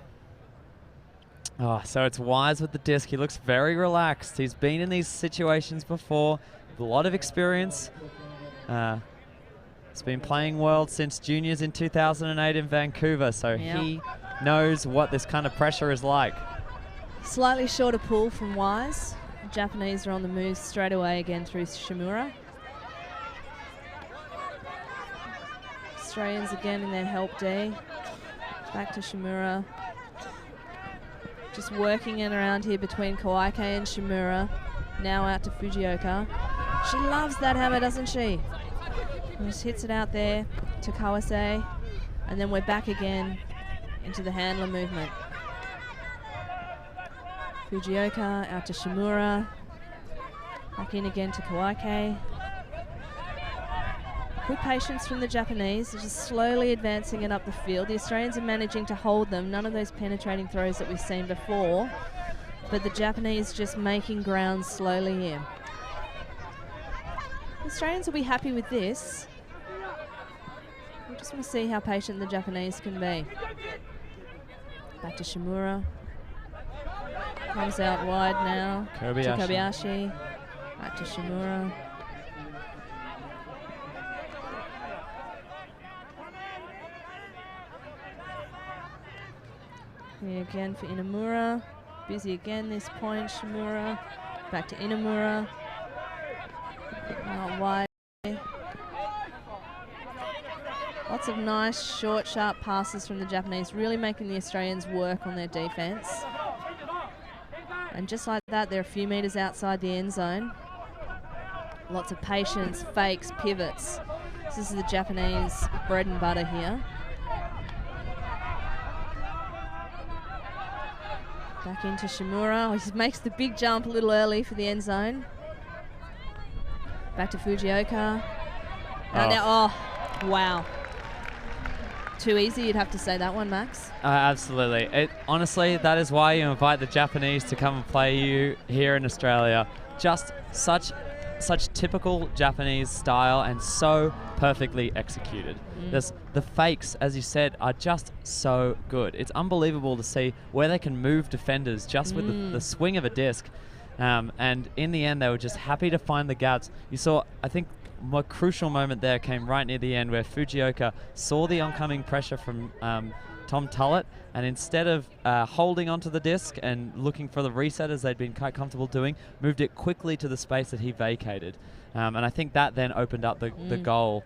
Oh, so it's Wise with the disc. He looks very relaxed. He's been in these situations before, with a lot of experience. He's been playing World since juniors in 2008 in Vancouver, so he knows what this kind of pressure is like. Slightly shorter pull from Wise. The Japanese are on the move straight away again through Shimura. Australians again in their help D. Back to Shimura. Just working in around here between Kawaike and Shimura. Now out to Fujioka. She loves that hammer, doesn't she? And just hits it out there to Kawase. And then we're back again into the handler movement. Fujioka out to Shimura. Back in again to Kawaike. Good patience from the Japanese. They're just slowly advancing it up the field. The Australians are managing to hold them. None of those penetrating throws that we've seen before. But the Japanese just making ground slowly here. The Australians will be happy with this. We just want to see how patient the Japanese can be. Back to Shimura. Comes out wide now to Kobayashi. Back to Shimura. Here again for Inamura. Busy again this point, Shimura. Back to Inamura. Out wide. Lots of nice, short, sharp passes from the Japanese, really making the Australians work on their defense. And just like that, they're a few meters outside the end zone. Lots of patience, fakes, pivots. This is the Japanese bread and butter here. Back into Shimura. He makes the big jump a little early for the end zone. Back to Fujioka. Wow. Too easy, you'd have to say that one, Max. Absolutely. Honestly, that is why you invite the Japanese to come and play you here in Australia. Just such typical Japanese style and so perfectly executed. The fakes, as you said, are just so good. It's unbelievable to see where they can move defenders just with the swing of a disc. And in the end, they were just happy to find the gaps. You saw, I think, a crucial moment there came right near the end where Fujioka saw the oncoming pressure from Tom Tullett, and instead of holding onto the disc and looking for the reset as they'd been quite comfortable doing, moved it quickly to the space that he vacated. And I think that then opened up the goal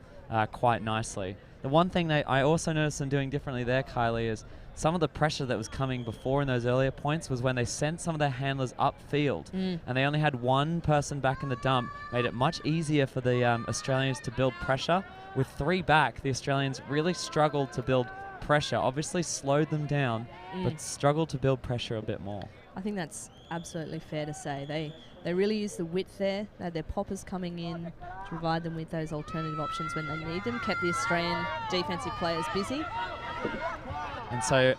quite nicely. The one thing that I also noticed them doing differently there, Kylie, is some of the pressure that was coming before in those earlier points was when they sent some of their handlers upfield and they only had one person back in the dump, made it much easier for the Australians to build pressure. With three back, the Australians really struggled to build pressure, obviously slowed them down, but struggled to build pressure a bit more. I think that's absolutely fair to say. They really used the width there. They had their poppers coming in to provide them with those alternative options when they need them, kept the Australian defensive players busy. And so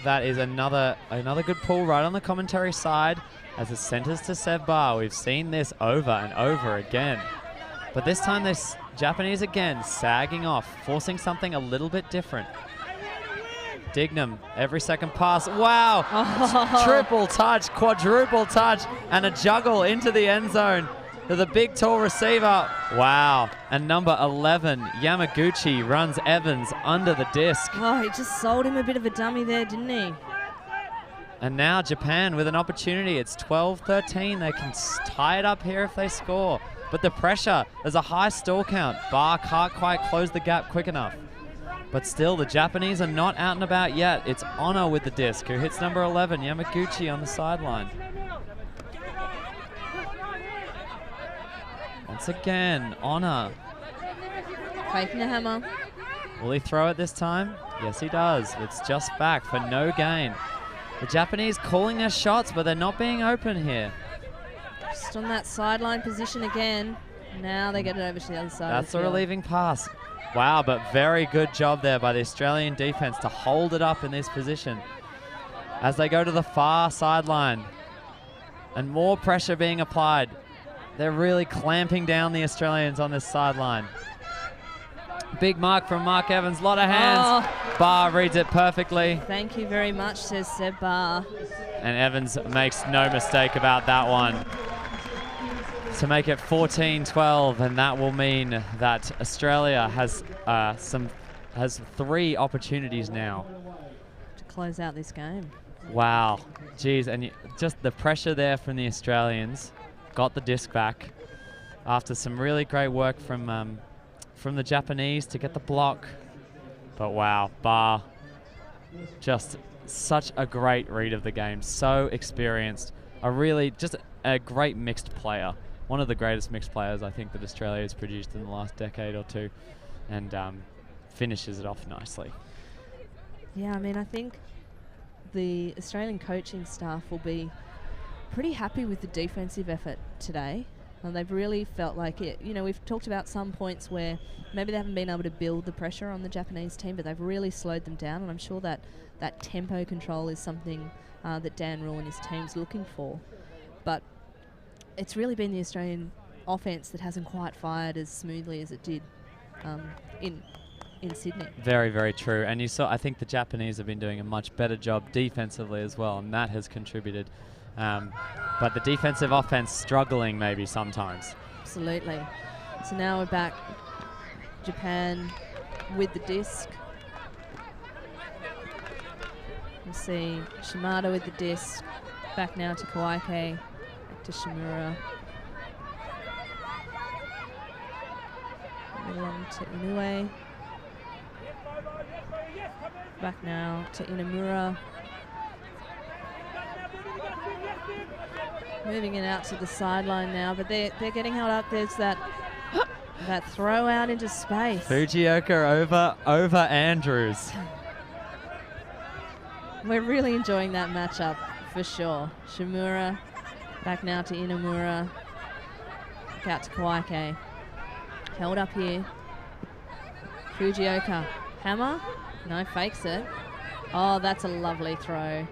that is another good pull right on the commentary side as it centers to Sev Bar. We've seen this over and over again. But this time this Japanese again sagging off, forcing something a little bit different. Dignam, every second pass. Wow! Triple touch, quadruple touch, and a juggle into the end zone to the big tall receiver. Wow. And number 11, Yamaguchi, runs Evans under the disc. Oh, he just sold him a bit of a dummy there, didn't he? And now Japan with an opportunity. It's 12-13. They can tie it up here if they score. But the pressure, there's a high stall count. Bar can't quite close the gap quick enough. But still, the Japanese are not out and about yet. It's Ono with the disc, who hits number 11, Yamaguchi, on the sideline. Once again, Honor. Faking the hammer. Will he throw it this time? Yes, he does. It's just back for no gain. The Japanese calling their shots, but they're not being open here. Just on that sideline position again. Now they get it over to the other side. That's of a the field. relieving pass. Wow, but very good job there by the Australian defense to hold it up in this position. As they go to the far sideline and more pressure being applied. They're really clamping down the Australians on this sideline. Big mark from Mark Evans, lot of hands. Oh. Barr reads it perfectly. Thank you very much, says Seb Barr. And Evans makes no mistake about that one. To make it 14-12, and that will mean that Australia has 3 opportunities now To close out this game. Wow, geez, and just the pressure there from the Australians. Got the disc back after some really great work from the Japanese to get the block. But wow, Barr, just such a great read of the game. So experienced, just a great mixed player. One of the greatest mixed players I think that Australia has produced in the last decade or two, and finishes it off nicely. Yeah, I mean, I think the Australian coaching staff will be pretty happy with the defensive effort today. And they've really felt like it. You know, we've talked about some points where maybe they haven't been able to build the pressure on the Japanese team, but they've really slowed them down. And I'm sure that that tempo control is something that Dan Rule and his team's looking for. But it's really been the Australian offense that hasn't quite fired as smoothly as it did in Sydney. Very, very true. And you saw, I think the Japanese have been doing a much better job defensively as well, and that has contributed. But the defensive offense struggling maybe sometimes. Absolutely. So now we're back. Japan with the disc. We'll see Shimada with the disc. Back now to Kawaike. Back to Shimura. Along to Inoue. Back now to Inamura. Moving it out to the sideline now, but they're getting held up. There's that throw out into space. Fujioka over Andrews. We're really enjoying that matchup for sure. Shimura back now to Inamura. Back out to Kawaike. Held up here. Fujioka. Hammer. No, fakes it. Oh, that's a lovely throw.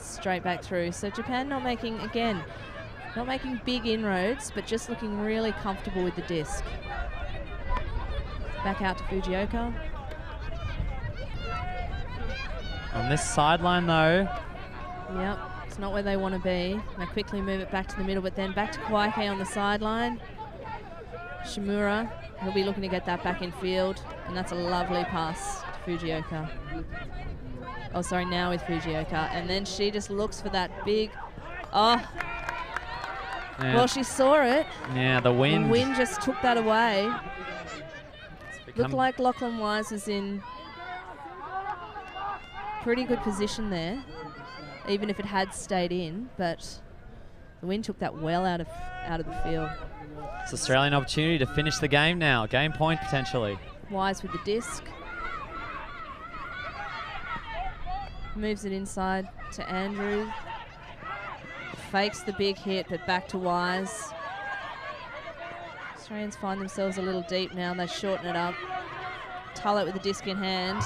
Straight back through. So Japan not making big inroads, but just looking really comfortable with the disc. Back out to Fujioka. On this sideline though. Yep, it's not where they want to be. They quickly move it back to the middle, but then back to Kawaike on the sideline. Shimura, he'll be looking to get that back in field, and that's a lovely pass to Fujioka. Oh, sorry, now with Fujioka. And then she just looks for that big... Oh. Yeah. Well, she saw it. Yeah, the wind. The wind just took that away. Looked like Lachlan Wise was in pretty good position there, even if it had stayed in. But the wind took that well out of the field. It's Australian opportunity to finish the game now. Game point potentially. Wise with the disc. Moves it inside to Andrew. Fakes the big hit, but back to Wise. Australians find themselves a little deep now. They shorten it up. Tullett with the disc in hand.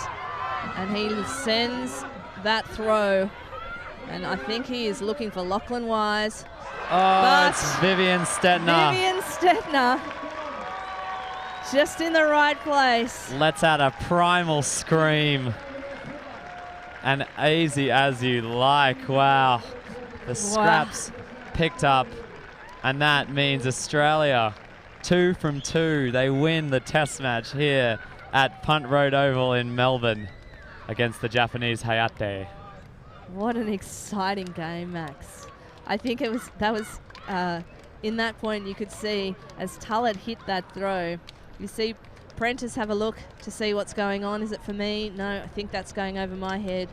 And he sends that throw. And I think he is looking for Lachlan Wise. Oh, it's Vivian Stetner. Vivian Stetner. Just in the right place. Lets out a primal scream. And easy as you like. Wow. The scraps picked up. And that means Australia 2 from 2. They win the test match here at Punt Road Oval in Melbourne against the Japanese Hayate. What an exciting game, Max. I think that was in that point you could see as Tullett hit that throw. You see Prentice have a look to see what's going on. Is it for me? No, I think that's going over my head.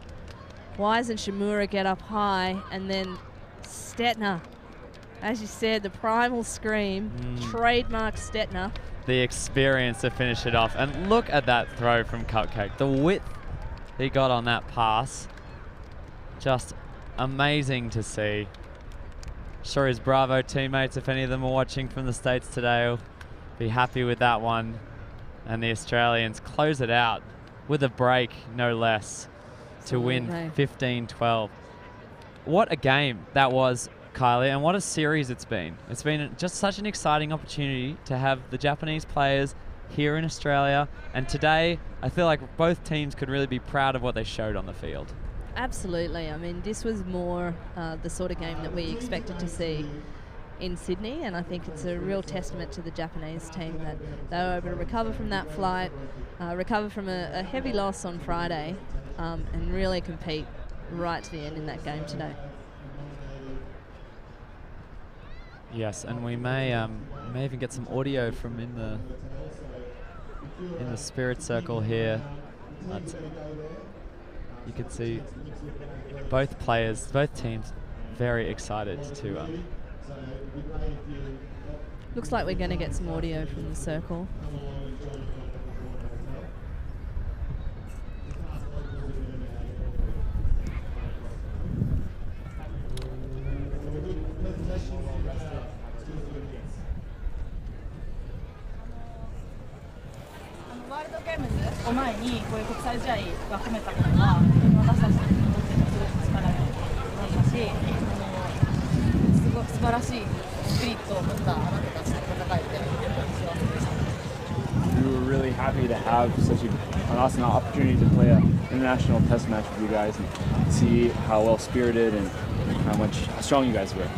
Wise and Shimura get up high, and then Stetner As you said, the primal scream, trademark Stetner. The experience to finish it off. And look at that throw from Cupcake. The width he got on that pass. Just amazing to see. Sure his Bravo teammates, if any of them are watching from the States today, will be happy with that one. And the Australians close it out with a break, no less, to win 15-12. What a game that was, Kylie, and what a series it's been. It's been just such an exciting opportunity to have the Japanese players here in Australia, and today I feel like both teams could really be proud of what they showed on the field. Absolutely. I mean, this was more the sort of game that we expected to see in Sydney, and I think it's a real testament to the Japanese team that they were able to recover from that flight, recover from a heavy loss on Friday, and really compete right to the end in that game today. Yes, and we may even get some audio from in the Spirit Circle here. You could see both teams very excited to. Looks like we're going to get some audio from the circle. We were really happy to have such an awesome opportunity to play an international test match with you guys and see how well spirited and how strong you guys were.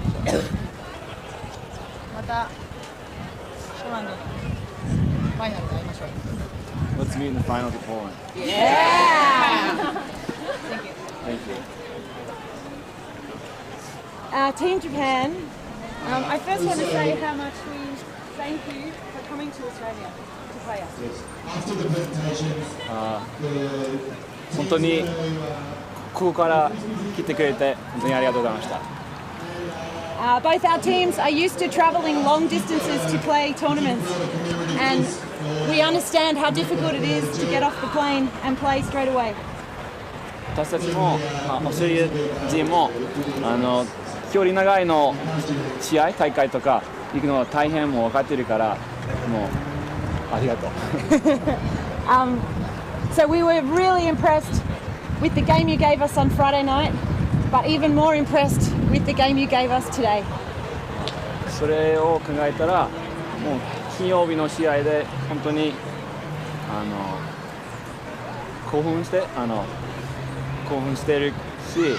Let's meet in the finals of Poland. Yeah! Thank you. Team Japan, I first want to say how much we thank you for coming to Australia to play us. 本当にここから来てくれて本当にありがとうございました。Both our teams are used to travelling long distances to play tournaments, and we understand how difficult it is to get off the plane and play straight away. 私たちも、オーストラリア人も距離長いの大会とか行くのは大変も分かってるからもうありがとう。So we were really impressed with the game you gave us on Friday night, but even more impressed with the game you gave us today. それを考えたらもう金曜日の試合で本当に興奮してるし、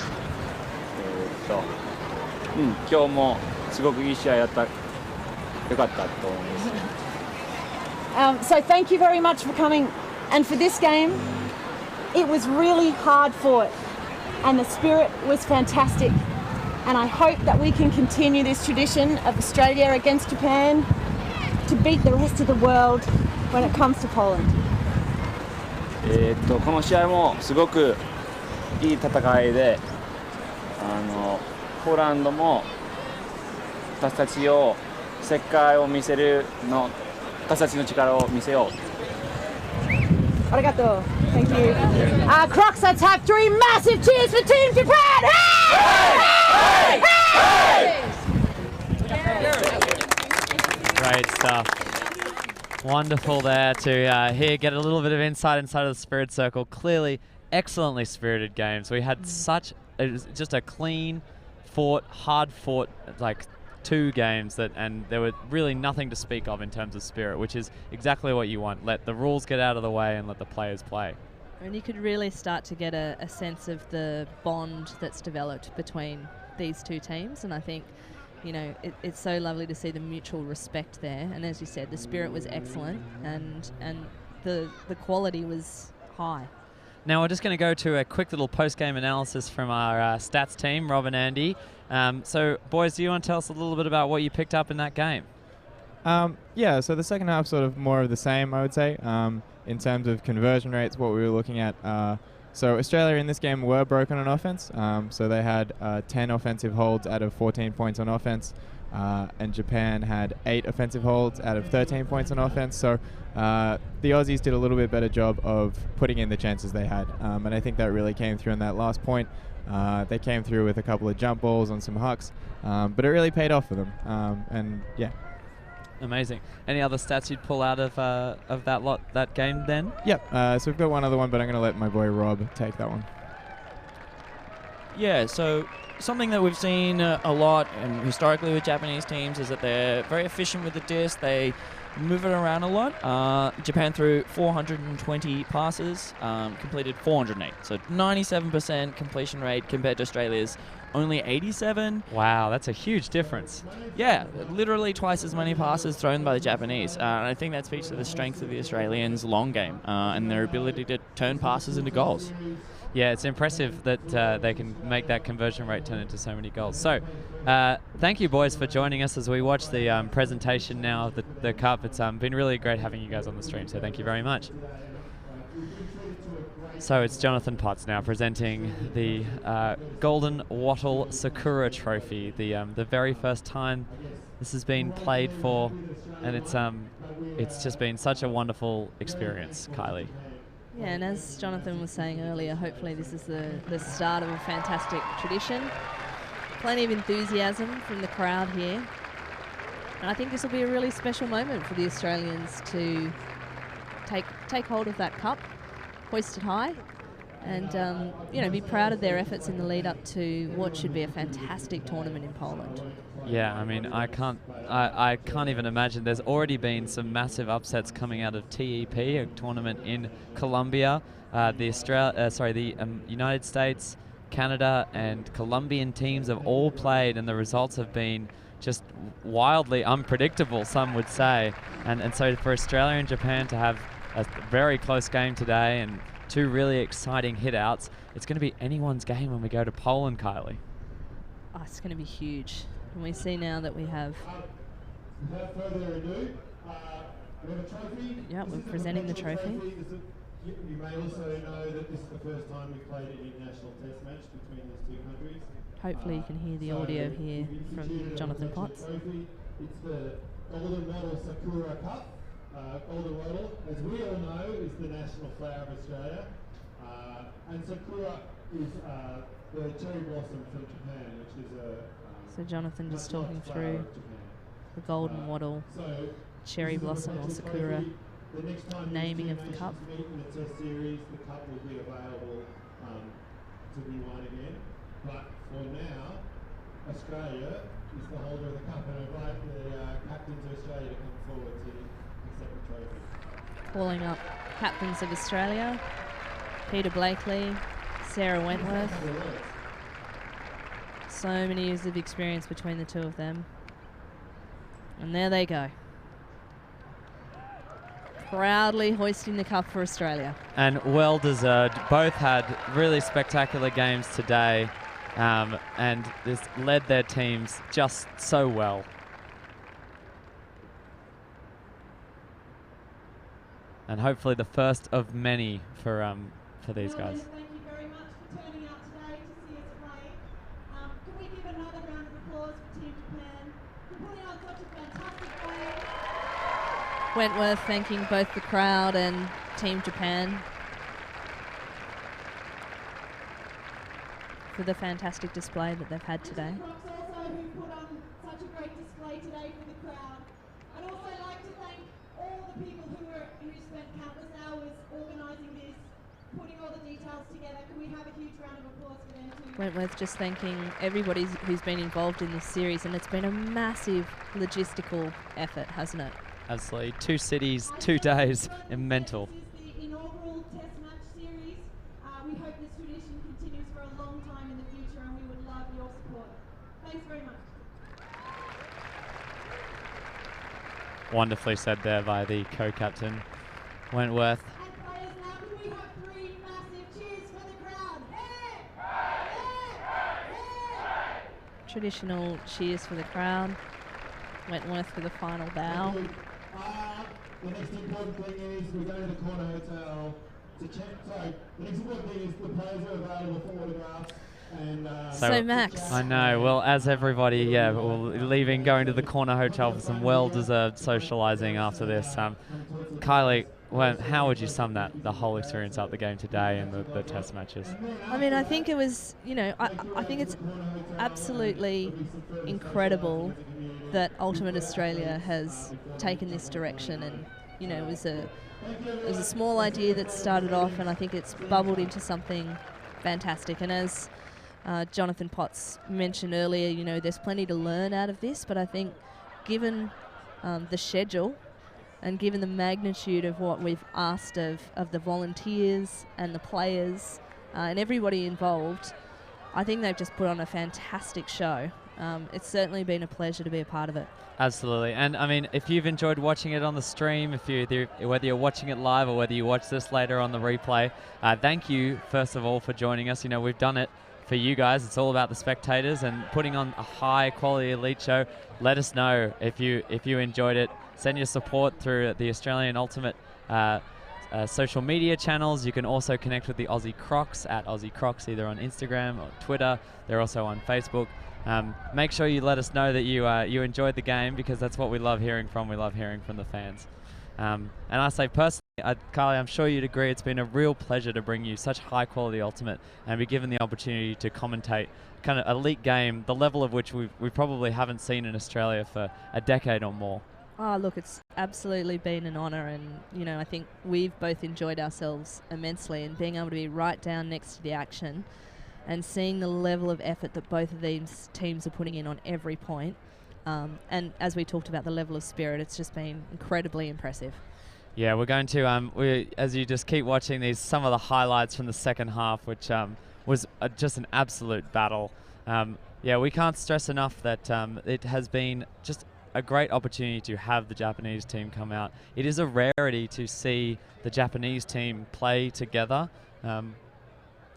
今日もすごくいい試合やったよかったと思います。So thank you very much for coming, and for this game, it was really hard fought, and the spirit was fantastic, and I hope that we can continue this tradition of Australia against Japan to beat the rest of the world when it comes to Poland. この試合もすごくいい戦いで、ポーランドも私たちを世界を見せるの私たちの力を見せよう。Arigato. Thank you. Crocs, let's have 3 massive cheers for Team Japan! Hey! Hey! Hey! Great stuff. Wonderful there to get a little bit of insight inside of the Spirit Circle. Clearly, excellently spirited games. We had it was just a clean fought, hard fought, like 2 games and there were really nothing to speak of in terms of spirit, which is exactly what you want. Let the rules get out of the way and let the players play. And you could really start to get a sense of the bond that's developed between these 2 teams, and I think it's so lovely to see the mutual respect there, and as you said, the spirit was excellent and the quality was high. Now we're just going to go to a quick little post-game analysis from our stats team, Rob and Andy. So, boys, do you want to tell us a little bit about what you picked up in that game? Yeah, so the second half sort of more of the same, I would say, in terms of conversion rates, what we were looking at. So Australia in this game were broken on offense. So they had 10 offensive holds out of 14 points on offense, and Japan had 8 offensive holds out of 13 points on offense. So the Aussies did a little bit better job of putting in the chances they had, and I think that really came through in that last point. They came through with a couple of jump balls on some hucks, but it really paid off for them. And yeah. Amazing. Any other stats you'd pull out of that game then? Yep. So we've got one other one, but I'm going to let my boy Rob take that one. Yeah, so something that we've seen a lot and historically with Japanese teams is that they're very efficient with the disc. They move it around a lot. Japan threw 420 passes, completed 408. So 97% completion rate compared to Australia's only 87. Wow, that's a huge difference. Yeah, literally twice as many passes thrown by the Japanese. And I think that speaks to the strength of the Australians' long game and their ability to turn passes into goals. Yeah, it's impressive that they can make that conversion rate turn into so many goals. So, thank you, boys, for joining us as we watch the presentation now of the Cup. It's been really great having you guys on the stream, so thank you very much. So it's Jonathan Potts now presenting the Golden Wattle Sakura Trophy, the very first time this has been played for, and it's just been such a wonderful experience, Kylie. Yeah, and as Jonathan was saying earlier, hopefully this is the start of a fantastic tradition. Plenty of enthusiasm from the crowd here. And I think this will be a really special moment for the Australians to take hold of that cup, hoist it high, and be proud of their efforts in the lead up to what should be a fantastic tournament in Poland. Yeah, I mean, I can't even imagine. There's already been some massive upsets coming out of TEP, a tournament in Colombia. The United States, Canada, and Colombian teams have all played, and the results have been just wildly unpredictable, some would say. And so for Australia and Japan to have a very close game today and 2 really exciting hit-outs, it's going to be anyone's game when we go to Poland, Kylie. Oh, it's going to be huge. And we see now that we have... Without further ado, we have a trophy. Yeah, we're presenting the trophy. You may also know that this is the first time we've played an international test match between these 2 countries. Hopefully you can hear the audio here from Jonathan Potts. It's the Golden Wattle Sakura Cup. Golden Wattle, as we all know, is the national flower of Australia. And Sakura is the cherry blossom from Japan, which is So Jonathan just talking through the Golden Wattle cherry blossom or Sakura naming of the cup. In the test series, the cup will be available to be won again. But for now, Australia is the holder of the cup, and I invite the captains of Australia to come forward to accept the trophy. Calling up captains of Australia, Peter Blakely, Sarah Wentworth. So many years of experience between the 2 of them. And there they go. Proudly hoisting the cup for Australia. And well deserved. Both had really spectacular games today, and this led their teams just so well. And hopefully the first of many for these guys. Thank you very much for turning out today to see us play. Can we give another round of applause for Team Japan for putting on such a fantastic game? Wentworth thanking both the crowd and Team Japan for the fantastic display that they've had today. Also who put on such a great display today for the crowd. I'd also like to thank all the people who spent countless hours organising this, putting all the details together. Can we have a huge round of applause for them too? Wentworth just thanking everybody who's been involved in this series, and it's been a massive logistical effort, hasn't it? Absolutely. 2 cities, 2 days, and mental. This is the inaugural Test Match Series. We hope this tradition continues for a long time in the future, and we would love your support. Thanks very much. Wonderfully said there by the co-captain, Wentworth. And players, now can we have 3 massive cheers for the crowd? Traditional cheers for the crowd. Wentworth for the final bow. The next important thing is we're going to the corner hotel to check. Sorry, the next important thing is the players are available for autographs. And So Max. I know. Well, as everybody, leaving, going to the corner hotel for some well-deserved socialising after this. Kylie, how would you sum the whole experience up, the game today and the test matches? I mean, I think it was, I think it's absolutely incredible that Ultimate Australia has taken this direction, and it was a small idea that started off, and I think it's bubbled into something fantastic. And as Jonathan Potts mentioned earlier, there's plenty to learn out of this, but I think given the schedule and given the magnitude of what we've asked of the volunteers and the players and everybody involved, I think they've just put on a fantastic show. It's certainly been a pleasure to be a part of it. Absolutely. And I mean, if you've enjoyed watching it on the stream, whether you're watching it live or whether you watch this later on the replay, thank you, first of all, for joining us. We've done it for you guys. It's all about the spectators and putting on a high-quality elite show. Let us know if you enjoyed it. Send your support through the Australian Ultimate social media channels. You can also connect with the Aussie Crocs at Aussie Crocs, either on Instagram or Twitter. They're also on Facebook. Make sure you let us know that you enjoyed the game, because that's what we love hearing from. We love hearing from the fans. And I say personally, Carly, I'm sure you'd agree, it's been a real pleasure to bring you such high-quality Ultimate and be given the opportunity to commentate kind of elite game, the level of which we probably haven't seen in Australia for a decade or more. Oh, look, it's absolutely been an honour, and, I think we've both enjoyed ourselves immensely, and being able to be right down next to the action and seeing the level of effort that both of these teams are putting in on every point. And as we talked about the level of spirit, it's just been incredibly impressive. Yeah, we're going to, as you just keep watching these, some of the highlights from the second half, which was just an absolute battle. We can't stress enough that it has been just a great opportunity to have the Japanese team come out. It is a rarity to see the Japanese team play together.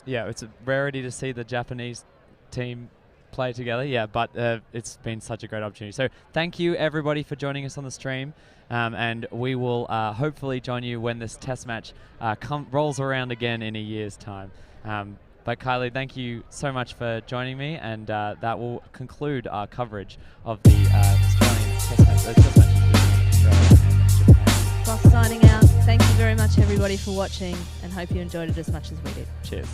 It's a rarity to see the Japanese team play together, but it's been such a great opportunity. So thank you, everybody, for joining us on the stream, and we will hopefully join you when this test match rolls around again in a year's time. But Kylie, thank you so much for joining me, and that will conclude our coverage of the Australian test matches between Australia and Japan. Ross signing out. Thank you very much, everybody, for watching, and hope you enjoyed it as much as we did. Cheers.